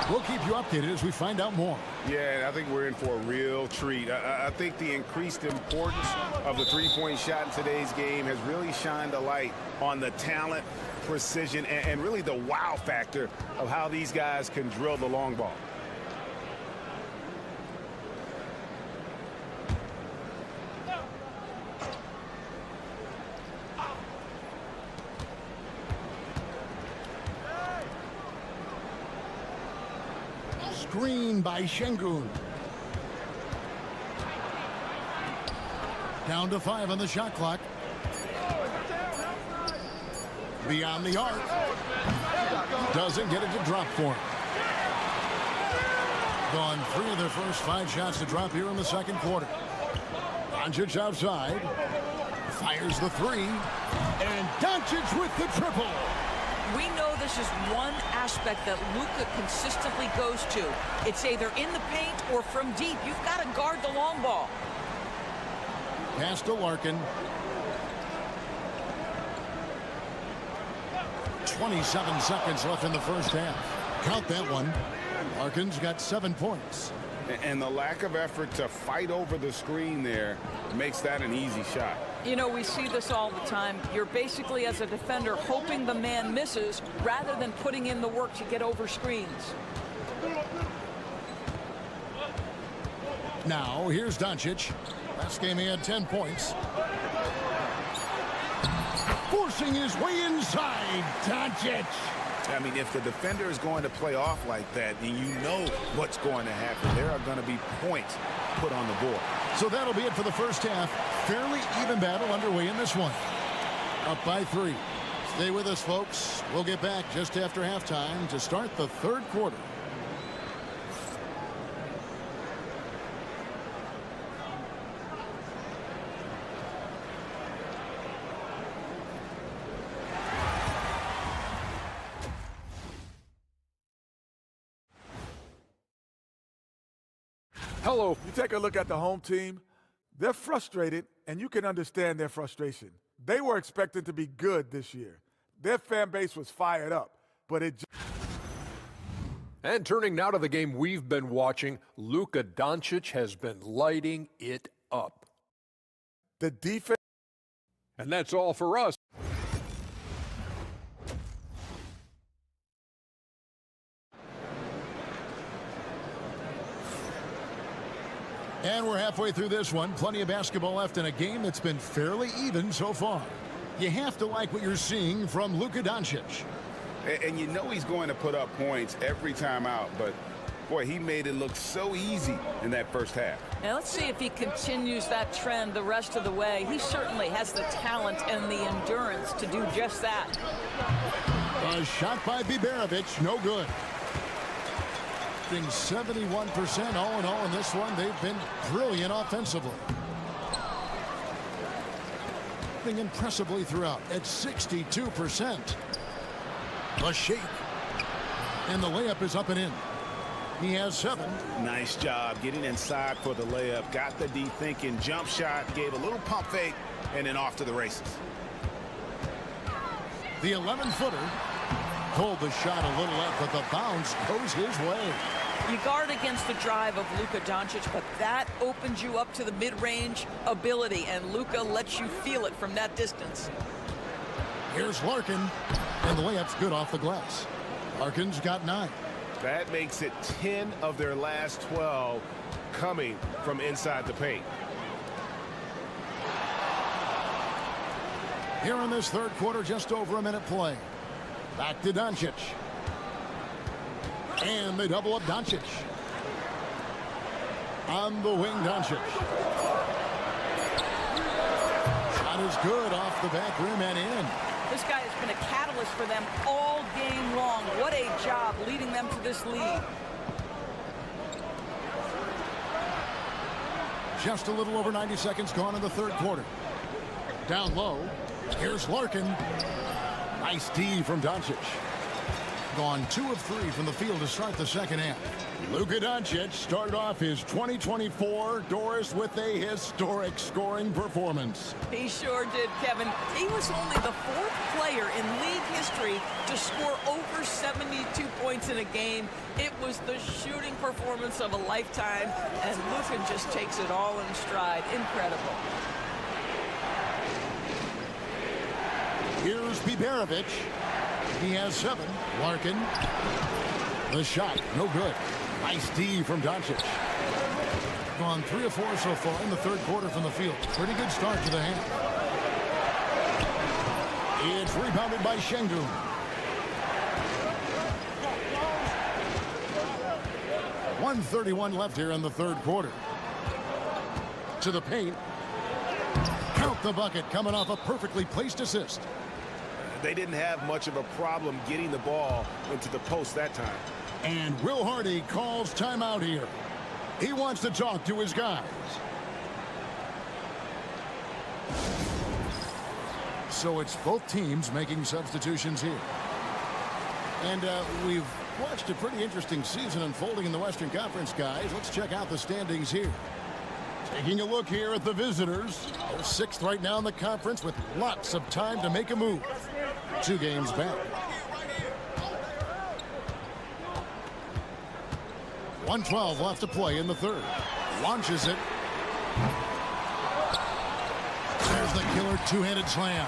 We'll keep you updated as we find out more. Yeah, I think we're in for a real treat. I think the increased importance of the three-point shot in today's game has really shined a light on the talent, precision, and really the wow factor of how these guys can drill the long ball. Screen by Şengün. Down to 5 on the shot clock. Beyond the arc. Doesn't get it to drop for him. Gone 3 of their first 5 shots to drop here in the second quarter. Doncic outside. Fires the 3. And Doncic with the triple. We know this is one aspect that Luka consistently goes to. It's either in the paint or from deep. You've got to guard the long ball. Pass to Larkin. 27 seconds left in the first half. Count that one. Larkin's got 7 points. And the lack of effort to fight over the screen there makes that an easy shot. You know, we see this all the time. You're basically, as a defender, hoping the man misses rather than putting in the work to get over screens. Now, here's Doncic. Last game he had 10 points. forcing his way inside. Doncic. I mean, if the defender is going to play off like that, then you know what's going to happen. There are going to be points put on the board. So that'll be it for the first half. Fairly even battle underway in this one. Up by 3. Stay with us, folks. We'll get back just after halftime to start the third quarter. Hello. You take a look at the home team. They're frustrated, and you can understand their frustration. They were expected to be good this year. Their fan base was fired up, but it just... And turning now to the game we've been watching, Luka Doncic has been lighting it up. The defense... And that's all for us. And we're halfway through this one. Plenty of basketball left in a game that's been fairly even so far. You have to like what you're seeing from Luka Doncic. And you know he's going to put up points every time out, but boy, he made it look so easy in that first half. Now let's see if he continues that trend the rest of the way. He certainly has the talent and the endurance to do just that. A shot by Biberovic, no good. 71% all in all in this one. They've been brilliant offensively. Impressively throughout at 62%. A shake. And the layup is up and in. He has 7. Nice job getting inside for the layup. Got the D thinking. Jump shot. Gave a little pump fake. And then off to the races. The 11-footer. Pulled the shot a little up, but the bounce goes his way. You guard against the drive of Luka Doncic, but that opens you up to the mid-range ability, and Luka lets you feel it from that distance. Here's Larkin, and the layup's good off the glass. Larkin's got 9. That makes it 10 of their last 12 coming from inside the paint. Here in this third quarter, just over a minute play. Back to Doncic. And they double up Doncic. On the wing, Doncic. Shot is good off the back rim and in. This guy has been a catalyst for them all game long. What a job leading them to this lead. Just a little over 90 seconds gone in the third quarter. Down low. Here's Larkin. Nice D from Doncic. Gone 2 of 3 from the field to start the second half. Luka Doncic started off his 2024 Doris with a historic scoring performance. He sure did, Kevin. He was only the 4th player in league history to score over 72 points in a game. It was the shooting performance of a lifetime, and Luka just takes it all in stride. Incredible. Here's Biberovic. He has 7. Larkin. The shot, no good. Nice D from Doncic. Gone 3 of 4 so far in the third quarter from the field. Pretty good start to the half. It's rebounded by Şengün. .131 left here in the third quarter. To the paint. Count the bucket coming off a perfectly placed assist. They didn't have much of a problem getting the ball into the post that time. And Will Hardy calls timeout here. He wants to talk to his guys. So it's both teams making substitutions here. And we've watched a pretty interesting season unfolding in the Western Conference, guys. Let's check out the standings here. Taking a look here at the visitors. They're 6th right now in the conference with lots of time to make a move. 2 games back. 1:12 left to play in the third. Launches it. There's the killer 2-handed slam.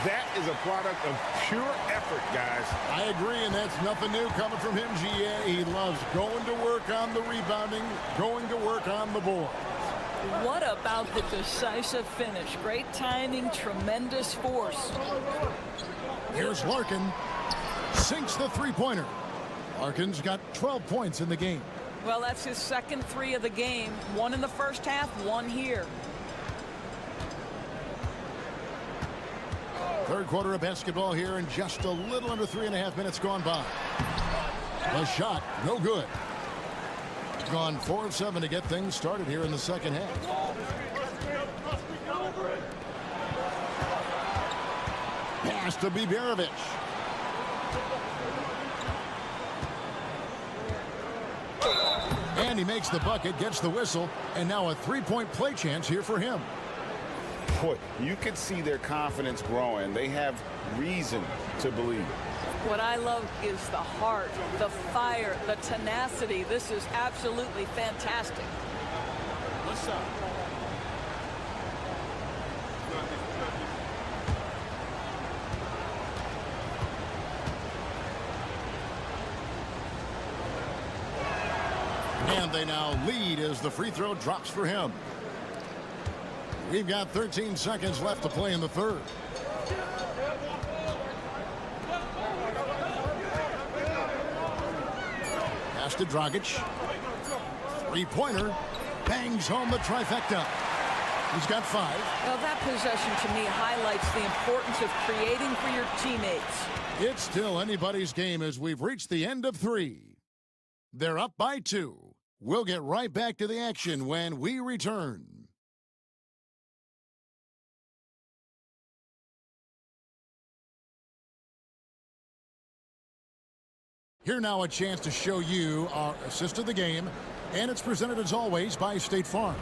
That is a product of pure effort, guys. I agree, and that's nothing new coming from him, GA. He loves going to work on the rebounding, going to work on the board. What about the decisive finish? Great timing, tremendous force. Here's Larkin. Sinks the three-pointer. Larkin's got 12 points in the game. Well, that's his second three of the game. One in the first half, one here. Third quarter of basketball here, and just a little under 3.5 minutes gone by. The shot, no good. Gone 4 of 7 to get things started here in the second half. Pass to Biberovic. And he makes the bucket, gets the whistle, and now a three-point play chance here for him. Boy, you could see their confidence growing. They have reason to believe. What I love is the heart, the fire, the tenacity. This is absolutely fantastic. What's up? And they now lead as the free throw drops for him. We've got 13 seconds left to play in the third. Pass to Dragic. Three-pointer. Bangs home the trifecta. He's got 5. Well, that possession to me highlights the importance of creating for your teammates. It's still anybody's game as we've reached the end of 3. They're up by 2. We'll get right back to the action when we return. Here now a chance to show you our assist of the game, and it's presented as always by State Farm.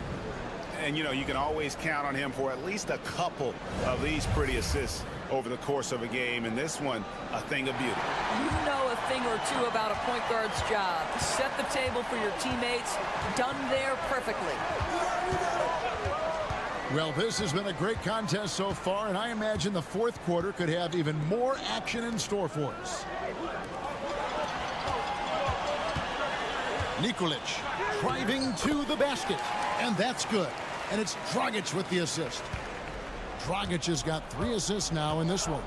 And, you know, you can always count on him for at least a couple of these pretty assists over the course of a game, and this one, a thing of beauty. You know a thing or two about a point guard's job. Set the table for your teammates. Done there perfectly. Well, this has been a great contest so far, and I imagine the fourth quarter could have even more action in store for us. Nikolic driving to the basket, and that's good. And it's Dragic with the assist. Dragic has got 3 assists now in this one.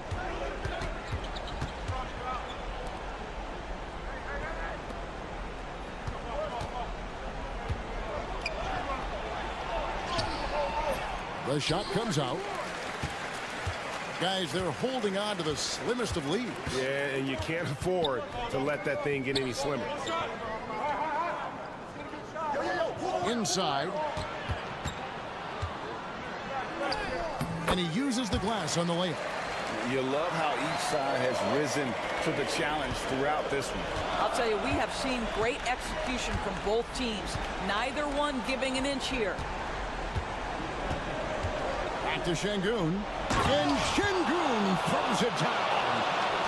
The shot comes out. Guys, they're holding on to the slimmest of leads. Yeah, and you can't afford to let that thing get any slimmer. Inside. And he uses the glass on the layup. You love how each side has risen to the challenge throughout this one. I'll tell you, we have seen great execution from both teams. Neither one giving an inch here. Back to Şengün. And Şengün throws it down.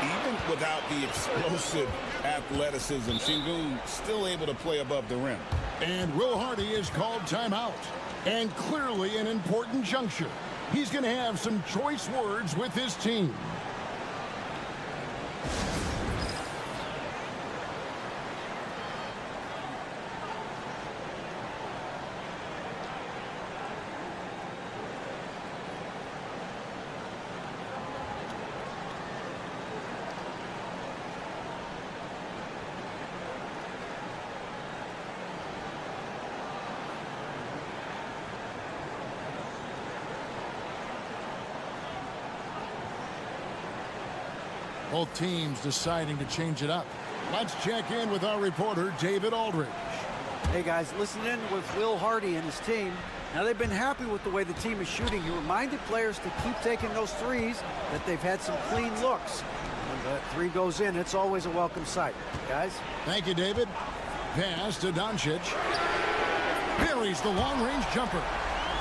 Even without the explosive athleticism, Şengün still able to play above the rim. And Will Hardy is called timeout. And clearly an important juncture. He's going to have some choice words with his team. Both teams deciding to change it up. Let's check in with our reporter, David Aldridge. Hey, guys, listen in with Will Hardy and his team. Now, they've been happy with the way the team is shooting. He reminded players to keep taking those threes, that they've had some clean looks. When that 3 goes in, it's always a welcome sight. Guys? Thank you, David. Pass to Doncic. Buries the long-range jumper.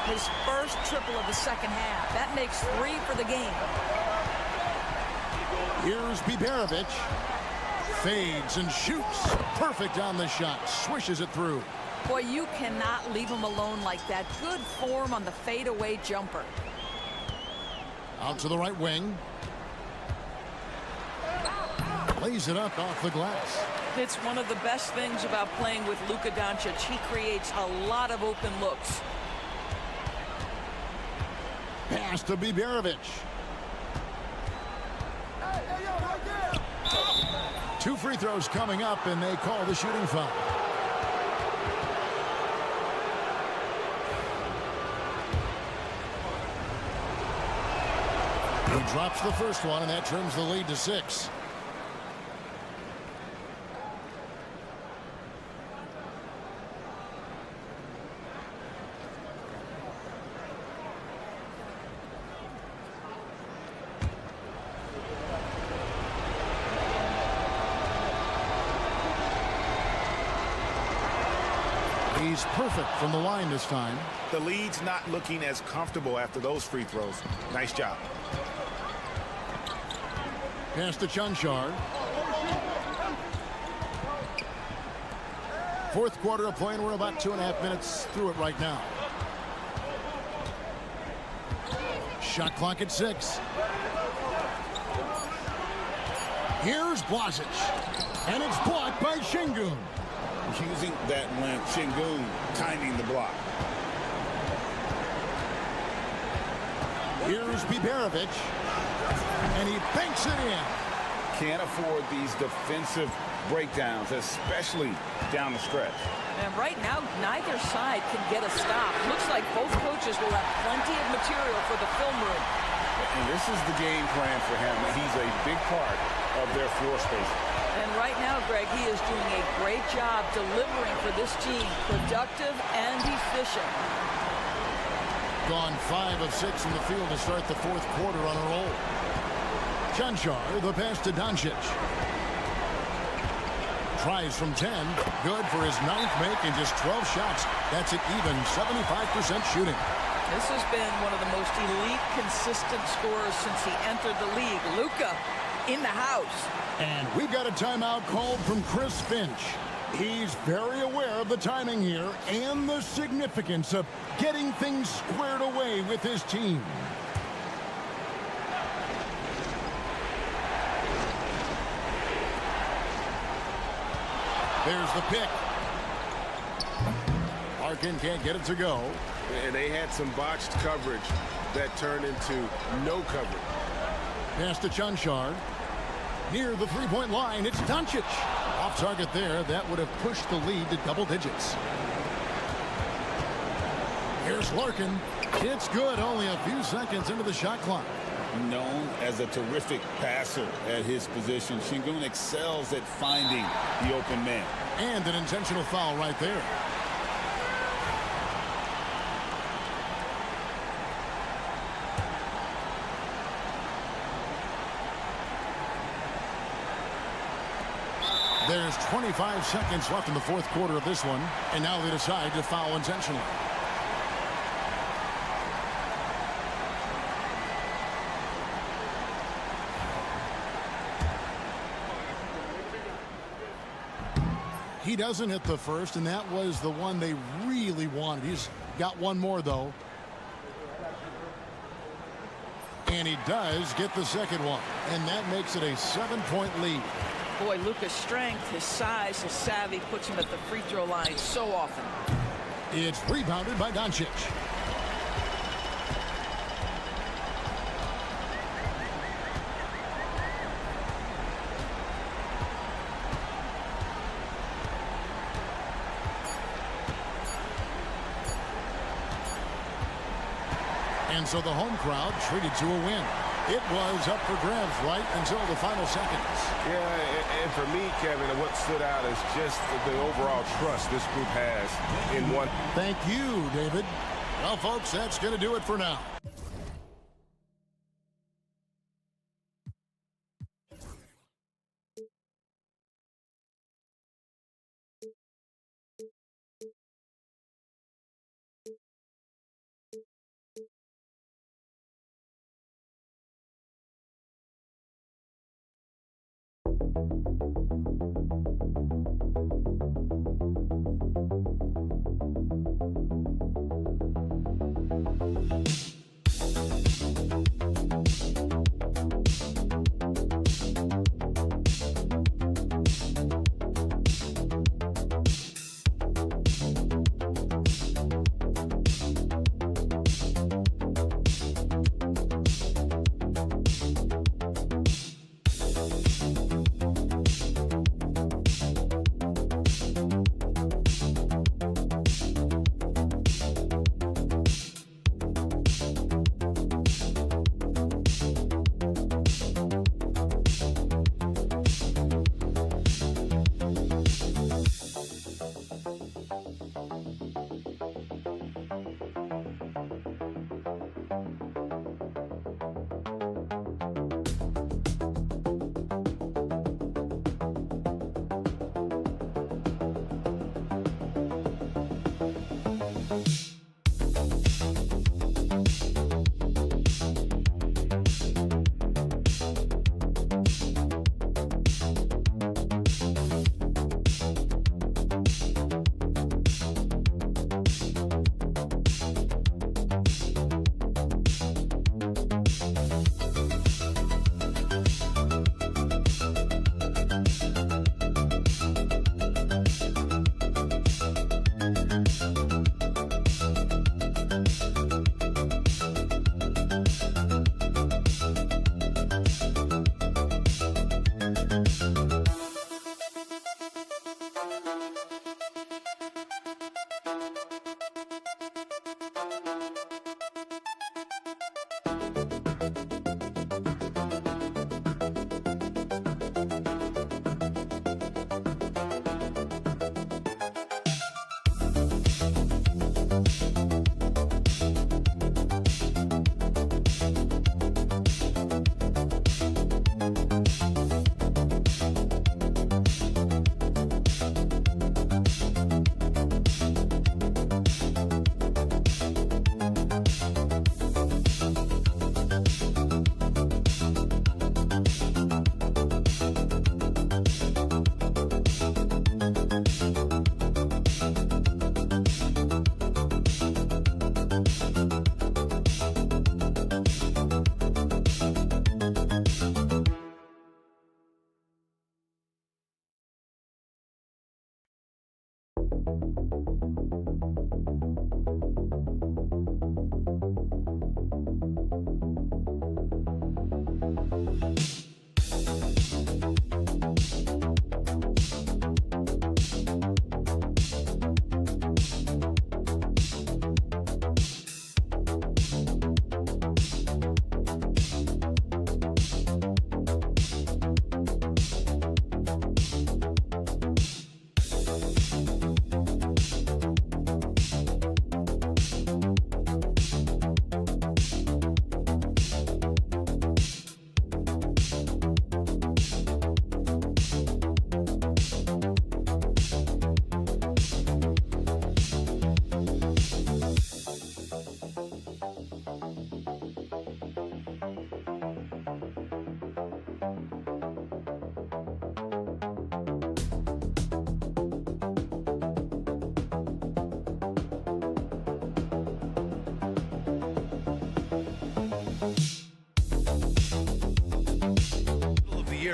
His first triple of the second half. That makes 3 for the game. Here's Biberovic. Fades and shoots. Perfect on the shot. Swishes it through. Boy, you cannot leave him alone like that. Good form on the fadeaway jumper. Out to the right wing. Lays it up off the glass. It's one of the best things about playing with Luka Doncic. He creates a lot of open looks. pass to Biberovic. 2 free throws coming up, and they call the shooting foul. He drops the first one, and that trims the lead to 6. He's perfect from the line this time. The lead's not looking as comfortable after those free throws. Nice job. Pass to Chunchar. Fourth quarter of play, and we're about 2.5 minutes through it right now. Shot clock at 6. Here's Blazic. And it's blocked by Şengün. Using that length, Şengün timing the block. Here's Biberovic. And he banks it in. Can't afford these defensive breakdowns, especially down the stretch. And right now, neither side can get a stop. Looks like both coaches will have plenty of material for the film room. And this is the game plan for him. He's a big part of their floor space. And right now, Greg, he is doing a great job delivering for this team. Productive and efficient. Gone 5 of 6 in the field to start the fourth quarter on a roll. Chunchar, the pass to Doncic. Tries from 10. Good for his 9th make and just 12 shots. That's an even 75% shooting. This has been one of the most elite, consistent scorers since he entered the league. Luka in the house. And we've got a timeout called from Chris Finch. He's very aware of the timing here and the significance of getting things squared away with his team. There's the pick. Larkin can't get it to go. And they had some botched coverage that turned into no coverage. Pass to Chunchar. Near the three-point line, it's Doncic. Off target there. That would have pushed the lead to double digits. Here's Larkin. It's good. Only a few seconds into the shot clock. Known as a terrific passer at his position, Şengün excels at finding the open man. And an intentional foul right there. There's 25 seconds left in the fourth quarter of this one, and now they decide to foul intentionally. He doesn't hit the first, and that was the one they really wanted. He's got one more, though. And he does get the second one, and that makes it a 7-point lead. Boy, Luka's strength, his size, his savvy puts him at the free throw line so often. It's rebounded by Doncic. And so the home crowd treated to a win. It was up for grabs right until the final seconds. Yeah, and for me, Kevin, what stood out is just the overall trust this group has in one. Thank you, David. Well, folks, that's going to do it for now.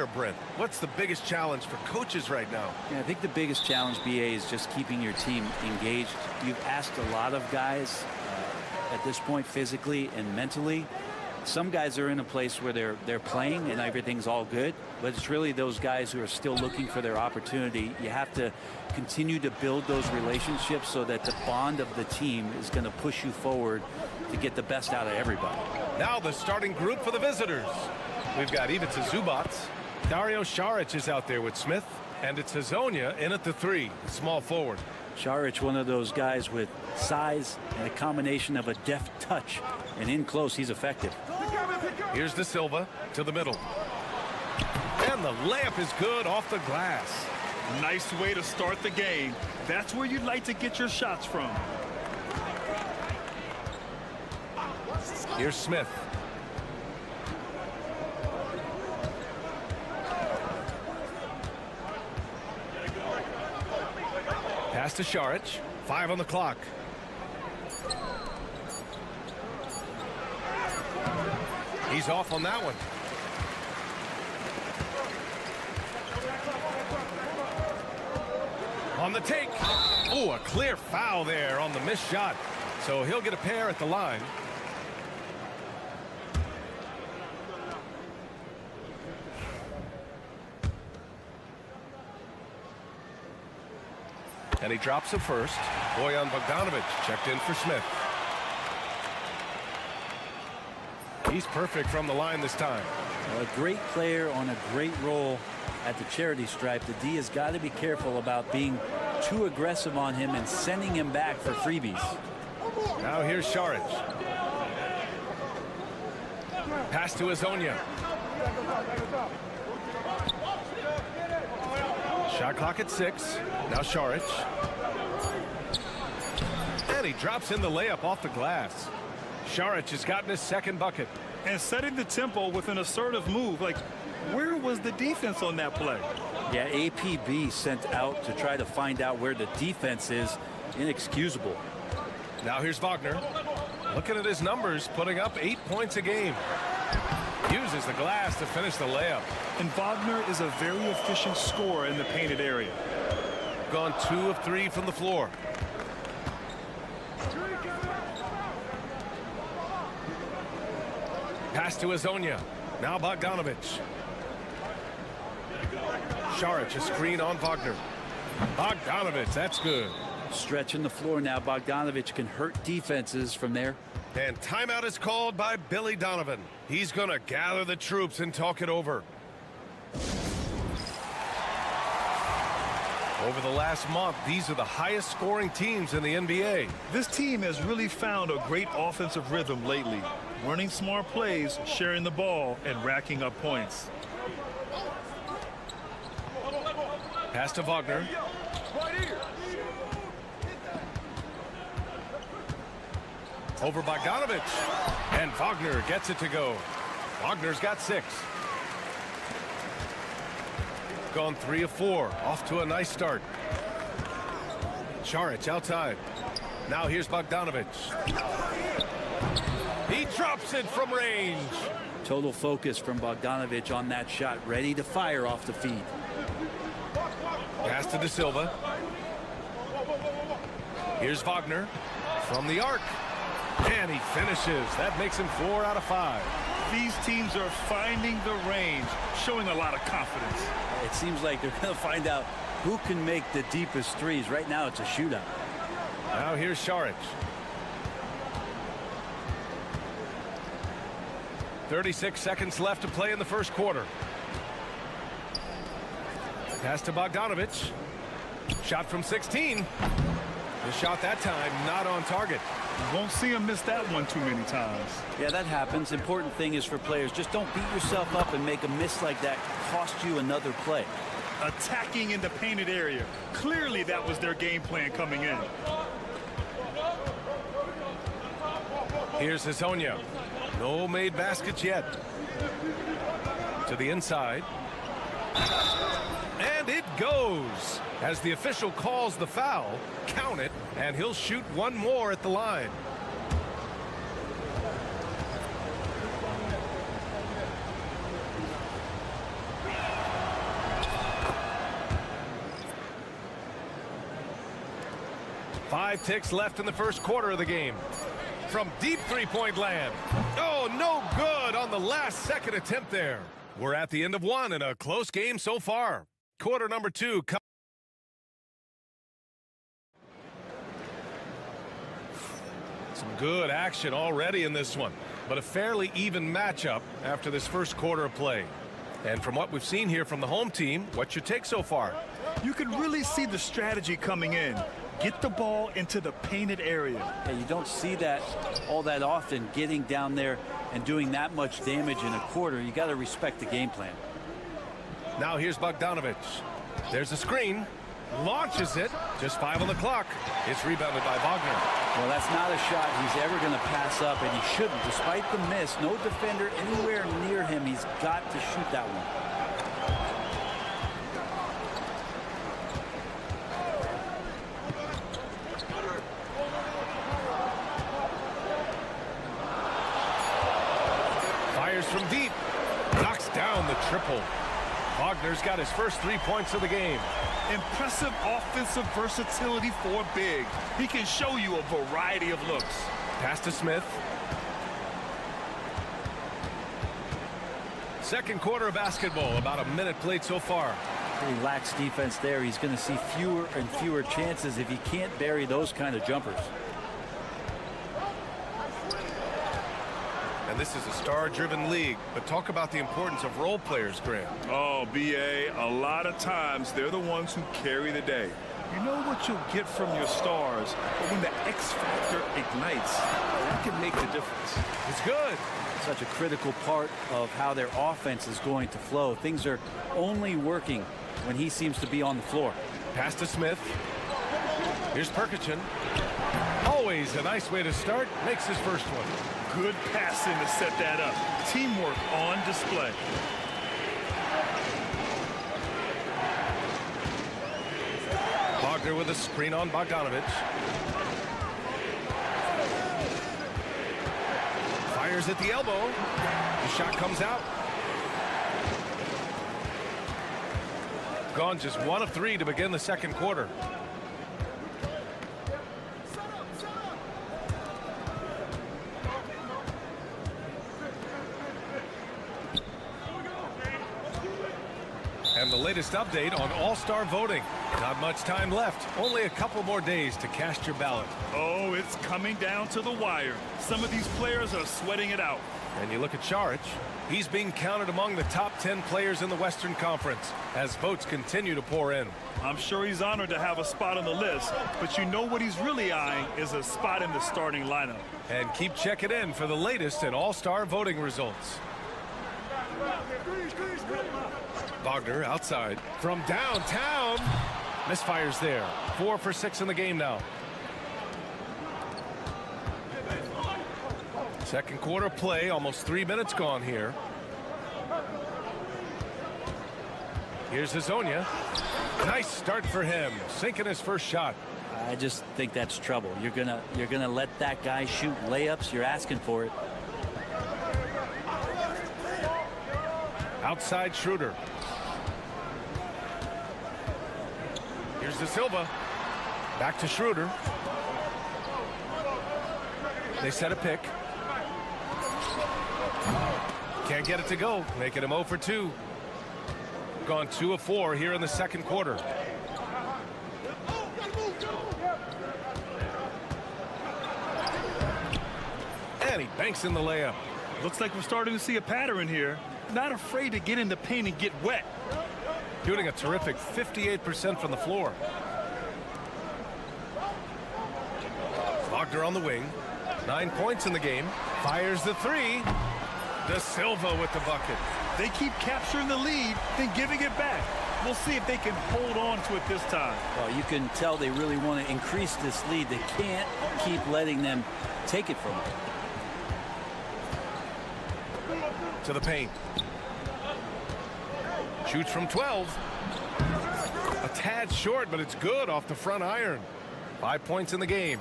there, Brent? What's the biggest challenge for coaches right now? Yeah, I think the biggest challenge, BA, is just keeping your team engaged. You've asked a lot of guys at this point, physically and mentally. Some guys are in a place where they're playing and everything's all good, but it's really those guys who are still looking for their opportunity. You have to continue to build those relationships so that the bond of the team is going to push you forward to get the best out of everybody. Now the starting group for the visitors. We've got Ivica Zubac. Dario Saric is out there with Smith, and it's Hazonia in at the 3, small forward. Saric, one of those guys with size and a combination of a deft touch, and in close, he's effective. Here's De Silva to the middle. And the layup is good off the glass. Nice way to start the game. That's where you'd like to get your shots from. Here's Smith. Pass to Saric. 5 on the clock. He's off on that one. On the take. Oh, a clear foul there on the missed shot. So he'll get a pair at the line. And he drops it first. Bojan Bogdanovic checked in for Smith. He's perfect from the line this time. Well, a great player on a great role at the charity stripe. The D has got to be careful about being too aggressive on him and sending him back for freebies. Now here's Saric. Pass to Hazonia. Shot clock at 6. Now Saric. And he drops in the layup off the glass. Saric has gotten his second bucket. And setting the tempo with an assertive move. Like, where was the defense on that play? Yeah, APB sent out to try to find out where the defense is. Inexcusable. Now here's Wagner. Looking at his numbers, putting up 8 points a game. Uses the glass to finish the layup. And Wagner is a very efficient scorer in the painted area. Gone 2 of 3 from the floor. Pass to Hazonia. Now Bogdanovic. Saric, a screen on Wagner. Bogdanovic, that's good. Stretching the floor now. Bogdanovic can hurt defenses from there. And timeout is called by Billy Donovan. He's going to gather the troops and talk it over. Over the last month, these are the highest scoring teams in the NBA. This team has really found a great offensive rhythm lately. Running smart plays, sharing the ball, and racking up points. Pass to Wagner. Over Bogdanovic. And Wagner gets it to go. Wagner's got 6. Gone 3 of 4. Off to a nice start. Saric outside. Now here's Bogdanovic. He drops it from range. Total focus from Bogdanovic on that shot. Ready to fire off the feed. Pass to De Silva. Here's Wagner from the arc. And he finishes. That makes him 4 out of 5. These teams are finding the range, showing a lot of confidence. It seems like they're going to find out who can make the deepest threes. Right now, it's a shootout. Now here's Saric. 36 seconds left to play in the first quarter. Pass to Bogdanovic. Shot from 16. The shot that time not on target. You won't see him miss that one too many times. Yeah, that happens. Important thing is for players, just don't beat yourself up and make a miss like that cost you another play. Attacking in the painted area. Clearly that was their game plan coming in. Here's Hazonia. No made baskets yet. To the inside. And it goes. As the official calls the foul, count it, and he'll shoot one more at the line. 5 ticks left in the first quarter of the game. From deep three-point land. Oh, no good on the last second attempt there. We're at the end of one in a close game so far. Quarter number 2. Some good action already in this one, but a fairly even matchup after this first quarter of play. And from what we've seen here from the home team, what's your take so far? You can really see the strategy coming in. Get the ball into the painted area. Yeah, you don't see that all that often, getting down there and doing that much damage in a quarter. You got to respect the game plan. Now here's Bogdanovic. There's a screen. Launches it. Just 5 on the clock. It's rebounded by Wagner. Well, that's not a shot he's ever going to pass up, and he shouldn't. Despite the miss, no defender anywhere near him. He's got to shoot that one. Fires from deep. Knocks down the triple. Wagner's got his first 3 points of the game. Impressive offensive versatility for a big. He can show you a variety of looks. Pass to Smith. Second quarter of basketball. About a minute played so far. He lacks defense there. He's going to see fewer and fewer chances if he can't bury those kind of jumpers. And this is a star-driven league, but talk about the importance of role players, Grant. Oh, B.A., a lot of times they're the ones who carry the day. You know what you'll get from your stars, but when the X factor ignites, that can make the difference. It's good. Such a critical part of how their offense is going to flow. Things are only working when he seems to be on the floor. Pass to Smith. Here's Perkichin. Always a nice way to start. Makes his first one. Good passing to set that up. Teamwork on display. Wagner with a screen on Bogdanovic. Fires at the elbow. The shot comes out. Gone just 1 of 3 to begin the second quarter. And the latest update on All-Star voting. Not much time left. Only a couple more days to cast your ballot. Oh, it's coming down to the wire. Some of these players are sweating it out. And you look at Saric. He's being counted among the top 10 players in the Western Conference as votes continue to pour in. I'm sure he's honored to have a spot on the list, but you know what he's really eyeing is a spot in the starting lineup. And keep checking in for the latest in All-Star voting results. Wagner outside from downtown. Misfires there. 4 for 6 in the game now. Second quarter play, almost 3 minutes gone here. Here's Hazonia. Nice start for him, sinking his first shot. I just think that's trouble. You're gonna let that guy shoot layups. You're asking for it. Outside Schroeder. Here's De Silva. Back to Schroeder. They set a pick. Can't get it to go. Making him 0 for 2. Gone 2 of 4 here in the second quarter. And he banks in the layup. Looks like we're starting to see a pattern here. Not afraid to get in the paint and get wet. Shooting a terrific 58% from the floor. Wagner on the wing. 9 points in the game. Fires the 3. De Silva with the bucket. They keep capturing the lead, then giving it back. We'll see if they can hold on to it this time. Well, you can tell they really want to increase this lead. They can't keep letting them take it from them. To the paint. Shoots from 12. A tad short, but it's good off the front iron. 5 points in the game.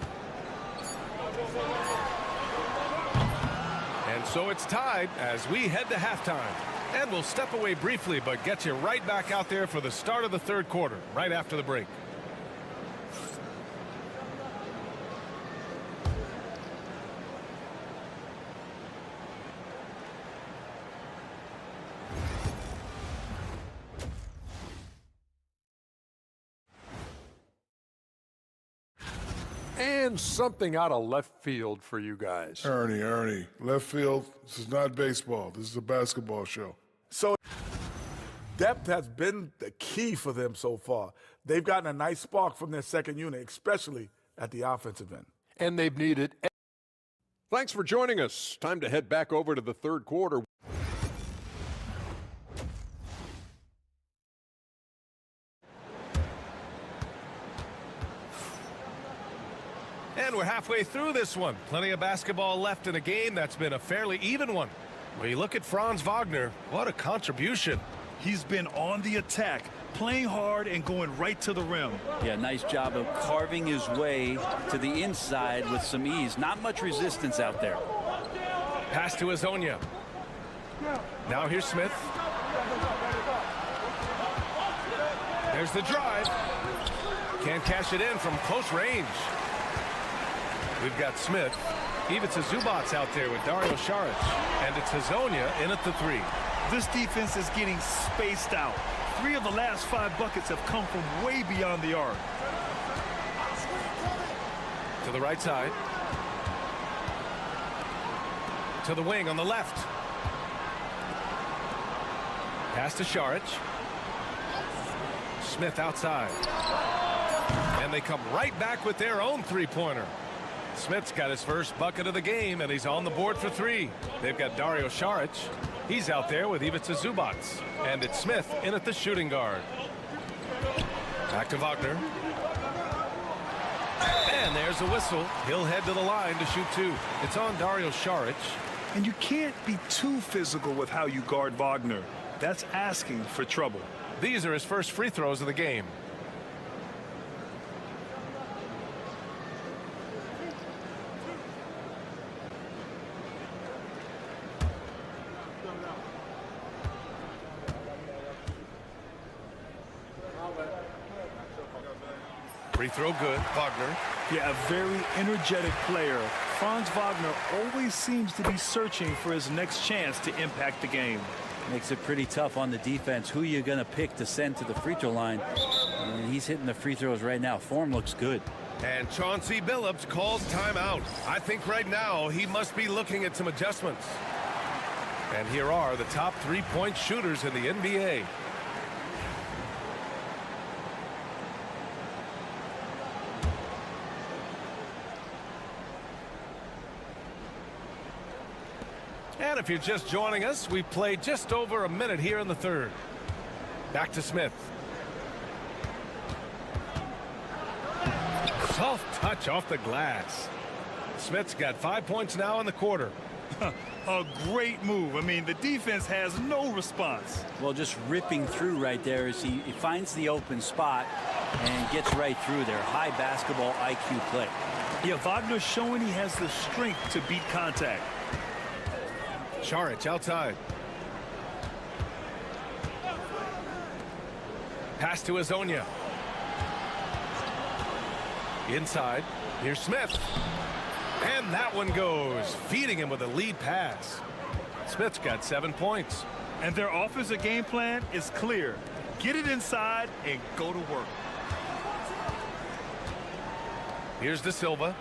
And so it's tied as we head to halftime. And we'll step away briefly, but get you right back out there for the start of the third quarter, right after the break. And something out of left field for you guys. Ernie, left field, this is not baseball. This is a basketball show. So depth has been the key for them so far. They've gotten a nice spark from their second unit, especially at the offensive end. And they've needed. Thanks for joining us. Time to head back over to the third quarter. And we're halfway through this one. Plenty of basketball left in a game that's been a fairly even one. When you look at Franz Wagner, what a contribution. He's been on the attack, playing hard and going right to the rim. Yeah, nice job of carving his way to the inside with some ease. Not much resistance out there. Pass to Azonia. Now here's Smith. There's the drive. Can't cash it in from close range. We've got Smith. Ivica Zubac's out there with Dario Saric. And it's Azonia in at the three. This defense is getting spaced out. 3 of the last 5 buckets have come from way beyond the arc. To the right side. To the wing on the left. Pass to Saric. Smith outside. And they come right back with their own three-pointer. Smith's got his first bucket of the game, and he's on the board for 3. They've got Dario Saric. He's out there with Ivica Zubac. And it's Smith in at the shooting guard. Back to Wagner. And there's a whistle. He'll head to the line to shoot 2. It's on Dario Saric. And you can't be too physical with how you guard Wagner. That's asking for trouble. These are his first free throws of the game. Free throw good, Wagner. Yeah, a very energetic player. Franz Wagner always seems to be searching for his next chance to impact the game. Makes it pretty tough on the defense. Who are you going to pick to send to the free throw line? And he's hitting the free throws right now. Form looks good. And Chauncey Billups calls timeout. I think right now he must be looking at some adjustments. And here are the top three-point shooters in the NBA. And if you're just joining us, we've played just over a minute here in the third. Back to Smith. Soft touch off the glass. Smith's got 5 points now in the quarter. A great move. I mean, the defense has no response. Well, just ripping through right there as he finds the open spot and gets right through there. High basketball IQ play. Yeah, Wagner's showing he has the strength to beat contact. Saric outside. Pass to Azonia. Inside. Here's Smith. And that one goes. Feeding him with a lead pass. Smith's got 7 points. And their offensive game plan is clear. Get it inside and go to work. Here's De Silva.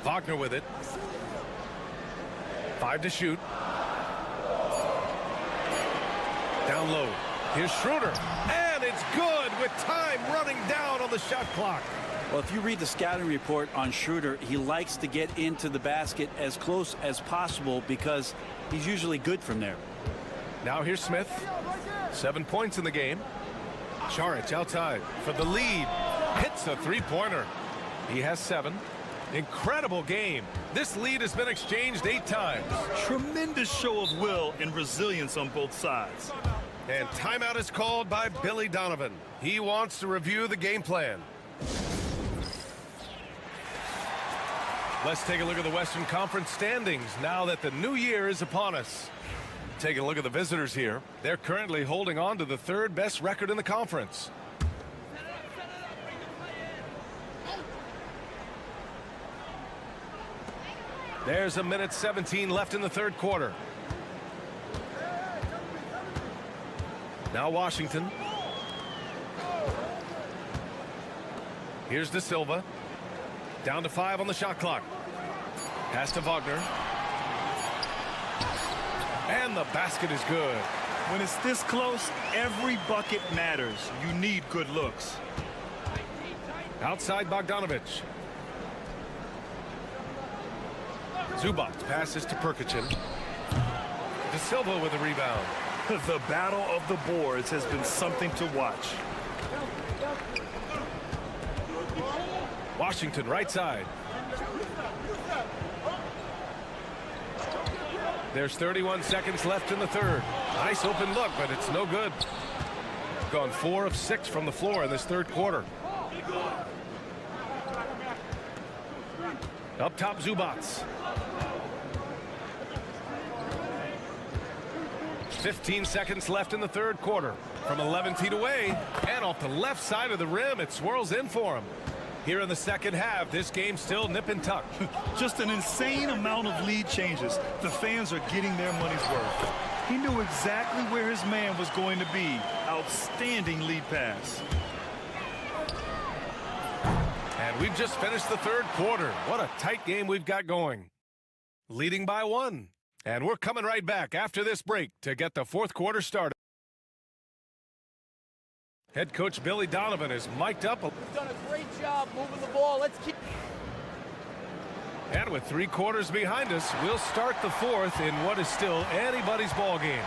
Wagner with it. 5 to shoot. Down low. Here's Schroeder. And it's good with time running down on the shot clock. Well, if you read the scouting report on Schroeder, he likes to get into the basket as close as possible because he's usually good from there. Now here's Smith. 7 points in the game. Saric outside for the lead. Hits a three-pointer. He has 7. Incredible game. This lead has been exchanged 8 times. Tremendous show of will and resilience on both sides. And timeout is called by Billy Donovan. He wants to review the game plan. Let's take a look at the Western Conference standings now that the new year is upon us. Take a look at the visitors here. They're currently holding on to the 3rd best record in the conference. There's 1:17 left in the 3rd quarter. Now Washington. Here's De Silva. Down to 5 on the shot clock. Pass to Wagner. And the basket is good. When it's this close, every bucket matters. You need good looks. Outside Bogdanovic. Zubac passes to Perkicin. De Silva with a rebound. The battle of the boards has been something to watch. Washington right side. There's 31 seconds left in the third. Nice open look, but it's no good. Gone 4 of 6 from the floor in this third quarter. Up top, Zubac. 15 seconds left in the third quarter. From 11 feet away, and off the left side of the rim, it swirls in for him. Here in the second half, this game's still nip and tuck. Just an insane amount of lead changes. The fans are getting their money's worth. He knew exactly where his man was going to be. Outstanding lead pass. And we've just finished the third quarter. What a tight game we've got going. Leading by 1. And we're coming right back after this break to get the fourth quarter started. Head coach Billy Donovan is mic'd up. We've done a great job moving the ball. Let's keep. And with 3 quarters behind us, we'll start the fourth in what is still anybody's ball game.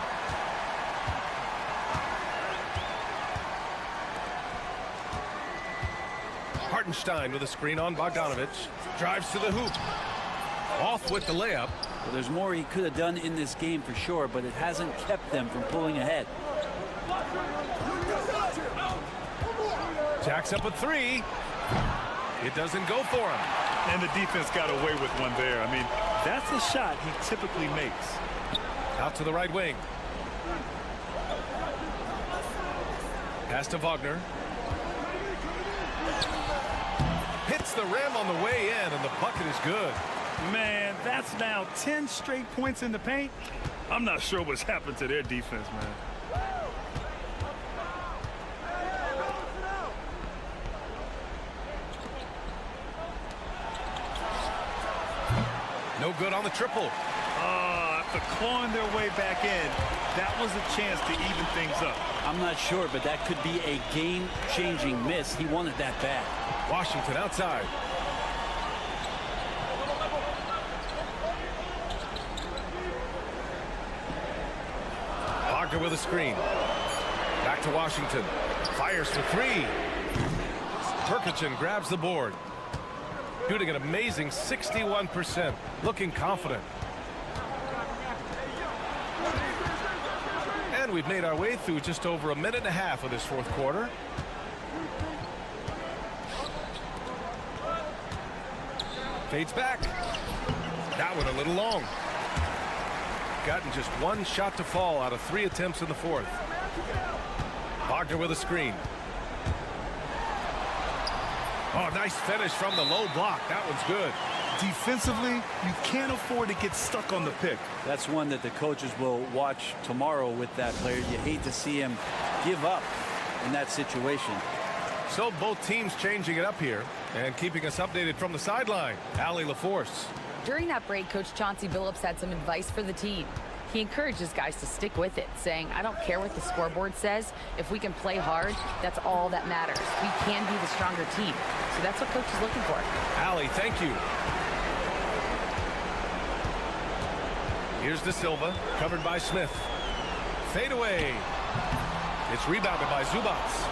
Hartenstein with a screen on Bogdanovic. Drives to the hoop. Off with the layup. Well, there's more he could have done in this game for sure, but it hasn't kept them from pulling ahead. Jacks up a 3. It doesn't go for him. And the defense got away with one there. I mean, that's a shot he typically makes. Out to the right wing. Pass to Wagner. Hits the rim on the way in, and the bucket is good. Man, that's now 10 straight points in the paint. I'm not sure what's happened to their defense, man. No good on the triple. After clawing their way back in, that was a chance to even things up. I'm not sure, but that could be a game-changing miss. He wanted that bad. Washington outside. Wagner with a screen. Back to Washington. Fires for 3. Perkicin grabs the board. Shooting an amazing 61%. Looking confident. And we've made our way through just over a minute and a half of this fourth quarter. Fades back. That one a little long. Gotten just 1 shot to fall out of 3 attempts in the fourth. Wagner with a screen. Oh, nice finish from the low block. That one's good. Defensively, you can't afford to get stuck on the pick. That's one that the coaches will watch tomorrow with that player. You hate to see him give up in that situation. So both teams changing it up here and keeping us updated from the sideline. Allie LaForce. During that break, Coach Chauncey Billups had some advice for the team. He encourages guys to stick with it, saying, I don't care what the scoreboard says. If we can play hard, that's all that matters. We can be the stronger team. So that's what Coach is looking for. Allie, thank you. Here's De Silva, covered by Smith. Fade away. It's rebounded by Zubac.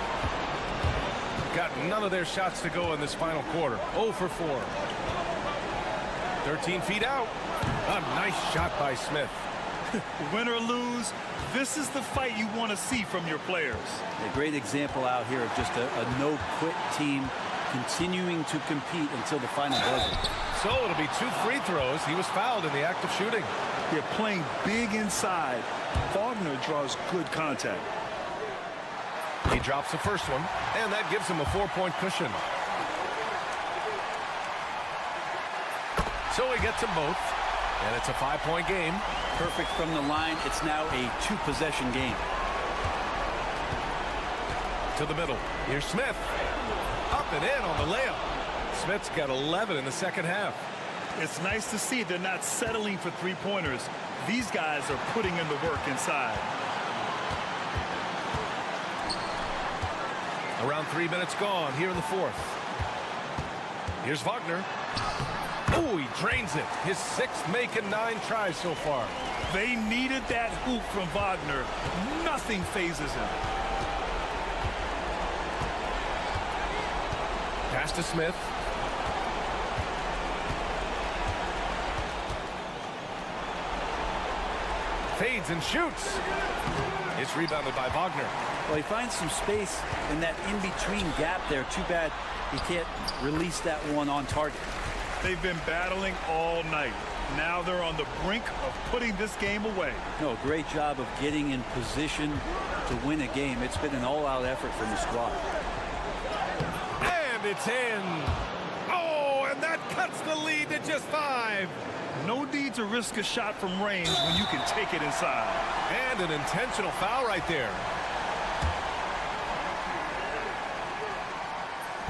Got none of their shots to go in this final quarter. 0 for 4. 13 feet out. A nice shot by Smith. Win or lose, this is the fight you want to see from your players. A great example out here of just a no-quit team continuing to compete until the final buzzer. So it'll be 2 free throws. He was fouled in the act of shooting. They're playing big inside. Wagner draws good contact. He drops the first one, and that gives him a 4-point cushion. So he gets them both, and it's a 5-point game. Perfect from the line. It's now a 2-possession game. To the middle. Here's Smith. Up up and in on the layup. Smith's got 11 in the second half. It's nice to see they're not settling for three-pointers. These guys are putting in the work inside. Around 3 minutes gone here in the fourth. Here's Wagner. Oh, he drains it. His sixth make and 9 tries so far. They needed that hoop from Wagner. Nothing phases him. Pass to Smith. Fades and shoots. It's rebounded by Wagner. Well, he finds some space in that in-between gap there. Too bad he can't release that one on target. They've been battling all night. Now they're on the brink of putting this game away. No, great job of getting in position to win a game. It's been an all-out effort from the squad. And it's in. Oh, and that cuts the lead to just 5. No need to risk a shot from range when you can take it inside. And an intentional foul right there.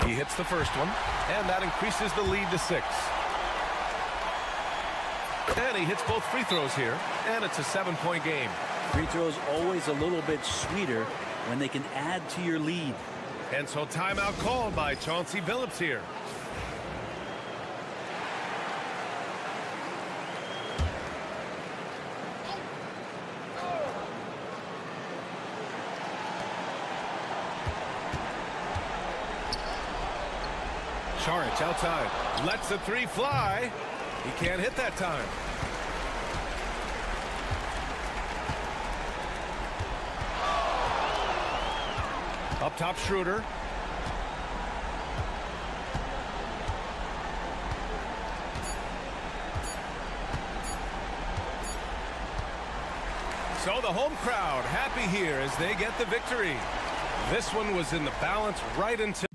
He hits the first one, and that increases the lead to 6. And he hits both free throws here, and it's a 7-point game. Free throws always a little bit sweeter when they can add to your lead. And so timeout called by Chauncey Billups here. Charic outside. Lets the 3 fly. He can't hit that time. Up top, Schroeder. So the home crowd happy here as they get the victory. This one was in the balance right until...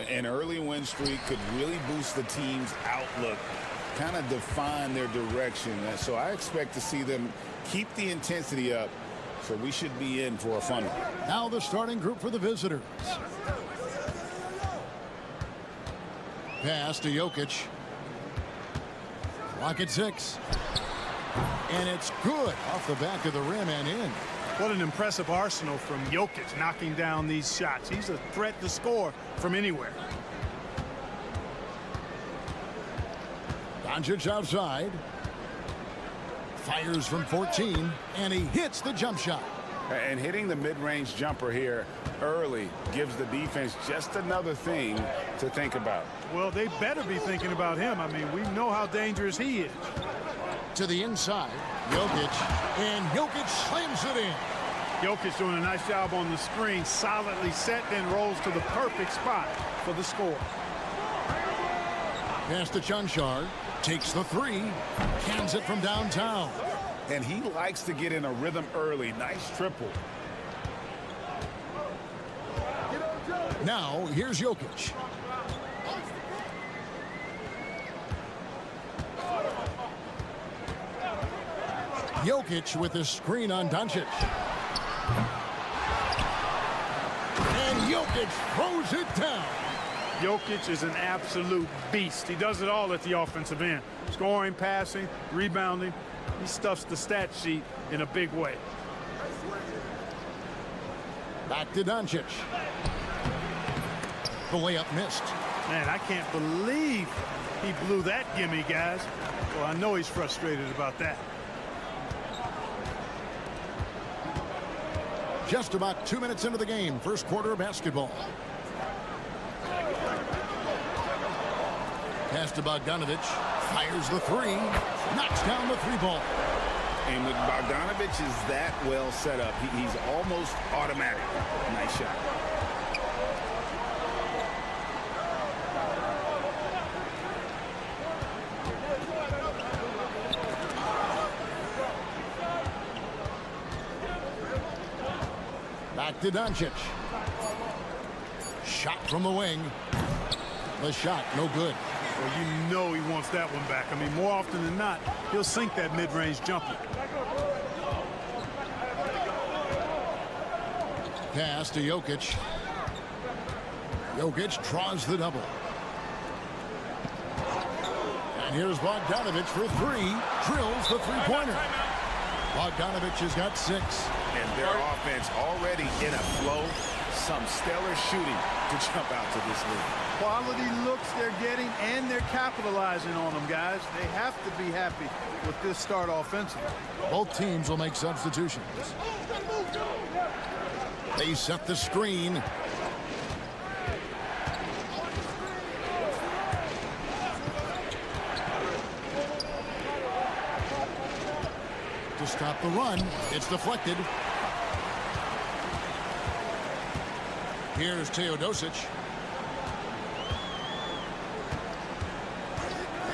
An early win streak could really boost the team's outlook, kind of define their direction. So I expect to see them keep the intensity up. So we should be in for a fun one. Now the starting group for the visitors. Pass to Jokic. Clock at 6. And it's good off the back of the rim and in. What an impressive arsenal from Jokic, knocking down these shots. He's a threat to score from anywhere. Doncic outside. Fires from 14, and he hits the jump shot. And hitting the mid-range jumper here early gives the defense just another thing to think about. Well, they better be thinking about him. I mean, we know how dangerous he is. To the inside, Jokic, and Jokic slams it in. Jokic doing a nice job on the screen, solidly set, then rolls to the perfect spot for the score. Pass to Chanchar, takes the three, cans it from downtown. And he likes to get in a rhythm early. Nice triple. Now, here's Jokic. Jokic with the screen on Doncic. And Jokic throws it down. Jokic is an absolute beast. He does it all at the offensive end. Scoring, passing, rebounding. He stuffs the stat sheet in a big way. Back to Doncic. The layup missed. Man, I can't believe he blew that gimme, guys. Well, I know he's frustrated about that. Just about 2 minutes into the game, first quarter of basketball. Pass to Bogdanovich, fires the three, knocks down the three ball. And with Bogdanovich is that well set up, he's almost automatic. Nice shot. Back to Doncic. Shot from the wing. The shot, no good. Well, you know he wants that one back. I mean, more often than not, he'll sink that mid-range jumper. Pass to Jokic. Jokic draws the double. And here's Bogdanovich for three. Drills the three-pointer. Bogdanovich has got 6. And their offense already in a flow. Some stellar shooting to jump out to this league. Quality looks they're getting, and they're capitalizing on them, guys. They have to be happy with this start offensively. Both teams will make substitutions. They set the screen. To stop the run, it's deflected. Here's Teodosic.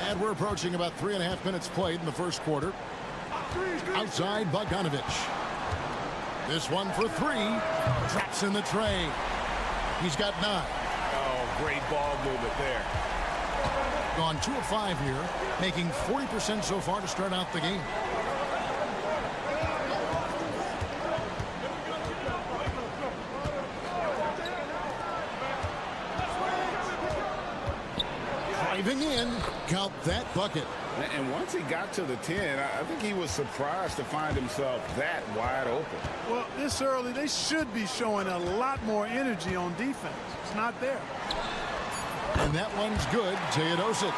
And we're approaching about 3.5 minutes played in the first quarter. Outside Bogdanovich. This one for 3. Traps in the tray. He's got 9. Oh, great ball movement there. Gone 2 of 5 here, making 40% so far to start out the game. Driving in, count that bucket. And once he got to the 10, I think he was surprised to find himself that wide open. Well, this early, they should be showing a lot more energy on defense. It's not there. And that one's good. Teodosic.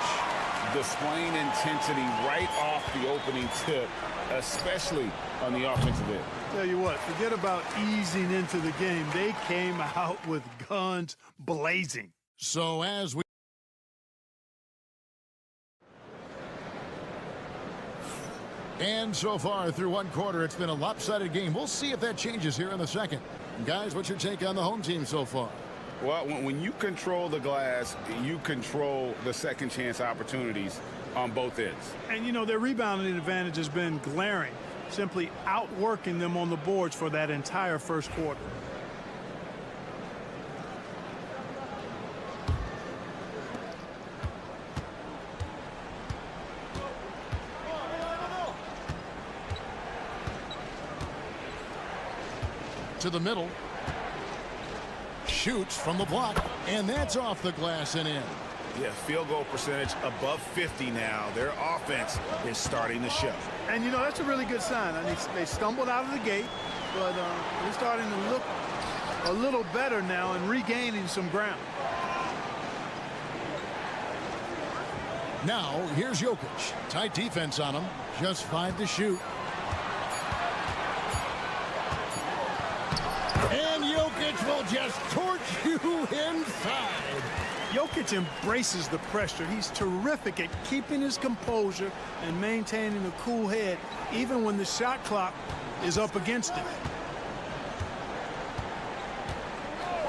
Displaying intensity right off the opening tip, especially on the offensive end. Tell you what, forget about easing into the game. They came out with guns blazing. So as we And so far through one quarter, it's been a lopsided game. We'll see if that changes here in the second. Guys, what's your take on the home team so far? Well, when you control the glass, you control the second chance opportunities on both ends. And, you know, their rebounding advantage has been glaring, simply outworking them on the boards for that entire first quarter. To the middle. Shoots from the block, and that's off the glass and in. Yeah, field goal percentage above 50 now. Their offense is starting to show. And, you know, that's a really good sign. I mean, they stumbled out of the gate, but they're starting to look a little better now and regaining some ground. Now, here's Jokic. Tight defense on him. Just 5 to shoot. will just torch you inside. Jokic embraces the pressure. He's terrific at keeping his composure and maintaining a cool head, even when the shot clock is up against him.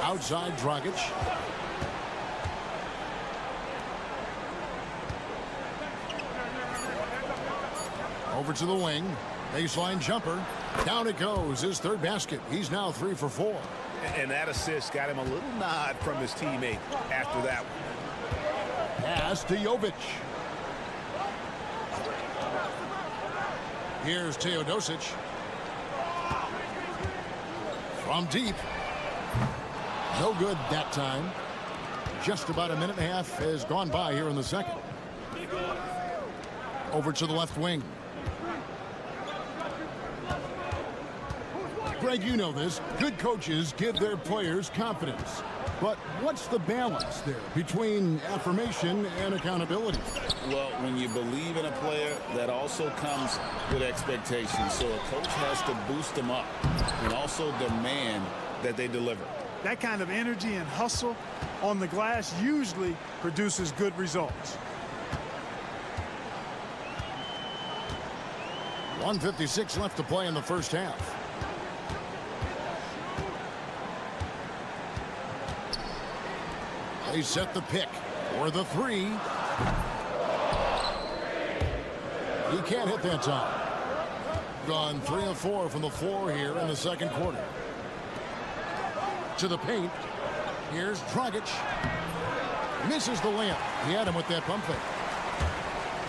Outside Dragic. Over to the wing. Baseline jumper. Down it goes. His third basket. He's now 3 for 4. And that assist got him a little nod from his teammate after that one. Pass to Jovic. Here's Teodosic. From deep. No good that time. Just about a minute and a half has gone by here in the second. Over to the left wing. Greg, you know this. Good coaches give their players confidence. But what's the balance there between affirmation and accountability? Well, when you believe in a player, that also comes with expectations. So a coach has to boost them up and also demand that they deliver. That kind of energy and hustle on the glass usually produces good results. 1:56 left to play in the first half. They set the pick for the three. He can't hit that time. Gone 3 of 4 from the floor here in the second quarter. To the paint. Here's Dragic. Misses the layup. He had him with that pump fake.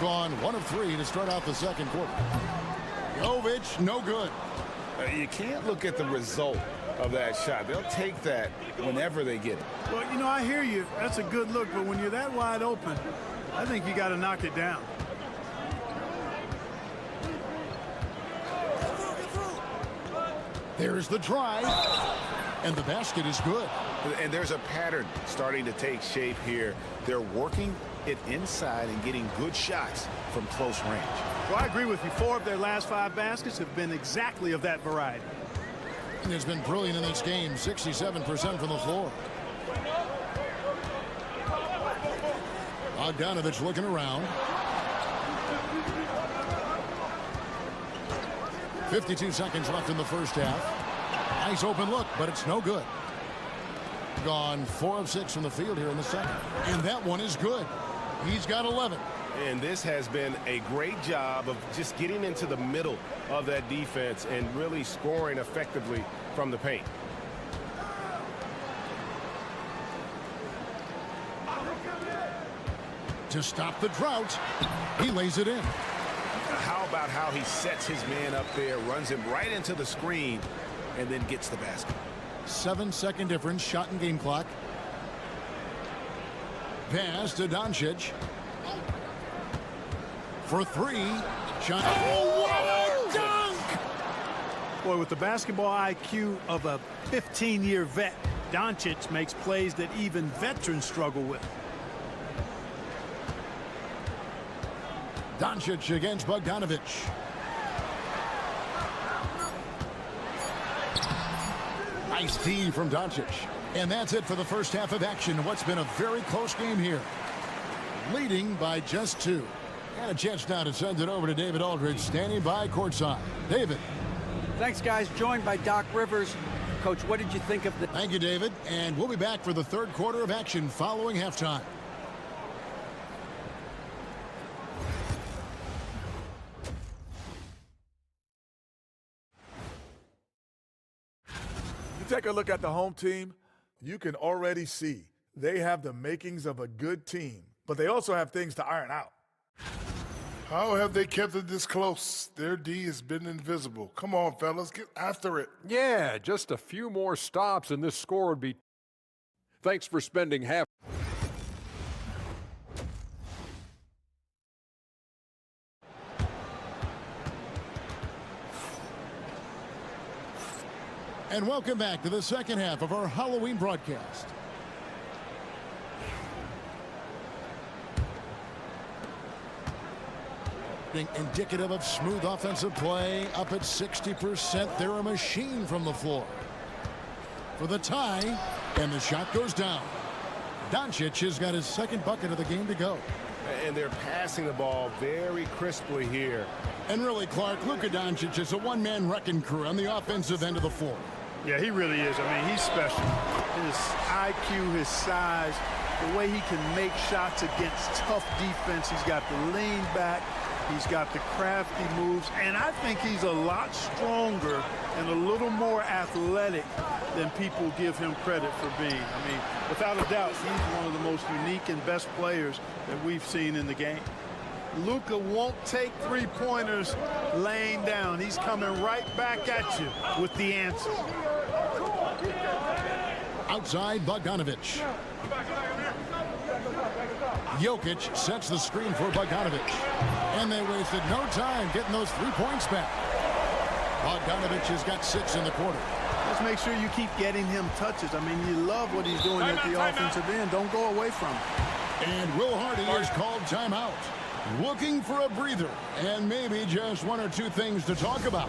Gone 1 of 3 to start out the second quarter. Jovic, no good. You can't look at the result of that shot. They'll take that whenever they get it. Well, you know, I hear you. That's a good look, but when you're that wide open, I think you got to knock it down. There's the drive, and the basket is good. And there's a pattern starting to take shape here. They're working it inside and getting good shots from close range. Well, I agree with you. 4 of their last 5 baskets have been exactly of that variety. And has been brilliant in this game, 67% from the floor. Bogdanovich looking around. 52 seconds left in the first half. Nice open look, but it's no good. Gone 4 of 6 from the field here in the second. And that one is good. He's got 11. And this has been a great job of just getting into the middle of that defense and really scoring effectively from the paint. To stop the drought, he lays it in. How about how he sets his man up there, runs him right into the screen, and then gets the basket. 7-second difference, shot and game clock. Pass to Doncic. For 3. Shot. Oh, what a dunk! Boy, with the basketball IQ of a 15-year vet, Doncic makes plays that even veterans struggle with. Doncic against Bogdanovich. Nice D from Doncic. And that's it for the first half of action. What's been a very close game here. Leading by just 2. And a chance now to send it over to David Aldridge, standing by courtside. David. Thanks, guys. Joined by Doc Rivers. Coach, what did you think of the... Thank you, David. And we'll be back for the third quarter of action following halftime. You take a look at the home team, you can already see they have the makings of a good team, but they also have things to iron out. How have they kept it this close? Their D has been invisible. Come on, fellas, get after it. Yeah, just a few more stops and this score would be... Thanks for spending half... And welcome back to the second half of our Halloween broadcast. Indicative of smooth offensive play, up at 60%. They're a machine from the floor. for the tie, and the shot goes down. Doncic has got his second bucket of the game to go. And they're passing the ball very crisply here. And really, Clark, Luka Doncic is a one-man wrecking crew on the offensive end of the floor. Yeah, he really is. I mean, he's special. His IQ, his size, the way he can make shots against tough defense. He's got the lean back. He's got the crafty moves. And I think he's a lot stronger and a little more athletic than people give him credit for being. I mean, without a doubt, he's one of the most unique and best players that we've seen in the game. Luka won't take three-pointers laying down. He's coming right back at you with the answer. Outside, Bogdanovic. Jokic sets the screen for Bogdanovic. And they wasted no time getting those 3 points back. Bogdanovic has got 6 in the quarter. Just make sure you keep getting him touches. I mean, you love what he's doing at the offensive end. Don't go away from him. And Will Hardy is called timeout. Looking for a breather and maybe just 1 or 2 things to talk about.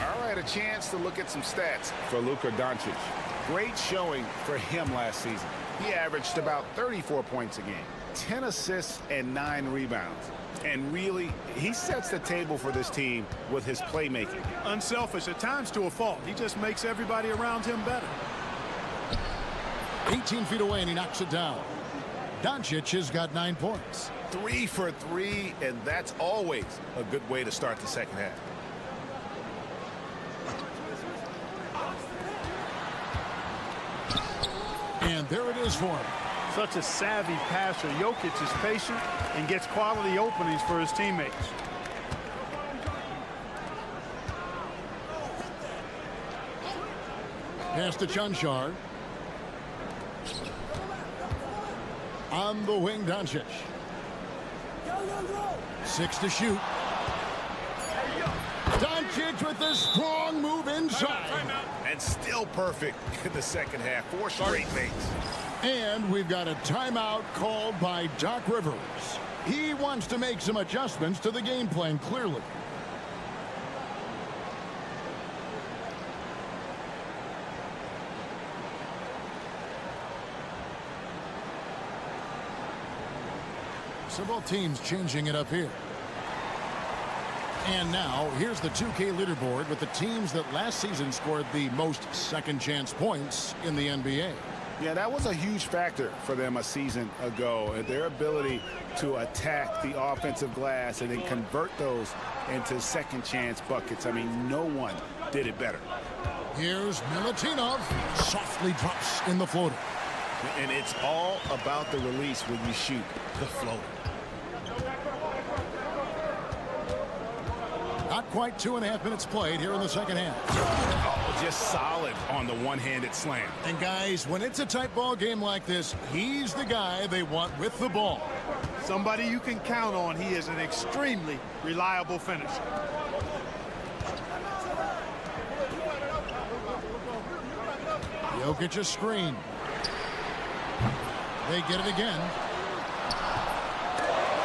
All right, a chance to look at some stats for Luka Doncic. Great showing for him last season. He averaged about 34 points a game, 10 assists and 9 rebounds. And really, he sets the table for this team with his playmaking. Unselfish at times to a fault. He just makes everybody around him better. 18 feet away, and he knocks it down. Doncic has got 9 points. 3 for 3, and that's always a good way to start the second half. And there it is for him. Such a savvy passer. Jokic is patient and gets quality openings for his teammates. Pass to Chunchar. On the wing, Doncic. 6 to shoot. Doncic with a strong move inside. And still perfect in the second half. 4 straight makes. And we've got a timeout called by Doc Rivers. He wants to make some adjustments to the game plan, clearly. So both teams changing it up here. And now, here's the 2K leaderboard with the teams that last season scored the most second-chance points in the NBA. Yeah, that was a huge factor for them a season ago. Their ability to attack the offensive glass and then convert those into second-chance buckets. I mean, no one did it better. Here's Milutinov. Softly drops in the floater. And it's all about the release when you shoot the floater. Not quite 2.5 minutes played here in the second half. Oh, just solid on the one-handed slam. And guys, when it's a tight ball game like this, he's the guy they want with the ball. Somebody you can count on. He is an extremely reliable finisher. Jokic a screen. They get it again.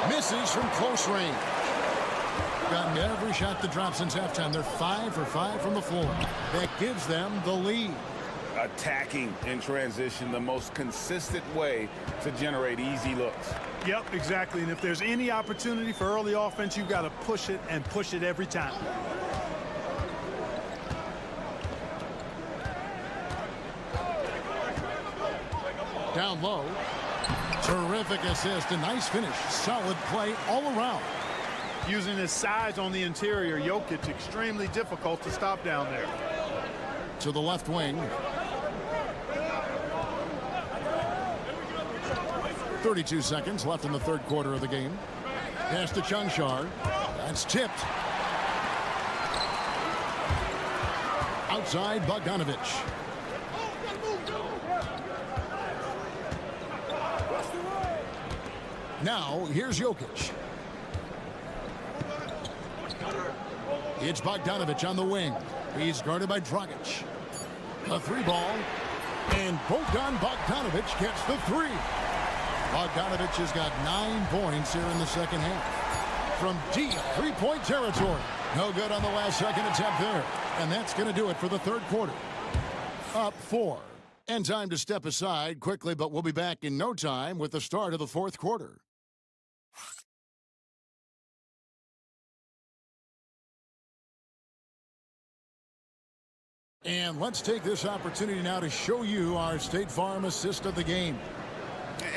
Misses from close range. Gotten every shot that dropped since halftime. They're 5 for 5 from the floor. That gives them the lead. Attacking in transition, the most consistent way to generate easy looks. Yep, exactly. And if there's any opportunity for early offense, you've got to push it and push it every time. Down low. Terrific assist. A nice finish. Solid play all around. Using his size on the interior, Jokic extremely difficult to stop down there. To the left wing. 32 seconds left in the third quarter of the game. Pass to Chunchar. That's tipped. Outside, Bogdanovic. Now, here's Jokic. It's Bogdanovic on the wing. He's guarded by Dragic. A 3-ball. And Bogdanovic gets the 3. Bogdanovic has got 9 points here in the second half. From deep 3-point territory. No good on the last second attempt there. And that's going to do it for the third quarter. Up 4. And time to step aside quickly, but we'll be back in no time with the start of the fourth quarter. And let's take this opportunity now to show you our State Farm assist of the game.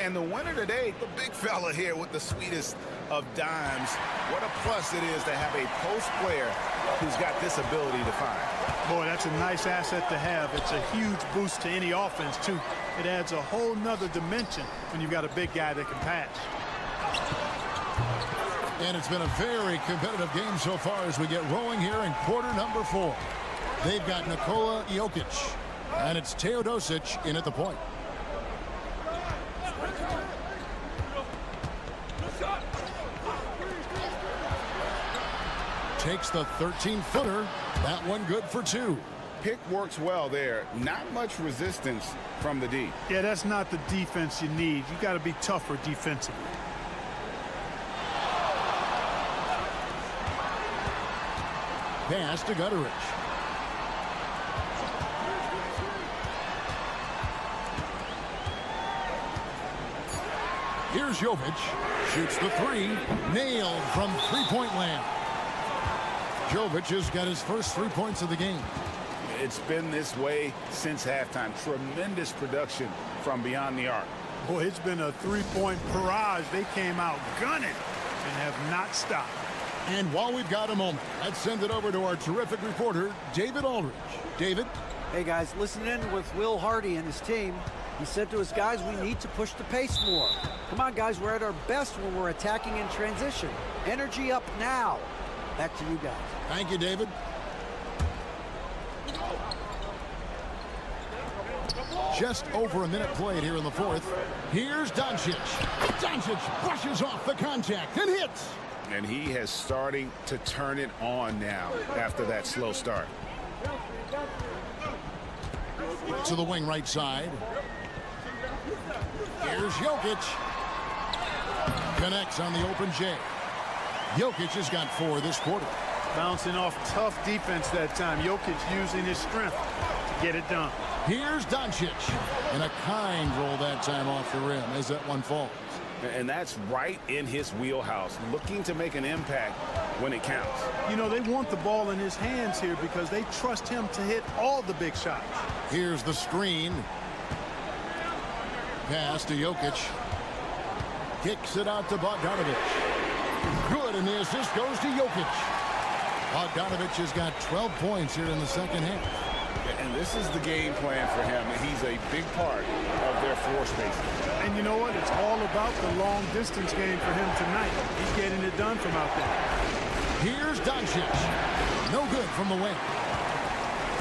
And the winner today, the big fella here with the sweetest of dimes. What a plus it is to have a post player who's got this ability to find. Boy, that's a nice asset to have. It's a huge boost to any offense, too. It adds a whole nother dimension when you've got a big guy that can pass. And it's been a very competitive game so far as we get rolling here in quarter number 4. They've got Nikola Jokic, and it's Teodosic in at the point. Takes the 13-footer. That one good for 2. Pick works well there. Not much resistance from the D. Yeah, that's not the defense you need. You got to be tougher defensively. Pass to Gutteridge. Here's Jovic. Shoots the 3. Nailed from three-point land. Jovic has got his first 3 points of the game. It's been this way since halftime. Tremendous production from beyond the arc. Boy, it's been a three-point barrage. They came out gunning and have not stopped. And while we've got a moment, let's send it over to our terrific reporter, David Aldridge. David? Hey, guys, listen in with Will Hardy and his team. He said to us, guys, we need to push the pace more. Come on, guys, we're at our best when we're attacking in transition. Energy up now. Back to you guys. Thank you, David. Just over a minute played here in the fourth. Here's Doncic. Doncic brushes off the contact and hits. And he has starting to turn it on now after that slow start. To the wing right side. Here's Jokic. Connects on the open J. Jokic has got 4 this quarter. Bouncing off tough defense that time. Jokic using his strength to get it done. Here's Doncic. And a kind roll that time off the rim as that one falls. And that's right in his wheelhouse, looking to make an impact when it counts. You know, they want the ball in his hands here because they trust him to hit all the big shots. Here's the screen. Pass to Jokic. Kicks it out to Bogdanovic. Good, and the assist goes to Jokic. Bogdanovic has got 12 points here in the second half. And this is the game plan for him. He's a big part of their floor spacing. And you know what? It's all about the long distance game for him tonight. He's getting it done from out there. Here's Doncic. No good from the wing.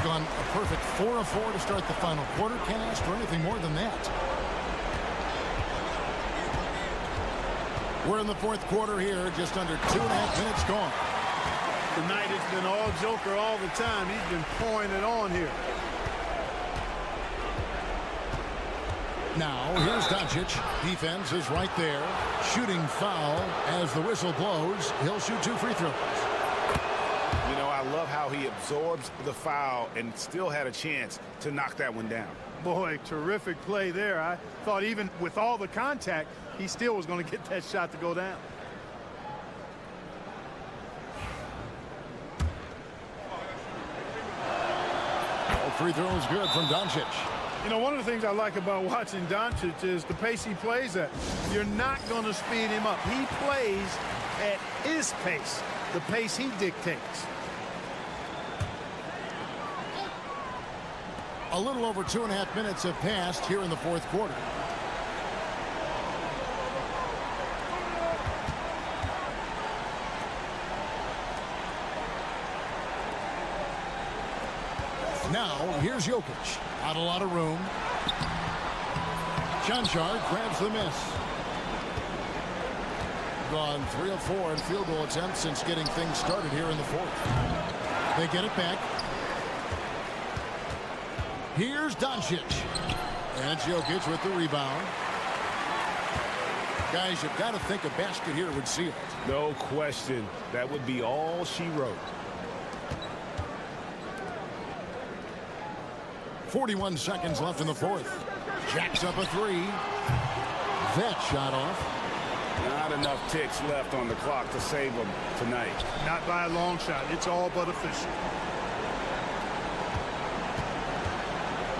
Gone a perfect 4 of 4 to start the final quarter. Can't ask for anything more than that. We're in the fourth quarter here, just under 2.5 minutes gone. Tonight it's been all Joker all the time. He's been pouring it on here. Now, here's Doncic. Defense is right there. Shooting foul as the whistle blows. He'll shoot 2 free throws. You know, I love how he absorbs the foul and still had a chance to knock that one down. Boy, terrific play there. I thought even with all the contact, he still was going to get that shot to go down. All free throws good from Doncic. You know, one of the things I like about watching Doncic is the pace he plays at. You're not going to speed him up. He plays at his pace, the pace he dictates. A little over 2.5 minutes have passed here in the fourth quarter. Now, here's Jokic. Not a lot of room. Chanchard grabs the miss. Gone 3 of 4 in field goal attempts since getting things started here in the fourth. They get it back. Here's Doncic. And Jokic with the rebound. Guys, you've got to think a basket here would seal it. No question. That would be all she wrote. 41 seconds left in the fourth. Jacks up a three. That shot off. Not enough ticks left on the clock to save them tonight. Not by a long shot. It's all but official.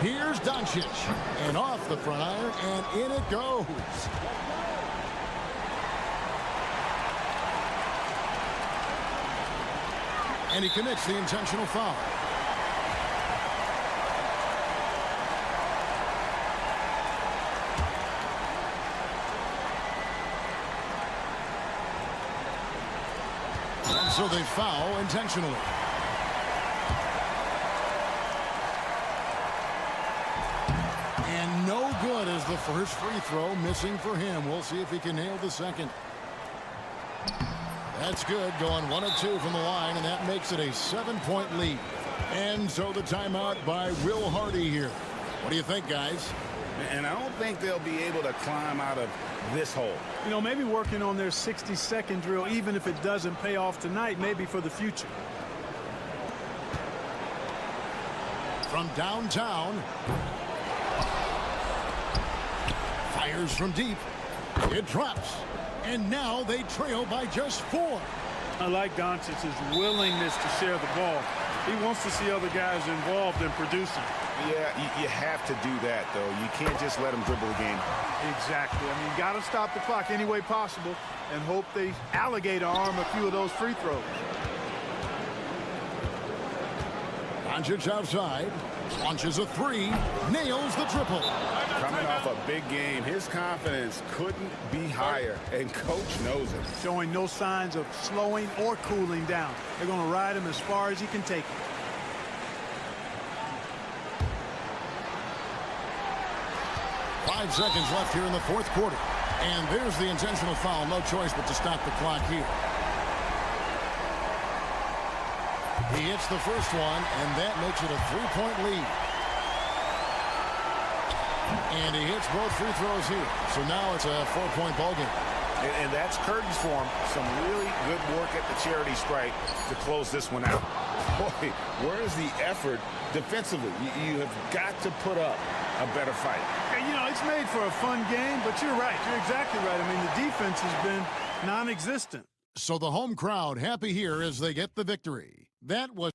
Here's Doncic. And off the front iron, and in it goes. And he commits the intentional foul. And so they foul intentionally. And no good as the first free throw missing for him. We'll see if he can nail the second. That's good, going 1 of 2 from the line, and that makes it a 7-point lead. And so the timeout by Will Hardy here. What do you think, guys? And I don't think they'll be able to climb out of this hole. You know, maybe working on their 60-second drill, even if it doesn't pay off tonight, maybe for the future. From downtown. Fires from deep. It drops. And now they trail by just 4. I like Doncic's willingness to share the ball. He wants to see other guys involved in producing. Yeah, you have to do that, though. You can't just let them dribble the game. Exactly. I mean, you got to stop the clock any way possible and hope they alligator arm a few of those free throws. Doncic outside. Launches a three. Nails the triple. Coming off a big game, his confidence couldn't be higher, and coach knows it. Showing no signs of slowing or cooling down. They're going to ride him as far as he can take it. Five seconds left here in the fourth quarter. And there's the intentional foul. No choice but to stop the clock here. He hits the first one, and that makes it a 3-point lead. And he hits both free throws here. So now it's a 4-point ball game. And that's curtains for him. Some really good work at the charity stripe to close this one out. Boy, where's the effort defensively? You have got to put up a better fight. And, you know, it's made for a fun game, but you're right. You're exactly right. I mean, the defense has been non-existent. So the home crowd happy here as they get the victory. That was...